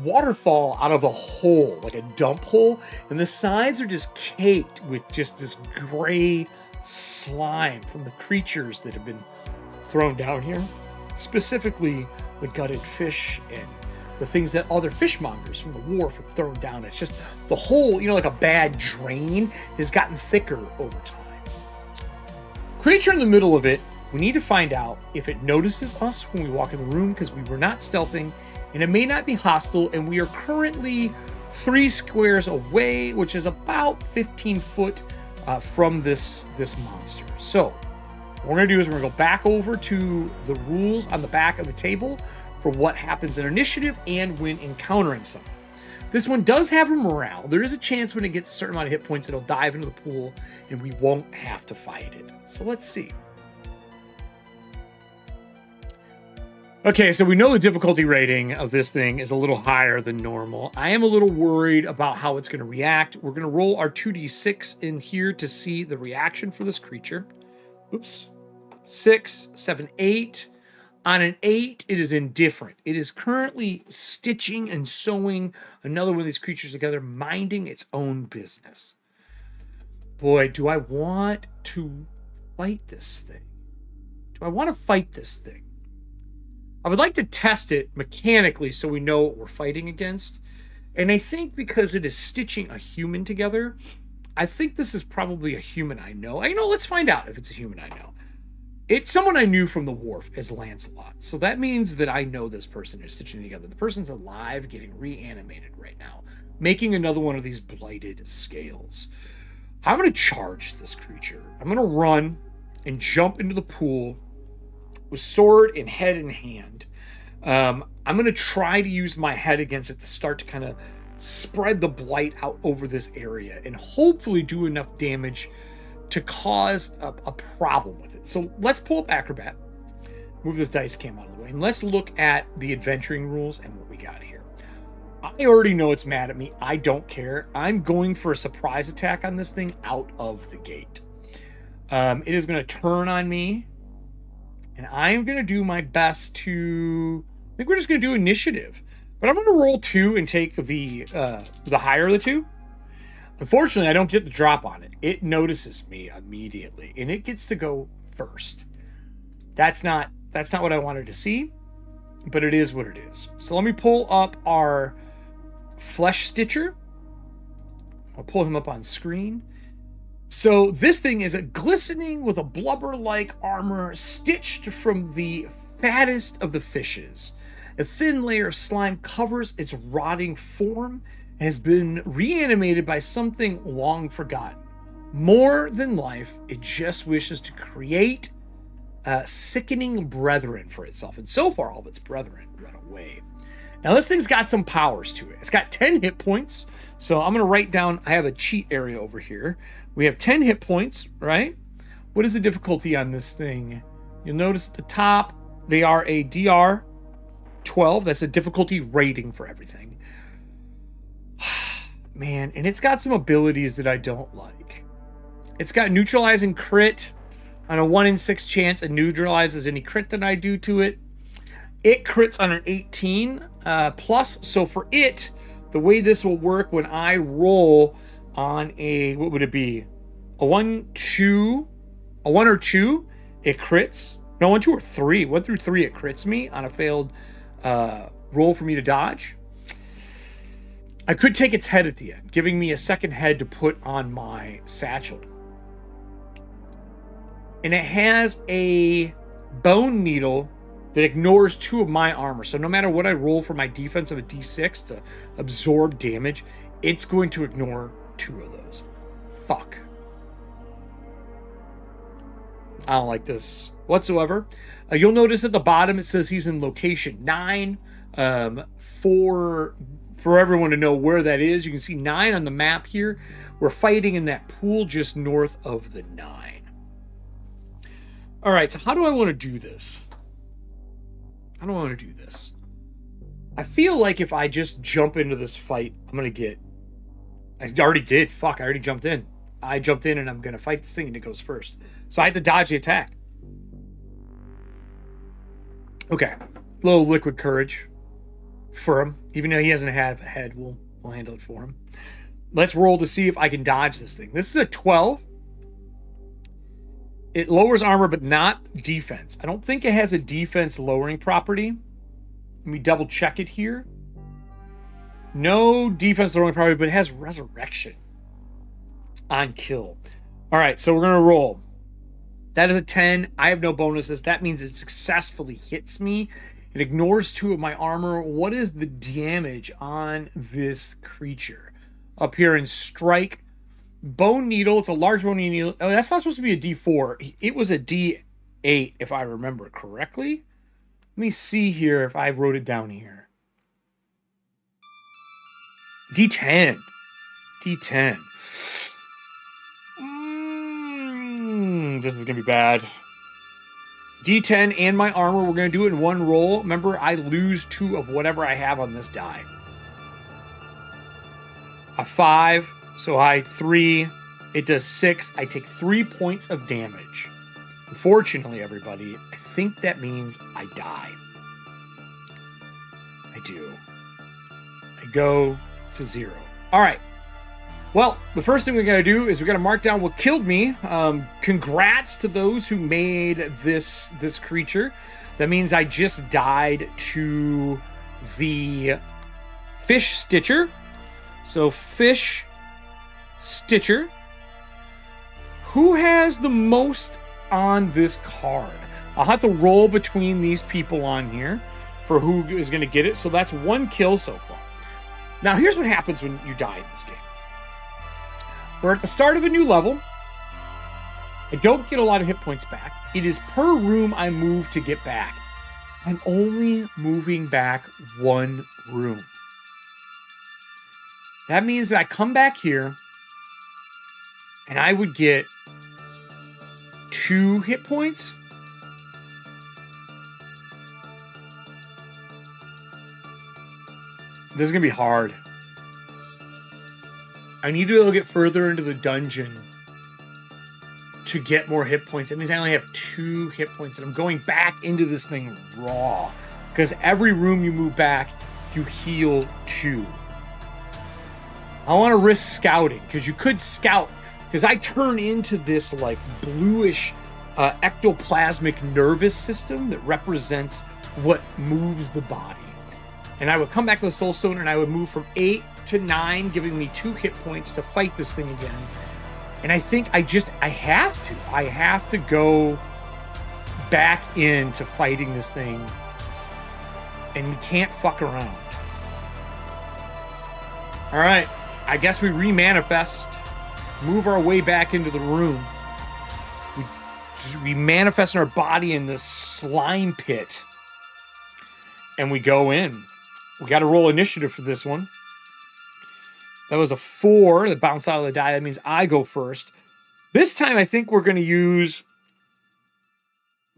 Speaker 2: waterfall out of a hole, like a dump hole. And the sides are just caked with just this gray slime from the creatures that have been thrown down here. Specifically, the gutted fish and the things that other fishmongers from the wharf have thrown down. It's just the hole, like a bad drain, has gotten thicker over time. Creature in the middle of it, we need to find out if it notices us when we walk in the room, because we were not stealthing, and it may not be hostile, and we are currently 3 squares away, which is about 15 foot from this monster. So what we're going to do is we're going to go back over to the rules on the back of the table for what happens in initiative and when encountering someone. This one does have a morale. There is a chance when it gets a certain amount of hit points, it'll dive into the pool and we won't have to fight it. So let's see. Okay, so we know the difficulty rating of this thing is a little higher than normal. I am a little worried about how it's going to react. We're going to roll our 2d6 in here to see the reaction for this creature. Oops. 6, 7, 8. On an 8, it is indifferent. It is currently stitching and sewing another one of these creatures together, minding its own business. Boy, do I want to fight this thing. Do I want to fight this thing? I would like to test it mechanically so we know what we're fighting against. And I think because it is stitching a human together, I think this is probably a human I know. Let's find out if it's a human I know. It's someone I knew from the wharf as Lancelot. So that means that I know this person is stitching together. The person's alive, getting reanimated right now, making another one of these blighted scales. I'm going to charge this creature. I'm going to run and jump into the pool with sword and head in hand. I'm going to try to use my head against it to start to kind of spread the blight out over this area and hopefully do enough damage to cause a problem with it. So let's pull up Acrobat, move this dice cam out of the way, and let's look at the adventuring rules and what we got here. I already know it's mad at me. I don't care. I'm going for a surprise attack on this thing out of the gate. It is going to turn on me, and I am going to do my best to... I think we're just going to do initiative. But I'm going to roll 2 and take the higher of the 2. Unfortunately, I don't get the drop on it. It notices me immediately, and it gets to go first. That's not what I wanted to see, but it is what it is. So let me pull up our Flesh Stitcher. I'll pull him up on screen. So this thing is a glistening with a blubber-like armor stitched from the fattest of the fishes. A thin layer of slime covers its rotting form and has been reanimated by something long forgotten. More than life, it just wishes to create sickening brethren for itself. And so far, all of its brethren run away. Now, this thing's got some powers to it. It's got 10 hit points. So I'm going to write down, I have a cheat area over here. We have 10 hit points, right? What is the difficulty on this thing? You'll notice at the top, they are a DR 12. That's a difficulty rating for everything. Man, and it's got some abilities that I don't like. It's got neutralizing crit on a 1 in 6 chance. It neutralizes any crit that I do to it. It crits on an 18 plus. So for it, the way this will work when I roll on a, what would it be? A 1, 2, a 1 or 2, it crits. No, 1, 2, or 3. 1 through 3, it crits me on a failed roll for me to dodge. I could take its head at the end, giving me a second head to put on my satchel. And it has a bone needle that ignores 2 of my armor. So no matter what I roll for my defense of a D6 to absorb damage, it's going to ignore 2 of those. Fuck. I don't like this whatsoever. You'll notice at the bottom it says he's in location 9 for for everyone to know where that is. You can see 9 on the map here. We're fighting in that pool just north of the 9. All right, so how do I want to do this? How do I want to do this? I feel like if I just jump into this fight, I'm going to get... I already did. Fuck, I already jumped in. I jumped in and I'm going to fight this thing and it goes first. So I have to dodge the attack. Okay. Little liquid courage for him. Even though he doesn't have a head, we'll handle it for him. Let's roll to see if I can dodge this thing. This is a 12. It lowers armor, but not defense. I don't think it has a defense lowering property. Let me double check it here. No defense lowering property, but it has resurrection on kill. All right, so we're going to roll. That is a 10. I have no bonuses. That means it successfully hits me. It ignores 2 of my armor. What is the damage on this creature? Up here in strike, bone needle. It's a large bone needle. Oh, that's not supposed to be a D4. It was a D8, if I remember correctly. Let me see here if I wrote it down here. D10. D10. This is going to be bad. D10 and my armor, we're going to do it in one roll. Remember, I lose 2 of whatever I have on this die. A 5, so I 3. It does 6. I take 3 points of damage. Unfortunately, everybody, I think that means I die. I do. I go to 0. All right. Well, the first thing we got to do is we got to mark down what killed me. Congrats to those who made this creature. That means I just died to the Fish Stitcher. So Fish Stitcher. Who has the most on this card? I'll have to roll between these people on here for who is going to get it. So that's 1 kill so far. Now, here's what happens when you die in this game. We're at the start of a new level. I don't get a lot of hit points back. It is per room I move to get back. I'm only moving back 1 room. That means that I come back here and I would get 2 hit points. This is going to be hard. I need to be able to get further into the dungeon to get more hit points. That means I only have 2 hit points, and I'm going back into this thing raw. Because every room you move back, you heal 2. I want to risk scouting, because you could scout. Because I turn into this like bluish ectoplasmic nervous system that represents what moves the body. And I would come back to the Soul Stone, and I would move from 8 to 9, giving me 2 hit points to fight this thing again. And I think I have to go back into fighting this thing. And we can't fuck around. All right. I guess we remanifest, move our way back into the room. We manifest in our body in this slime pit. And we go in. We got to roll initiative for this one. That was a 4 that bounced out of the die. That means I go first. This time, I think we're going to use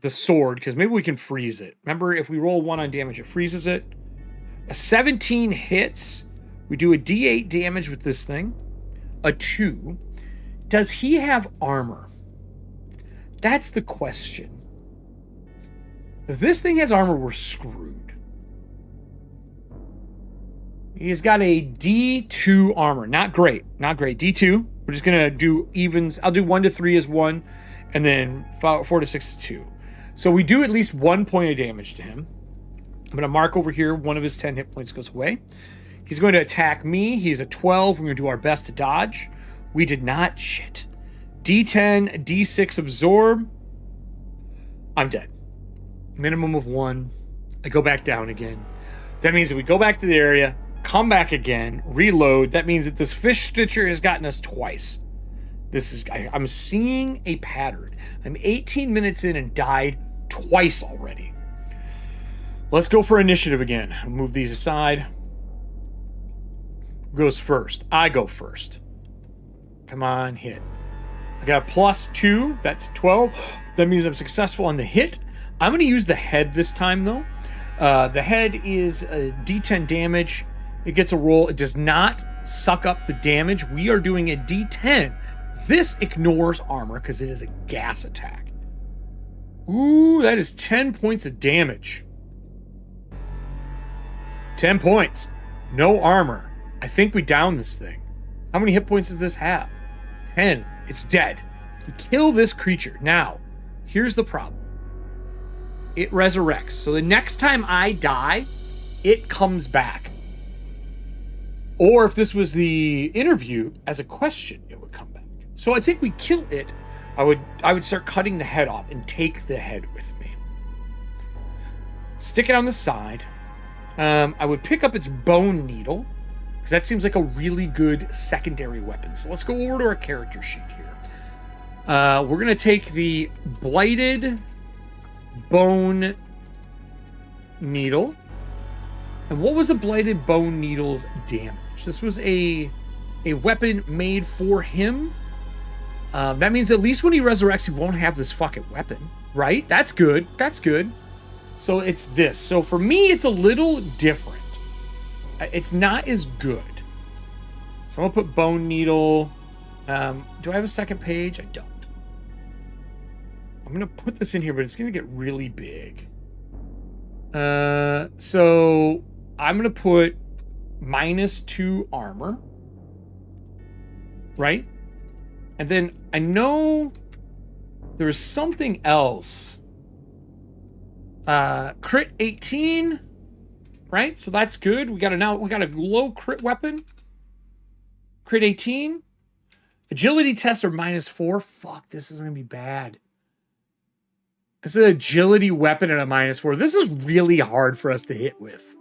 Speaker 2: the sword, because maybe we can freeze it. Remember, if we roll 1 on damage, it freezes it. A 17 hits. We do a D8 damage with this thing. A 2. Does he have armor? That's the question. If this thing has armor, we're screwed. He's got a D2 armor. Not great. Not great. D2. We're just going to do evens. I'll do 1 to 3 as 1. And then 4 to 6 is 2. So we do at least 1 point of damage to him. I'm going to mark over here. 1 of his 10 hit points goes away. He's going to attack me. He's a 12. We're going to do our best to dodge. We did not. Shit. D10, D6 absorb. I'm dead. Minimum of 1. I go back down again. That means that we go back to the area, come back again, reload. That means that this Fish Stitcher has gotten us twice. I'm seeing a pattern. I'm 18 minutes in and died twice already. Let's go for initiative again. I'll move these aside. Who goes first? I go first. Come on, hit. I got a +2. That's 12. That means I'm successful on the hit. I'm going to use the head this time, though. The head is a D10 damage. It gets a roll. It does not suck up the damage. We are doing a D10. This ignores armor because it is a gas attack. Ooh, that is 10 points of damage. 10 points. No armor. I think we down this thing. How many hit points does this have? 10. It's dead. We kill this creature. Now, here's the problem. It resurrects. So the next time I die, it comes back. Or if this was the interview as a question, it would come back. So I think we kill it. I would start cutting the head off and take the head with me. Stick it on the side. I would pick up its bone needle, because that seems like a really good secondary weapon. So let's go over to our character sheet here. We're going to take the blighted bone needle. And what was the blighted bone needle's damage? This was a weapon made for him. That means at least when he resurrects, he won't have this fucking weapon, right? That's good. That's good. So it's this. So for me, it's a little different. It's not as good. So I'm gonna put bone needle. Do I have a second page? I don't. I'm gonna put this in here, but it's gonna get really big. So I'm gonna put -2 armor, right? And then I know there's something else. Crit 18, right? So that's good. We got a low crit weapon. Crit 18. Agility tests are -4. Fuck, this is gonna be bad. It's an agility weapon at a -4. This is really hard for us to hit with.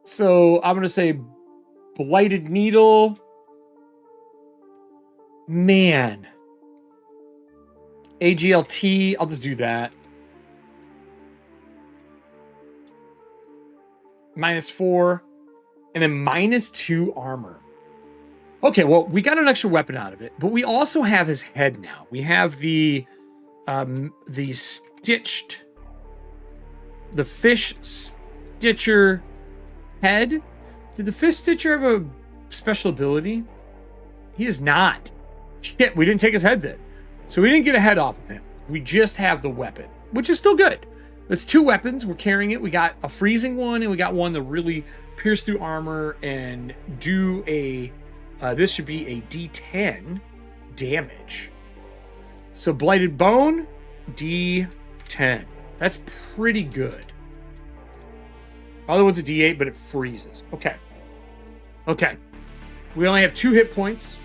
Speaker 2: So I'm going to say blighted needle. Man. AGLT. I'll just do that. -4. And then -2 armor. Okay, well, we got an extra weapon out of it, but we also have his head now. We have the fish stitcher head. Did the fish stitcher have a special ability? He does not. Shit, we didn't take his head then. So we didn't get a head off of him. We just have the weapon, which is still good. That's 2 weapons. We're carrying it. We got a freezing one, and we got one that really pierce through armor and do a... this should be a D10 damage. So blighted bone, D10. That's pretty good. Other one's a D8, but it freezes. Okay. Okay. We only have 2 hit points.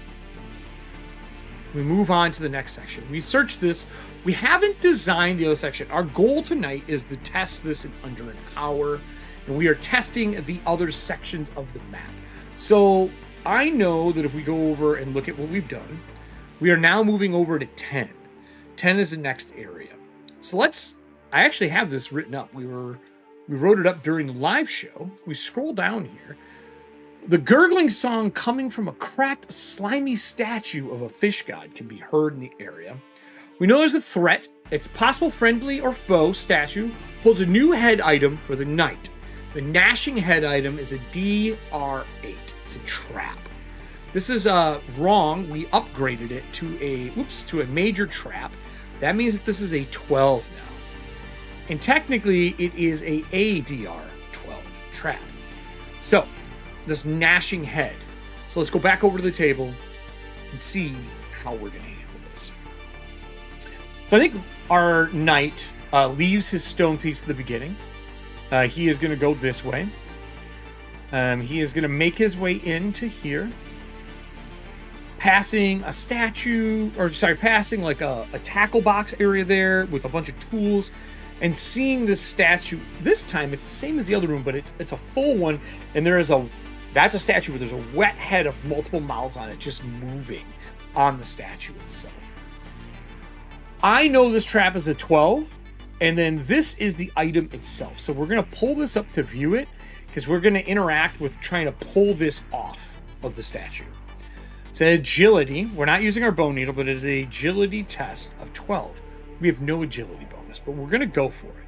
Speaker 2: We move on to the next section. We search this. We haven't designed the other section. Our goal tonight is to test this in under an hour. And we are testing the other sections of the map. So I know that if we go over and look at what we've done, we are now moving over to 10. 10 is the next area. So I actually have this written up. We wrote it up during the live show. If we scroll down here, the gurgling song coming from a cracked, slimy statue of a fish god can be heard in the area. We know there's a threat. It's possible friendly or foe statue holds a new head item for the night. The gnashing head item is a DR8. It's a trap. This is wrong. We upgraded it to a major trap. That means that this is a 12 now. And technically, it is a ADR12 trap. So, this gnashing head. So let's go back over to the table and see how we're going to handle this. So I think our knight leaves his stone piece at the beginning. He is going to go this way. He is going to make his way into here. Passing a statue, passing like a tackle box area there with a bunch of tools. And seeing this statue, this time it's the same as the other room, but it's a full one. And that's a statue where there's a wet head of multiple mouths on it just moving on the statue itself. I know this trap is a 12. And then this is the item itself. So we're going to pull this up to view it because we're going to interact with trying to pull this off of the statue. It's an agility. We're not using our bone needle, but it is an agility test of 12. We have no agility bonus, but we're going to go for it.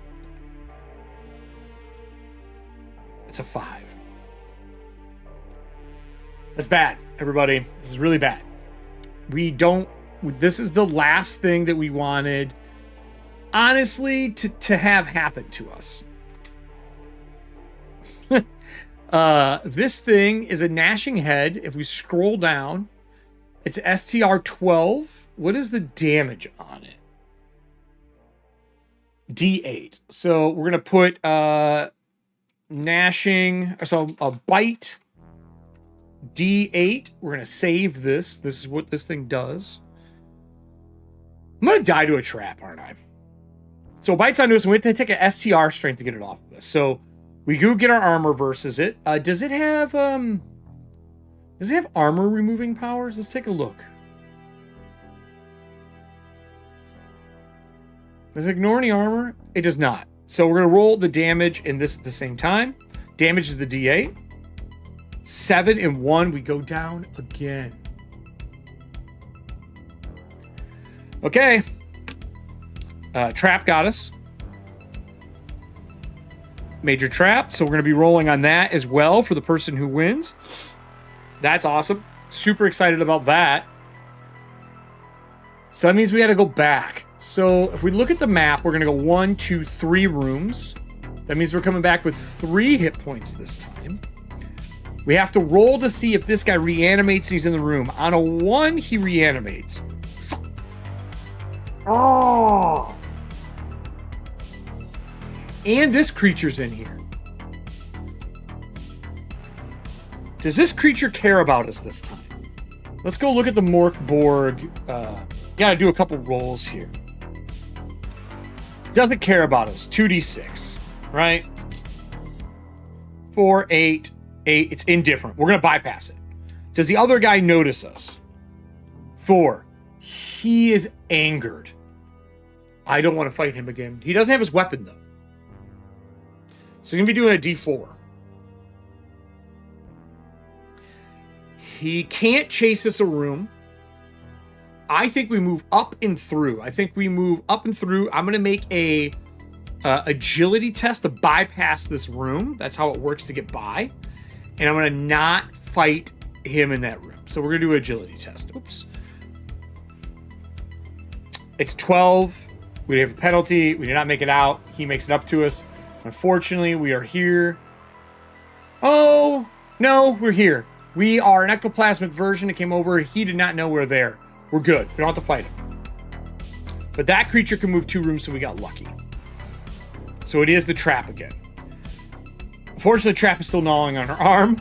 Speaker 2: It's a 5. That's bad, everybody. This is really bad. This is the last thing that we wanted, honestly, to have happen to us. This thing is a gnashing head. If we scroll down, it's STR 12. What is the damage on it? D8. So we're going to put gnashing, so a bite, D8. We're going to save this. This is what this thing does. I'm going to die to a trap, aren't I? So bites onto us, and we have to take a STR strength to get it off of us. So we go get our armor versus it. Does it have armor removing powers? Let's take a look. Does it ignore any armor? It does not. So we're going to roll the damage in this at the same time. Damage is the D8. 7 and 1. We go down again. Okay. Trap got us. Major trap. So we're going to be rolling on that as well for the person who wins. That's awesome. Super excited about that. So that means we got to go back. So if we look at the map, we're going to go 1, 2, 3 rooms. That means we're coming back with 3 hit points this time. We have to roll to see if this guy reanimates and he's in the room. On a 1, he reanimates. Oh! And this creature's in here. Does this creature care about us this time? Let's go look at the Mork Borg. Gotta do a couple rolls here. Doesn't care about us. 2d6, right? 4, 8, 8. It's indifferent. We're going to bypass it. Does the other guy notice us? 4. He is angered. I don't want to fight him again. He doesn't have his weapon, though. So he's going to be doing a d4. He can't chase us a room. I think we move up and through. I'm going to make a agility test to bypass this room. That's how it works to get by. And I'm going to not fight him in that room. So we're going to do an agility test. Oops. It's 12. We have a penalty. We did not make it out. He makes it up to us. Unfortunately, we are here. Oh, no, we're here. We are an ectoplasmic version that came over. He did not know we're there. We're good. We don't have to fight him. But that creature can move 2 rooms, so we got lucky. So it is the trap again. Unfortunately, the trap is still gnawing on her arm.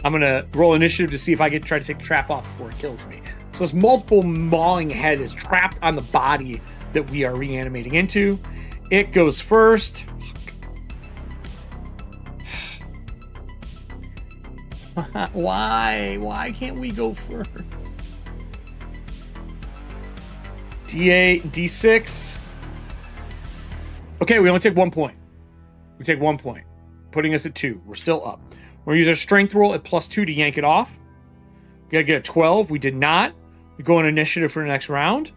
Speaker 2: I'm going to roll initiative to see if I can try to take the trap off before it kills me. So this multiple mawing head is trapped on the body that we are reanimating into. It goes first. Why? Why can't we go first? D8, D6. Okay, we only take 1 point. We take 1 point, putting us at 2. We're still up. We're going to use our strength roll at +2 to yank it off. We got to get a 12. We did not. We go on initiative for the next round.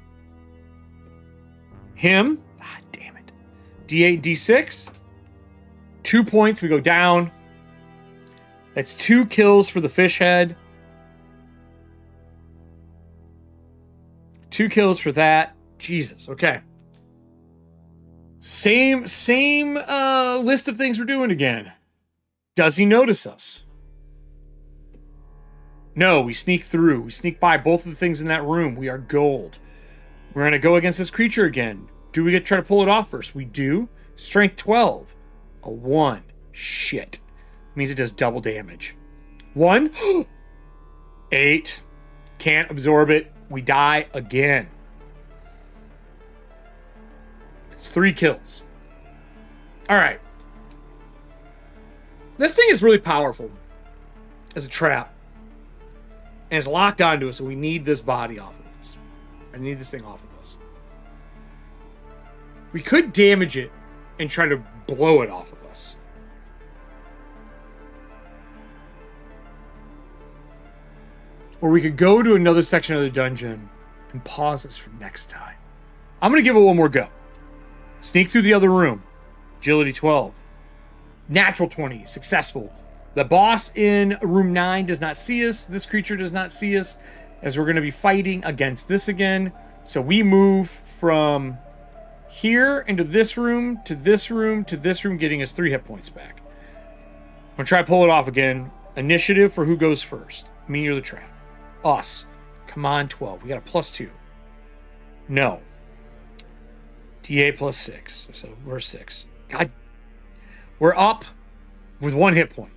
Speaker 2: Him. Ah, damn it. D8, D6. 2 points. We go down. That's 2 kills for the fish head. 2 kills for that. Jesus. Okay. Same list of things we're doing again. Does he notice us? No, we sneak through. We sneak by both of the things in that room. We are gold. We're going to go against this creature again. Do we get to try to pull it off first? We do. Strength 12. A 1. Shit. Means it does double damage. 1. 8. Can't absorb it. We die again. It's 3 kills. All right. This thing is really powerful as a trap. And it's locked onto us, so we need this body off of us. I need this thing off of us. We could damage it and try to blow it off of us. Or we could go to another section of the dungeon and pause this for next time. I'm going to give it one more go. Sneak through the other room. Agility 12. Natural 20. Successful. The boss in room 9 does not see us. This creature does not see us, as we're going to be fighting against this again. So we move from here into this room, to this room, to this room, getting us 3 hit points back. I'm going to try to pull it off again. Initiative for who goes first. Me or the trap? Us. Come on, 12. We got a +2. No. TA +6. So we're 6. God. We're up with 1 hit point.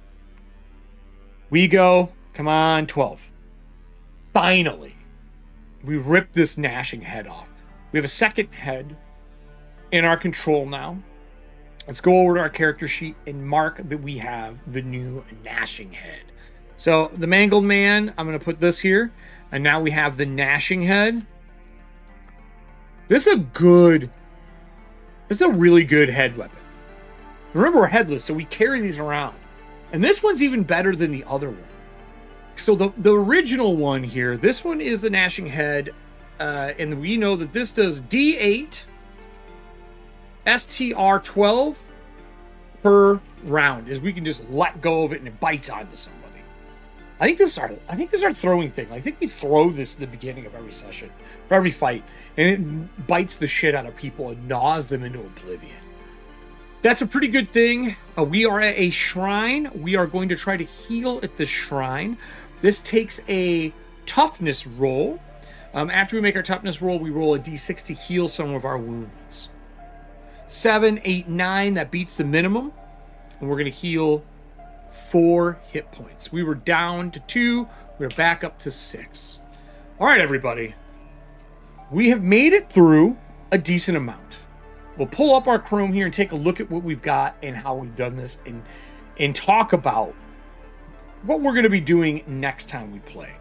Speaker 2: We go. Come on, 12. Finally. We rip this gnashing head off. We have a second head in our control now. Let's go over to our character sheet and mark that we have the new gnashing head. So the mangled man, I'm going to put this here. And now we have the gnashing head. This is a really good head weapon. Remember, we're headless, so we carry these around. And this one's even better than the other one. So the original one here, this one is the gnashing head. And we know that this does D8 STR 12 per round, as we can just let go of it and it bites onto somebody. I think this is our throwing thing. I think we throw this at the beginning of every session, or every fight, and it bites the shit out of people and gnaws them into oblivion. That's a pretty good thing. We are at a shrine. We are going to try to heal at this shrine. This takes a toughness roll. After we make our toughness roll, we roll a d6 to heal some of our wounds. 7, 8, 9, that beats the minimum. And we're going to heal 4 hit points. We were down to 2. We're back up to 6. All right, everybody. We have made it through a decent amount. We'll pull up our Chrome here and take a look at what we've got and how we've done this, and talk about what we're going to be doing next time we play.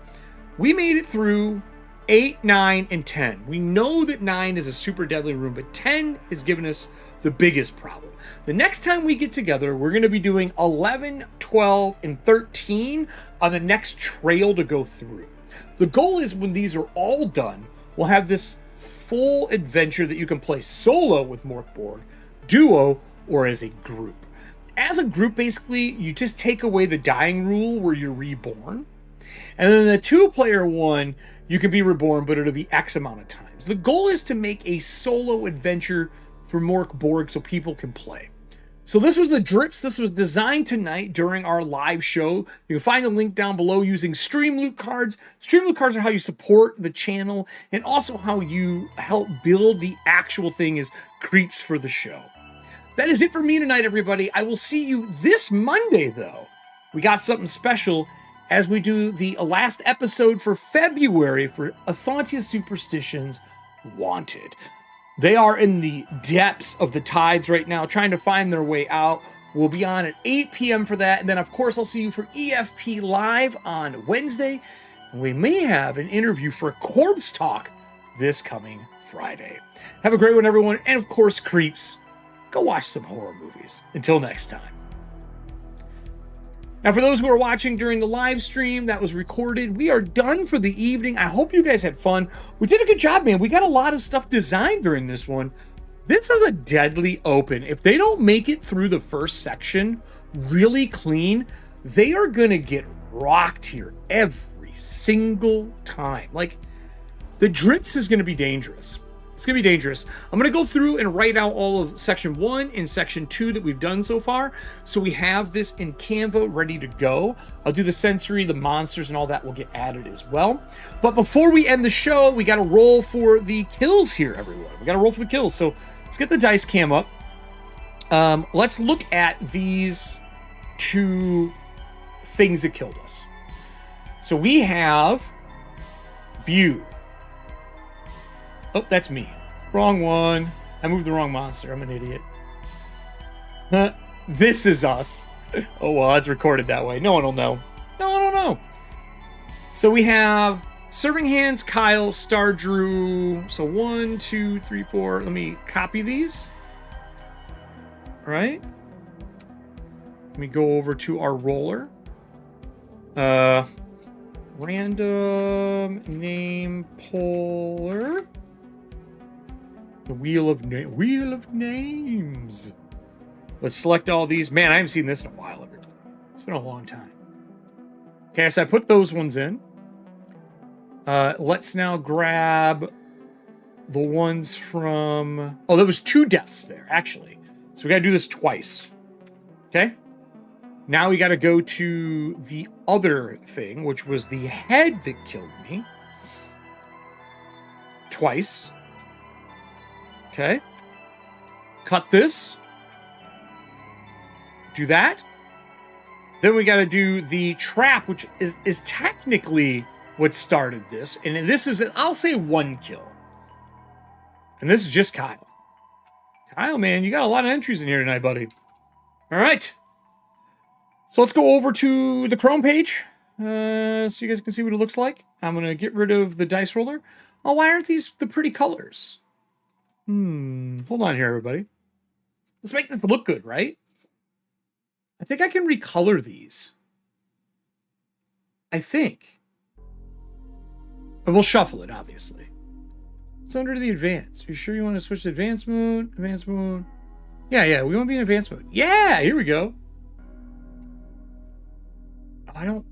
Speaker 2: We made it through 8, 9, and 10. We know that 9 is a super deadly room, but 10 has given us the biggest problem. The next time we get together, we're going to be doing 11, 12, and 13 on the next trail to go through. The goal is, when these are all done, we'll have this full adventure that you can play solo with Mork Borg, duo, or as a group. As a group, basically, you just take away the dying rule where you're reborn. And then the 2-player one, you can be reborn, but it'll be X amount of times. The goal is to make a solo adventure for Mork Borg so people can play. So this was the Drips. This was designed tonight during our live show. You can find the link down below using Streamloot cards. Streamloot cards are how you support the channel, and also how you help build the actual thing as creeps for the show. That is it for me tonight, everybody. I will see you this Monday, though. We got something special as we do the last episode for February for ETHAUNTIA Superstitions Wanted. They are in the depths of the tides right now, trying to find their way out. We'll be on at 8 p.m. for that. And then, of course, I'll see you for EFP Live on Wednesday. And we may have an interview for Corpse Talk this coming Friday. Have a great one, everyone. And, of course, creeps, go watch some horror movies. Until next time. Now, for those who are watching during the live stream that was recorded, we are done for the evening. I hope you guys had fun. We did a good job, man. We got a lot of stuff designed during this one. This is a deadly open. If they don't make it through the first section really clean, they are going to get rocked here every single time. Like, the Drips is going to be dangerous. It's going to be dangerous. I'm going to go through and write out all of Section 1 and Section 2 that we've done so far, so we have this in Canva ready to go. I'll do the sensory, the monsters, and all that will get added as well. But before we end the show, we got to roll for the kills here, everyone. We got to roll for the kills. So let's get the dice cam up. Let's look at these 2 things that killed us. So we have View. Oh, that's me. Wrong one. I moved the wrong monster. I'm an idiot. This is us. Oh, well, it's recorded that way. No one will know. No one will know. So we have Serving Hands, Kyle, Star Drew. So 1, 2, 3, 4. Let me copy these. All right. Let me go over to our roller. Random name puller. The wheel of names. Let's select all these. Man, I haven't seen this in a while, everybody. It's been a long time. Okay, so I put those ones in. Let's now grab the ones from... Oh, there was 2 deaths there, actually. So we got to do this twice. Okay? Now we got to go to the other thing, which was the head that killed me. Twice. Okay. Cut this. Do that. Then we got to do the trap, which is technically what started this. And this is, I'll say 1 kill. And this is just Kyle. Kyle, man, you got a lot of entries in here tonight, buddy. All right. So let's go over to the Chrome page so you guys can see what it looks like. I'm going to get rid of the dice roller. Oh, why aren't these the pretty colors? Hold on here, everybody. Let's make this look good, right? I think I can recolor these. I think. And we'll shuffle it, obviously. It's under the advanced. Are you sure you want to switch to advanced mode? Advanced mode. Yeah, we want to be in advanced mode. Yeah, here we go. I don't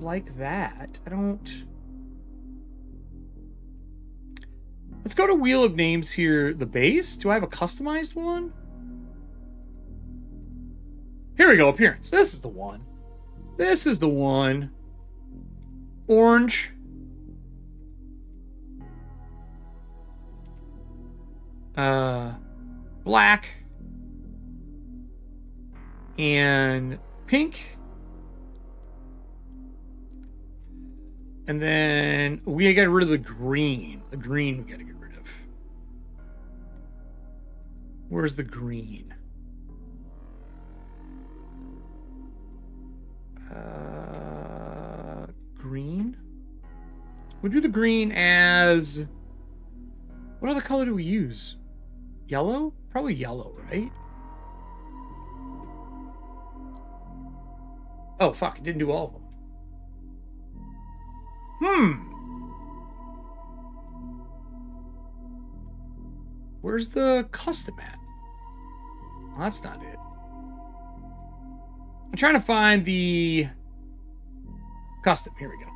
Speaker 2: like that. Let's go to Wheel of Names here, the base. Do I have a customized one? Here we go, appearance. This is the one. This is the one. Orange. Black. And pink. And then we got rid of the green. The green we got to get rid of. Where's the green? Green? We'll do the green as... What other color do we use? Yellow? Probably yellow, right? Oh, fuck. It didn't do all of them. Where's the custom at? Well, that's not it. I'm trying to find the custom. Here we go.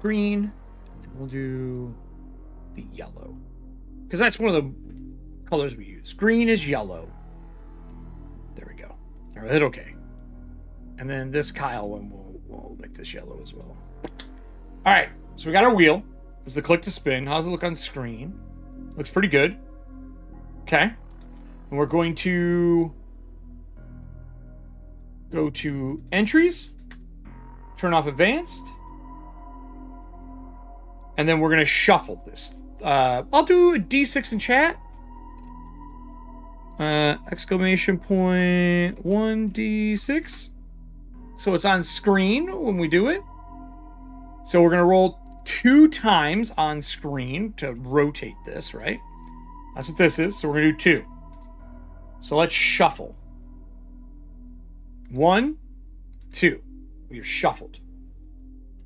Speaker 2: Green. And we'll do the yellow. Because that's one of the colors we use. Green is yellow. There we go. All right, hit okay. And then this Kyle one, we'll make this yellow as well. All right, so we got our wheel. This is the click to spin. How does it look on screen? Looks pretty good. Okay. And we're going to go to entries, turn off advanced, and then we're going to shuffle this. I'll do a D6 in chat. Exclamation point 1D6. So it's on screen when we do it. So we're going to roll 2 times on screen to rotate this, right? That's what this is. So we're going to do 2. So let's shuffle. 1, 2. We've shuffled.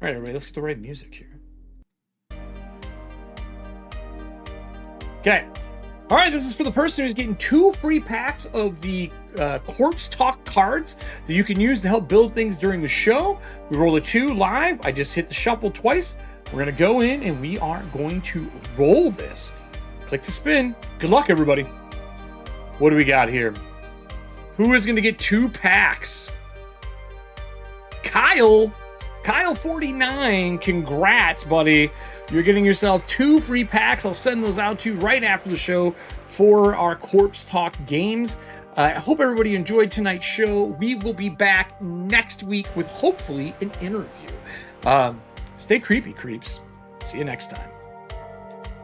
Speaker 2: All right, everybody, let's get the right music here. Okay. All right, this is for the person who's getting 2 free packs of the Corpse Talk cards that you can use to help build things during the show. We roll a 2 live. I just hit the shuffle twice. We're going to go in and we are going to roll this. Click to spin. Good luck, everybody. What do we got here? Who is going to get 2 packs? Kyle. Kyle 49. Congrats, buddy. You're getting yourself 2 free packs. I'll send those out to you right after the show for our Corpse Talk games. I hope everybody enjoyed tonight's show. We will be back next week with hopefully an interview. Stay creepy, creeps. See you next time.